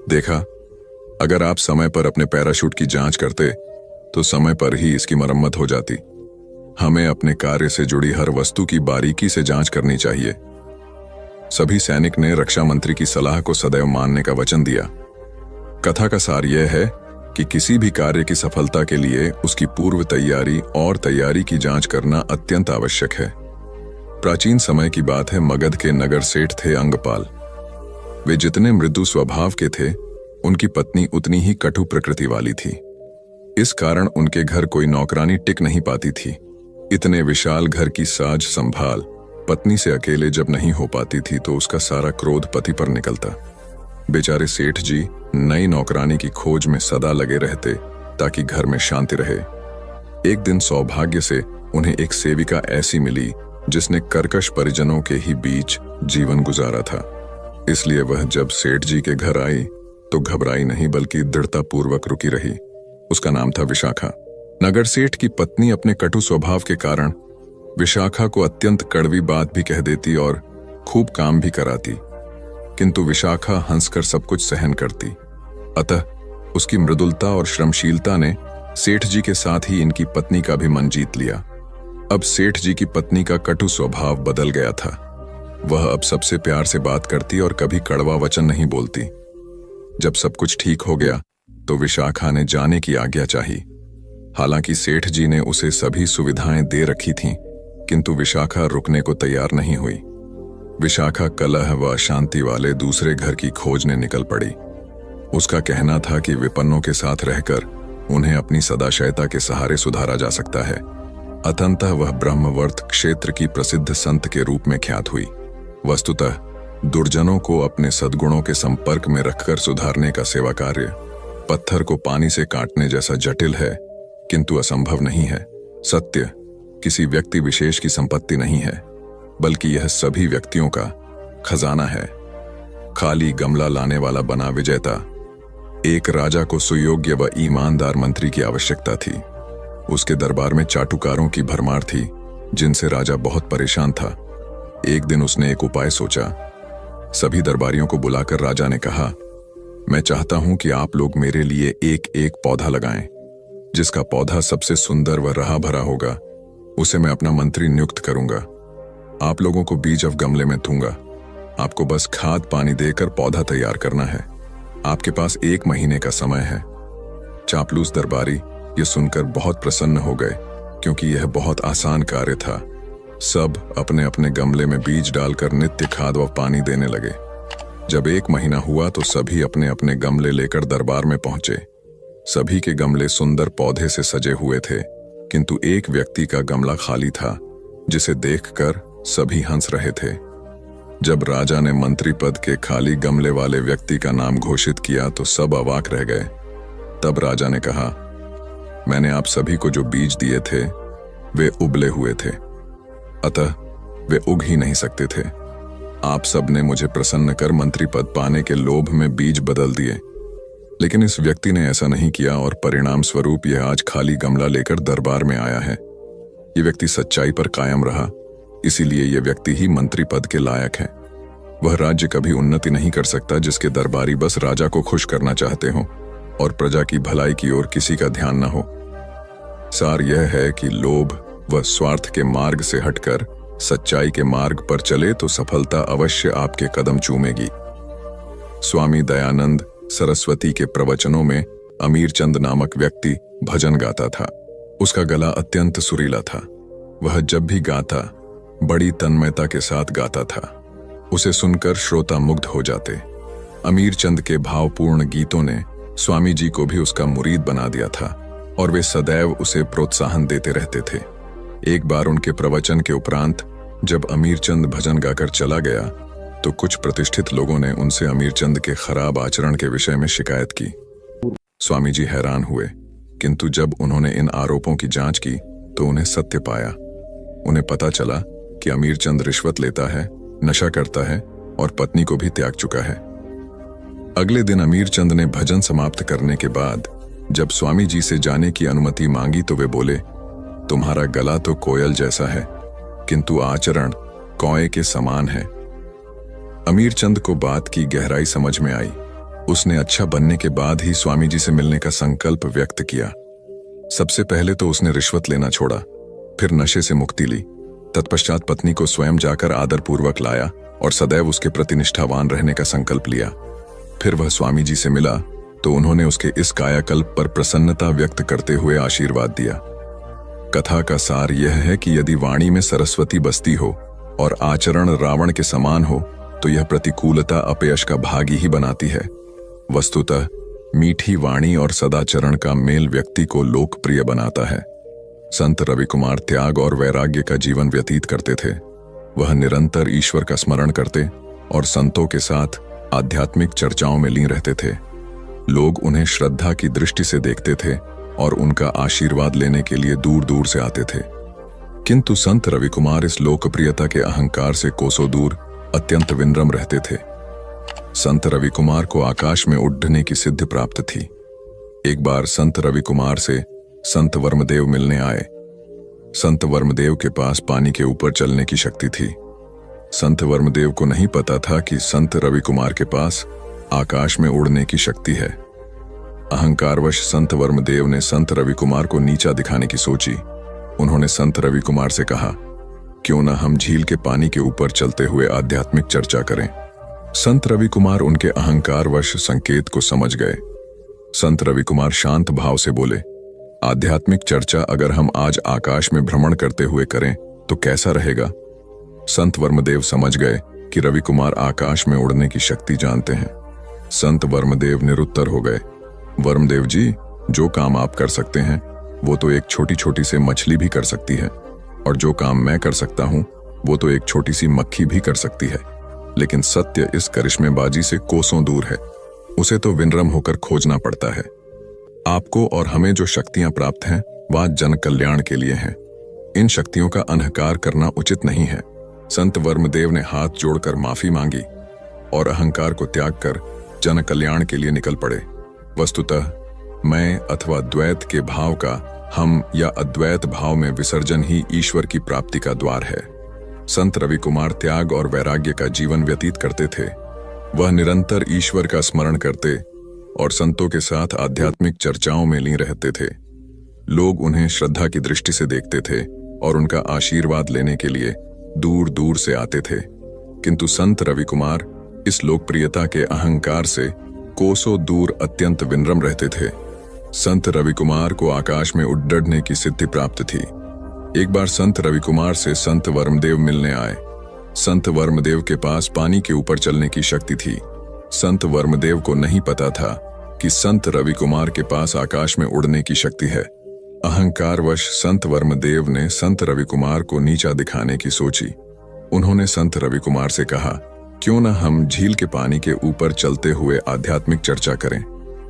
देखा, अगर आप समय पर अपने पैराशूट की जांच करते तो समय पर ही इसकी मरम्मत हो जाती। हमें अपने कार्य से जुड़ी हर वस्तु की बारीकी से जांच करनी चाहिए। सभी सैनिक ने रक्षा मंत्री की सलाह को सदैव मानने का वचन दिया। कथा का सार यह है कि किसी भी कार्य की सफलता के लिए उसकी पूर्व तैयारी और तैयारी की जांच करना अत्यंत आवश्यक है। प्राचीन समय की बात है, मगध के नगर सेठ थे अंगपाल। वे जितने मृदु स्वभाव के थे, उनकी पत्नी उतनी ही कटु प्रकृति वाली थी। इस कारण उनके घर कोई नौकरानी टिक नहीं पाती थी। इतने विशाल घर की साज संभाल पत्नी से अकेले जब नहीं हो पाती थी तो उसका सारा क्रोध पति पर निकलता। बेचारे सेठ जी नई नौकरानी की खोज में सदा लगे रहते ताकि घर में शांति रहे। एक दिन सौभाग्य से उन्हें एक सेविका ऐसी मिली जिसने कर्कश परिजनों के ही बीच जीवन गुजारा था। इसलिए वह जब सेठ जी के घर आई तो घबराई नहीं बल्कि दृढ़तापूर्वक रुकी रही। उसका नाम था विशाखा। नगर सेठ की पत्नी अपने कटु स्वभाव के कारण विशाखा को अत्यंत कड़वी बात भी कह देती और खूब काम भी कराती, किंतु विशाखा हंसकर सब कुछ सहन करती। अतः उसकी मृदुलता और श्रमशीलता ने सेठ जी के साथ ही इनकी पत्नी का भी मन जीत लिया। अब सेठ जी की पत्नी का कटु स्वभाव बदल गया था। वह अब सबसे प्यार से बात करती और कभी कड़वा वचन नहीं बोलती। जब सब कुछ ठीक हो गया तो विशाखा ने जाने की आज्ञा चाही। हालांकि सेठ जी ने उसे सभी सुविधाएं दे रखी थीं, किंतु विशाखा रुकने को तैयार नहीं हुई। विशाखा कलह व अशांति वाले दूसरे घर की खोजने निकल पड़ी। उसका कहना था कि विपन्नों के साथ रहकर उन्हें अपनी सदाशयता के सहारे सुधारा जा सकता है। अतंतः वह ब्रह्मवर्त क्षेत्र की प्रसिद्ध संत के रूप में ख्यात हुई। वस्तुतः दुर्जनों को अपने सद्गुणों के संपर्क में रखकर सुधारने का सेवा कार्य पत्थर को पानी से काटने जैसा जटिल है, किंतु असंभव नहीं है। सत्य किसी व्यक्ति विशेष की संपत्ति नहीं है, बल्कि यह सभी व्यक्तियों का खजाना है। खाली गमला लाने वाला बना विजेता। एक राजा को सुयोग्य व ईमानदार मंत्री की आवश्यकता थी। उसके दरबार में चाटुकारों की भरमार थी, जिनसे राजा बहुत परेशान था। एक दिन उसने एक उपाय सोचा। सभी दरबारियों को बुलाकर राजा ने कहा, मैं चाहता हूं कि आप लोग मेरे लिए एक एक पौधा लगाएं। जिसका पौधा सबसे सुंदर व रहा भरा होगा, उसे मैं अपना मंत्री नियुक्त करूंगा। आप लोगों को बीज अब गमले में दूंगा। आपको बस खाद पानी देकर पौधा तैयार करना है। आपके पास 1 महीने का समय है। चापलूस दरबारी ये सुनकर बहुत प्रसन्न हो गए, क्योंकि यह बहुत आसान कार्य था। सब अपने अपने गमले में बीज डालकर नित्य खाद व पानी देने लगे। जब 1 महीना हुआ तो सभी अपने अपने गमले लेकर दरबार में पहुंचे। सभी के गमले सुंदर पौधे से सजे हुए थे, किंतु एक व्यक्ति का गमला खाली था, जिसे देखकर सभी हंस रहे थे। जब राजा ने मंत्री पद के खाली गमले वाले व्यक्ति का नाम घोषित किया तो सब अवाक रह गए। तब राजा ने कहा, मैंने आप सभी को जो बीज दिए थे वे उबले हुए थे, अतः वे उग ही नहीं सकते थे। आप सब ने मुझे प्रसन्न कर मंत्री पद पाने के लोभ में बीज बदल दिए, लेकिन इस व्यक्ति ने ऐसा नहीं किया और परिणाम स्वरूप यह आज खाली गमला लेकर दरबार में आया है। ये व्यक्ति सच्चाई पर कायम रहा, इसीलिए यह व्यक्ति ही मंत्री पद के लायक है। वह राज्य कभी उन्नति नहीं कर सकता जिसके दरबारी बस राजा को खुश करना चाहते हो और प्रजा की भलाई की ओर किसी का ध्यान न हो। सार यह है कि लोभ व स्वार्थ के मार्ग से हटकर सच्चाई के मार्ग पर चले तो सफलता अवश्य आपके कदम चूमेगी। स्वामी दयानंद सरस्वती के प्रवचनों में अमीरचंद नामक व्यक्ति भजन गाता था। उसका गला अत्यंत सुरीला था। वह जब भी गाता बड़ी तन्मयता के साथ गाता था। उसे सुनकर श्रोता मुग्ध हो जाते। अमीरचंद के भावपूर्ण गीतों ने स्वामी जी को भी उसका मुरीद बना दिया था और वे सदैव उसे प्रोत्साहन देते रहते थे। एक बार उनके प्रवचन के उपरांत जब अमीरचंद भजन गाकर चला गया तो कुछ प्रतिष्ठित लोगों ने उनसे अमीरचंद के खराब आचरण के विषय में शिकायत की। स्वामी जी हैरान हुए, किंतु जब उन्होंने इन आरोपों की जांच की तो उन्हें सत्य पाया। उन्हें पता चला कि अमीरचंद रिश्वत लेता है, नशा करता है और पत्नी को भी त्याग चुका है। अगले दिन अमीरचंद ने भजन समाप्त करने के बाद जब स्वामी जी से जाने की अनुमति मांगी तो वे बोले, तुम्हारा गला तो कोयल जैसा है, किंतु आचरण कौए के समान है। अमीरचंद को बात की गहराई समझ में आई। उसने अच्छा बनने के बाद ही स्वामी जी से मिलने का संकल्प व्यक्त किया। सबसे पहले तो उसने रिश्वत लेना छोड़ा, फिर नशे से मुक्ति ली। तत्पश्चात पत्नी को स्वयं जाकर आदरपूर्वक लाया और सदैव उसके प्रति निष्ठावान रहने का संकल्प लिया। फिर वह स्वामी जी से मिला तो उन्होंने उसके इस कायाकल्प पर प्रसन्नता व्यक्त करते हुए आशीर्वाद दिया। कथा का सार यह है कि यदि वाणी में सरस्वती बसती हो और आचरण रावण के समान हो तो यह प्रतिकूलता अपयश का भागी ही बनाती है। वस्तुतः मीठी वाणी और सदाचरण का मेल व्यक्ति को लोकप्रिय बनाता है। संत रवि कुमार त्याग और वैराग्य का जीवन व्यतीत करते थे। वह निरंतर ईश्वर का स्मरण करते और संतों के साथ आध्यात्मिक चर्चाओं में लीन रहते थे। लोग उन्हें श्रद्धा की दृष्टि से देखते थे और उनका आशीर्वाद लेने के लिए दूर दूर से आते थे। किंतु संत रवि कुमार इस लोकप्रियता के अहंकार से कोसों दूर अत्यंत विनम्र रहते थे। संत रवि कुमार को आकाश में उड़ने की सिद्धि प्राप्त थी। एक बार संत रवि कुमार से संत वर्मदेव मिलने आए। संत वर्मदेव के पास पानी के ऊपर चलने की शक्ति थी। संत वर्मदेव को नहीं पता था कि संत रवि कुमार के पास आकाश में उड़ने की शक्ति है। अहंकारवश संत वर्मदेव ने संत रवि कुमार को नीचा दिखाने की सोची। उन्होंने संत रवि कुमार से कहा, क्यों न हम झील के पानी के ऊपर चलते हुए आध्यात्मिक चर्चा करें। संत रवि कुमार उनके अहंकारवश संकेत को समझ गए। संत रवि कुमार शांत भाव से बोले, आध्यात्मिक चर्चा अगर हम आज आकाश में भ्रमण करते हुए करें तो कैसा रहेगा। संत वर्मदेव समझ गए कि रवि कुमार आकाश में उड़ने की शक्ति जानते हैं। संत वर्मदेव निरुत्तर हो गए। वर्मदेव जी, जो काम आप कर सकते हैं वो तो एक छोटी छोटी से मछली भी कर सकती है, और जो काम मैं कर सकता हूं वो तो एक छोटी सी मक्खी भी कर सकती है। लेकिन सत्य इस करिश्मेबाजी से कोसों दूर है। उसे तो विनम्र होकर खोजना पड़ता है। आपको और हमें जो शक्तियां प्राप्त हैं वह जन कल्याण के लिए हैं। इन शक्तियों का अहंकार करना उचित नहीं है। संत वर्मदेव ने हाथ जोड़कर माफी मांगी और अहंकार को त्याग कर जन कल्याण के लिए निकल पड़े। वस्तुतः मैं अथवा द्वैत के भाव का हम या अद्वैत भाव में विसर्जन ही ईश्वर की प्राप्ति का द्वार है। संत रवि कुमार त्याग और वैराग्य का जीवन व्यतीत करते थे। वह निरंतर ईश्वर का स्मरण करते और संतों के साथ आध्यात्मिक चर्चाओं में लीन रहते थे। लोग उन्हें श्रद्धा की दृष्टि से देखते थे और उनका आशीर्वाद लेने के लिए दूर दूर से आते थे। किंतु संत रवि कुमार इस लोकप्रियता के अहंकार से कोसों दूर अत्यंत विनम्र रहते थे। संत रवि कुमार को आकाश में उड़ने की सिद्धि प्राप्त थी। एक बार संत रवि कुमार से संत वर्मदेव मिलने आए। संत वर्मदेव के पास पानी के ऊपर चलने की शक्ति थी। संत वर्मदेव को नहीं पता था कि संत रवि कुमार के पास आकाश में उड़ने की शक्ति है। अहंकारवश संत वर्मदेव ने संत रवि कुमार को नीचा दिखाने की सोची। उन्होंने संत रवि कुमार से कहा, क्यों न हम झील के पानी के ऊपर चलते हुए आध्यात्मिक चर्चा करें।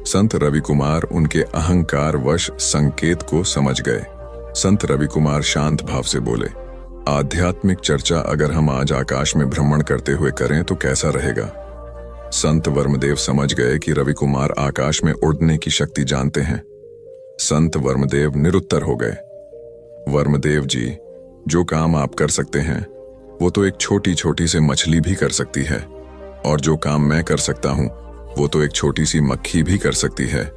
संत रवि कुमार उनके अहंकारवश संकेत को समझ गए। संत रवि कुमार शांत भाव से बोले, आध्यात्मिक चर्चा अगर हम आज आकाश में भ्रमण करते हुए करें तो कैसा रहेगा। संत वर्मदेव समझ गए कि रवि कुमार आकाश में उड़ने की शक्ति जानते हैं। संत वर्मदेव निरुत्तर हो गए। वर्मदेव जी, जो काम आप कर सकते हैं वो तो एक छोटी छोटी से मछली भी कर सकती है, और जो काम मैं कर सकता हूं वो तो एक छोटी सी मक्खी भी कर सकती है।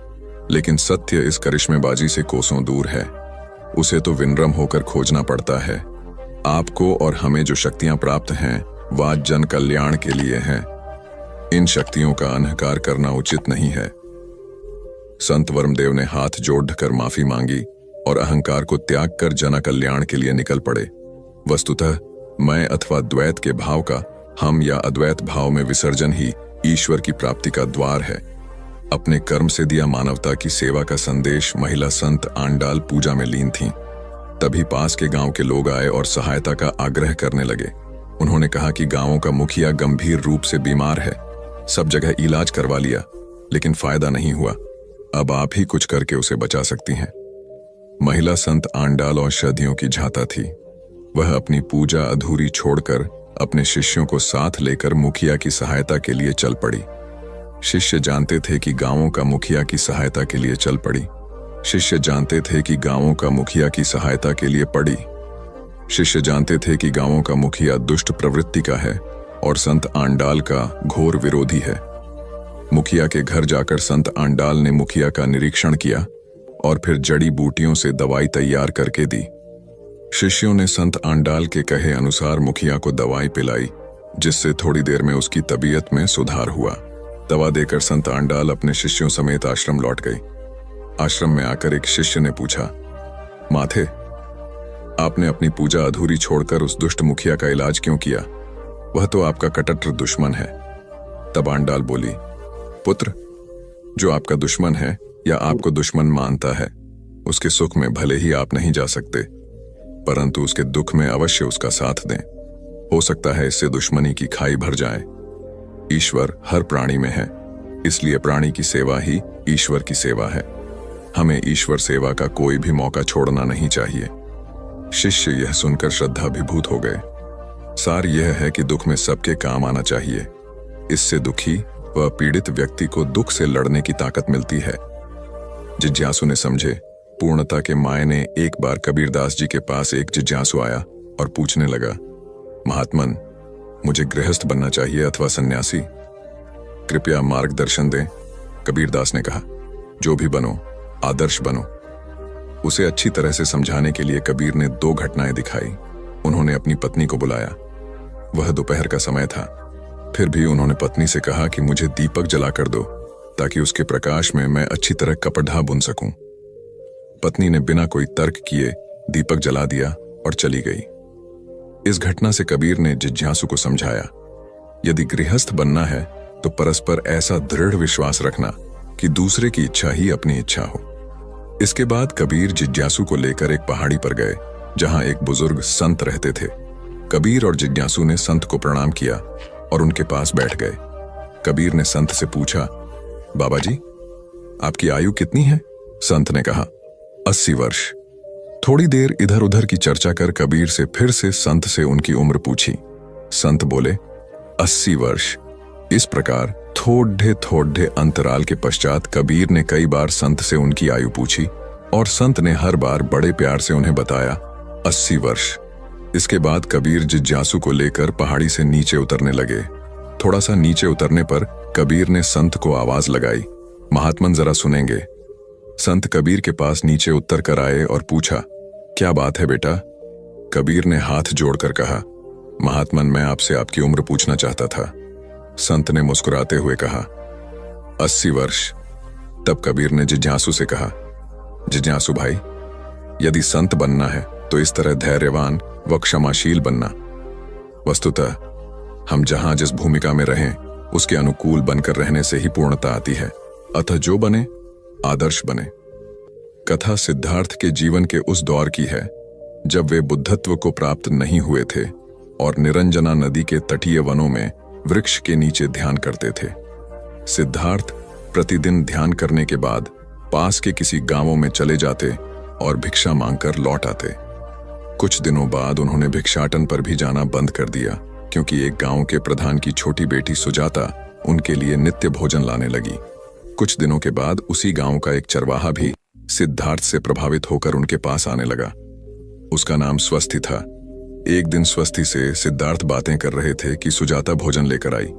लेकिन सत्य इस करिश्मेबाजी से कोसों दूर है। उसे तो विनम्र होकर खोजना पड़ता है। आपको और हमें जो शक्तियां प्राप्त हैं वह जन कल्याण के लिए हैं। इन शक्तियों का अहंकार करना उचित नहीं है। संत वर्मदेव ने हाथ जोड़कर माफी मांगी और अहंकार को त्याग कर जन कल्याण के लिए निकल पड़े। वस्तुतः मैं अथवा द्वैत के भाव का हम या अद्वैत भाव में विसर्जन ही ईश्वर की प्राप्ति का द्वार है। अपने कर्म से दिया मानवता की सेवा का संदेश महिला संत आंडाल पूजा में लीन थीं। तभी पास के गांव के लोग आए और सहायता का आग्रह करने लगे। उन्होंने कहा कि गांवों का मुखिया गंभीर रूप से बीमार है। सब जगह इलाज करवा लिया लेकिन फायदा नहीं हुआ। अब आप ही कुछ करके उसे बचा सकती हैं। महिला संत आंडाल औषधियों की झाता थी। वह अपनी पूजा अधूरी छोड़कर अपने शिष्यों को साथ लेकर मुखिया की सहायता के लिए चल पड़ी। शिष्य जानते थे कि गांवों का मुखिया की सहायता के लिए चल पड़ी। शिष्य जानते थे कि गांवों का मुखिया की सहायता के लिए पड़ी। शिष्य जानते थे कि गांवों का मुखिया दुष्ट प्रवृत्ति का है और संत आंडाल का घोर विरोधी है। मुखिया के घर जाकर संत आंडाल ने मुखिया का निरीक्षण किया और फिर जड़ी बूटियों से दवाई तैयार करके दी। शिष्यों ने संत आंडाल के कहे अनुसार मुखिया को दवाई पिलाई जिससे थोड़ी देर में उसकी तबीयत में सुधार हुआ। दवा देकर संत आंडाल अपने शिष्यों समेत आश्रम लौट गई। आश्रम में आकर एक शिष्य ने पूछा, माथे, आपने अपनी पूजा अधूरी छोड़कर उस दुष्ट मुखिया का इलाज क्यों किया? वह तो आपका कट्टर दुश्मन है। तब आंडाल बोली, पुत्र, जो आपका दुश्मन है या आपको दुश्मन मानता है, उसके सुख में भले ही आप नहीं जा सकते, परंतु उसके दुख में अवश्य उसका साथ दें। हो सकता है इससे दुश्मनी की खाई भर जाए। ईश्वर हर प्राणी में है, इसलिए प्राणी की सेवा ही ईश्वर की सेवा है। हमें ईश्वर सेवा का कोई भी मौका छोड़ना नहीं चाहिए। शिष्य यह सुनकर श्रद्धाभिभूत हो गए। सार यह है कि दुख में सबके काम आना चाहिए। इससे दुखी व पीड़ित व्यक्ति को दुख से लड़ने की ताकत मिलती है। जिज्ञासु ने समझे पूर्णता के मायने एक बार कबीरदास जी के पास एक जिज्ञासु आया और पूछने लगा, महात्मन, मुझे गृहस्थ बनना चाहिए अथवा सन्यासी? कृपया मार्गदर्शन दें। कबीरदास ने कहा, जो भी बनो, आदर्श बनो। उसे अच्छी तरह से समझाने के लिए कबीर ने 2 घटनाएं दिखाई। उन्होंने अपनी पत्नी को बुलाया। वह दोपहर का समय था। फिर भी उन्होंने पत्नी से कहा कि मुझे दीपक जला कर दो, ताकि उसके प्रकाश में मैं अच्छी तरह कपड़ा बुन सकूं। पत्नी ने बिना कोई तर्क किए दीपक जला दिया और चली गई। इस घटना से कबीर ने जिज्ञासु को समझाया, यदि गृहस्थ बनना है तो परस्पर ऐसा दृढ़ विश्वास रखना कि दूसरे की इच्छा ही अपनी इच्छा हो। इसके बाद कबीर जिज्ञासु को लेकर एक पहाड़ी पर गए, जहां एक बुजुर्ग संत रहते थे। कबीर और जिज्ञासु ने संत को प्रणाम किया और उनके पास बैठ गए। कबीर ने संत से पूछा, बाबा जी, आपकी आयु कितनी है? संत ने कहा, 80 वर्ष। थोड़ी देर इधर उधर की चर्चा कर कबीर से फिर से संत से उनकी उम्र पूछी। संत बोले, 80 वर्ष। इस प्रकार थोड़े अंतराल के पश्चात कबीर ने कई बार संत से उनकी आयु पूछी और संत ने हर बार बड़े प्यार से उन्हें बताया, 80 वर्ष। इसके बाद कबीर जिज्ञासु को लेकर पहाड़ी से नीचे उतरने लगे। थोड़ा सा नीचे उतरने पर कबीर ने संत को आवाज लगाई, महात्मन जरा सुनेंगे। संत कबीर के पास नीचे उतर कर आए और पूछा, क्या बात है बेटा? कबीर ने हाथ जोड़कर कहा, महात्मन, मैं आपसे आपकी उम्र पूछना चाहता था। संत ने मुस्कुराते हुए कहा, 80 वर्ष। तब कबीर ने जिज्ञासु से कहा, जिज्ञासु भाई, यदि संत बनना है तो इस तरह धैर्यवान व क्षमाशील बनना। वस्तुतः हम जहां जिस भूमिका में रहें उसके अनुकूल बनकर रहने से ही पूर्णता आती है। अतः जो बने, आदर्श बने। कथा सिद्धार्थ के जीवन के उस दौर की है जब वे बुद्धत्व को प्राप्त नहीं हुए थे और निरंजना नदी के तटीय वनों में वृक्ष के नीचे ध्यान करते थे। सिद्धार्थ प्रतिदिन ध्यान करने के बाद पास के किसी गांवों में चले जाते और भिक्षा मांगकर लौट आते। कुछ दिनों बाद उन्होंने भिक्षाटन पर भी जाना बंद कर दिया, क्योंकि एक गांव के प्रधान की छोटी बेटी सुजाता उनके लिए नित्य भोजन लाने लगी। कुछ दिनों के बाद उसी गांव का एक चरवाहा भी सिद्धार्थ से प्रभावित होकर उनके पास आने लगा। उसका नाम स्वस्ति था। एक दिन स्वस्ति से सिद्धार्थ बातें कर रहे थे कि सुजाता भोजन लेकर आई।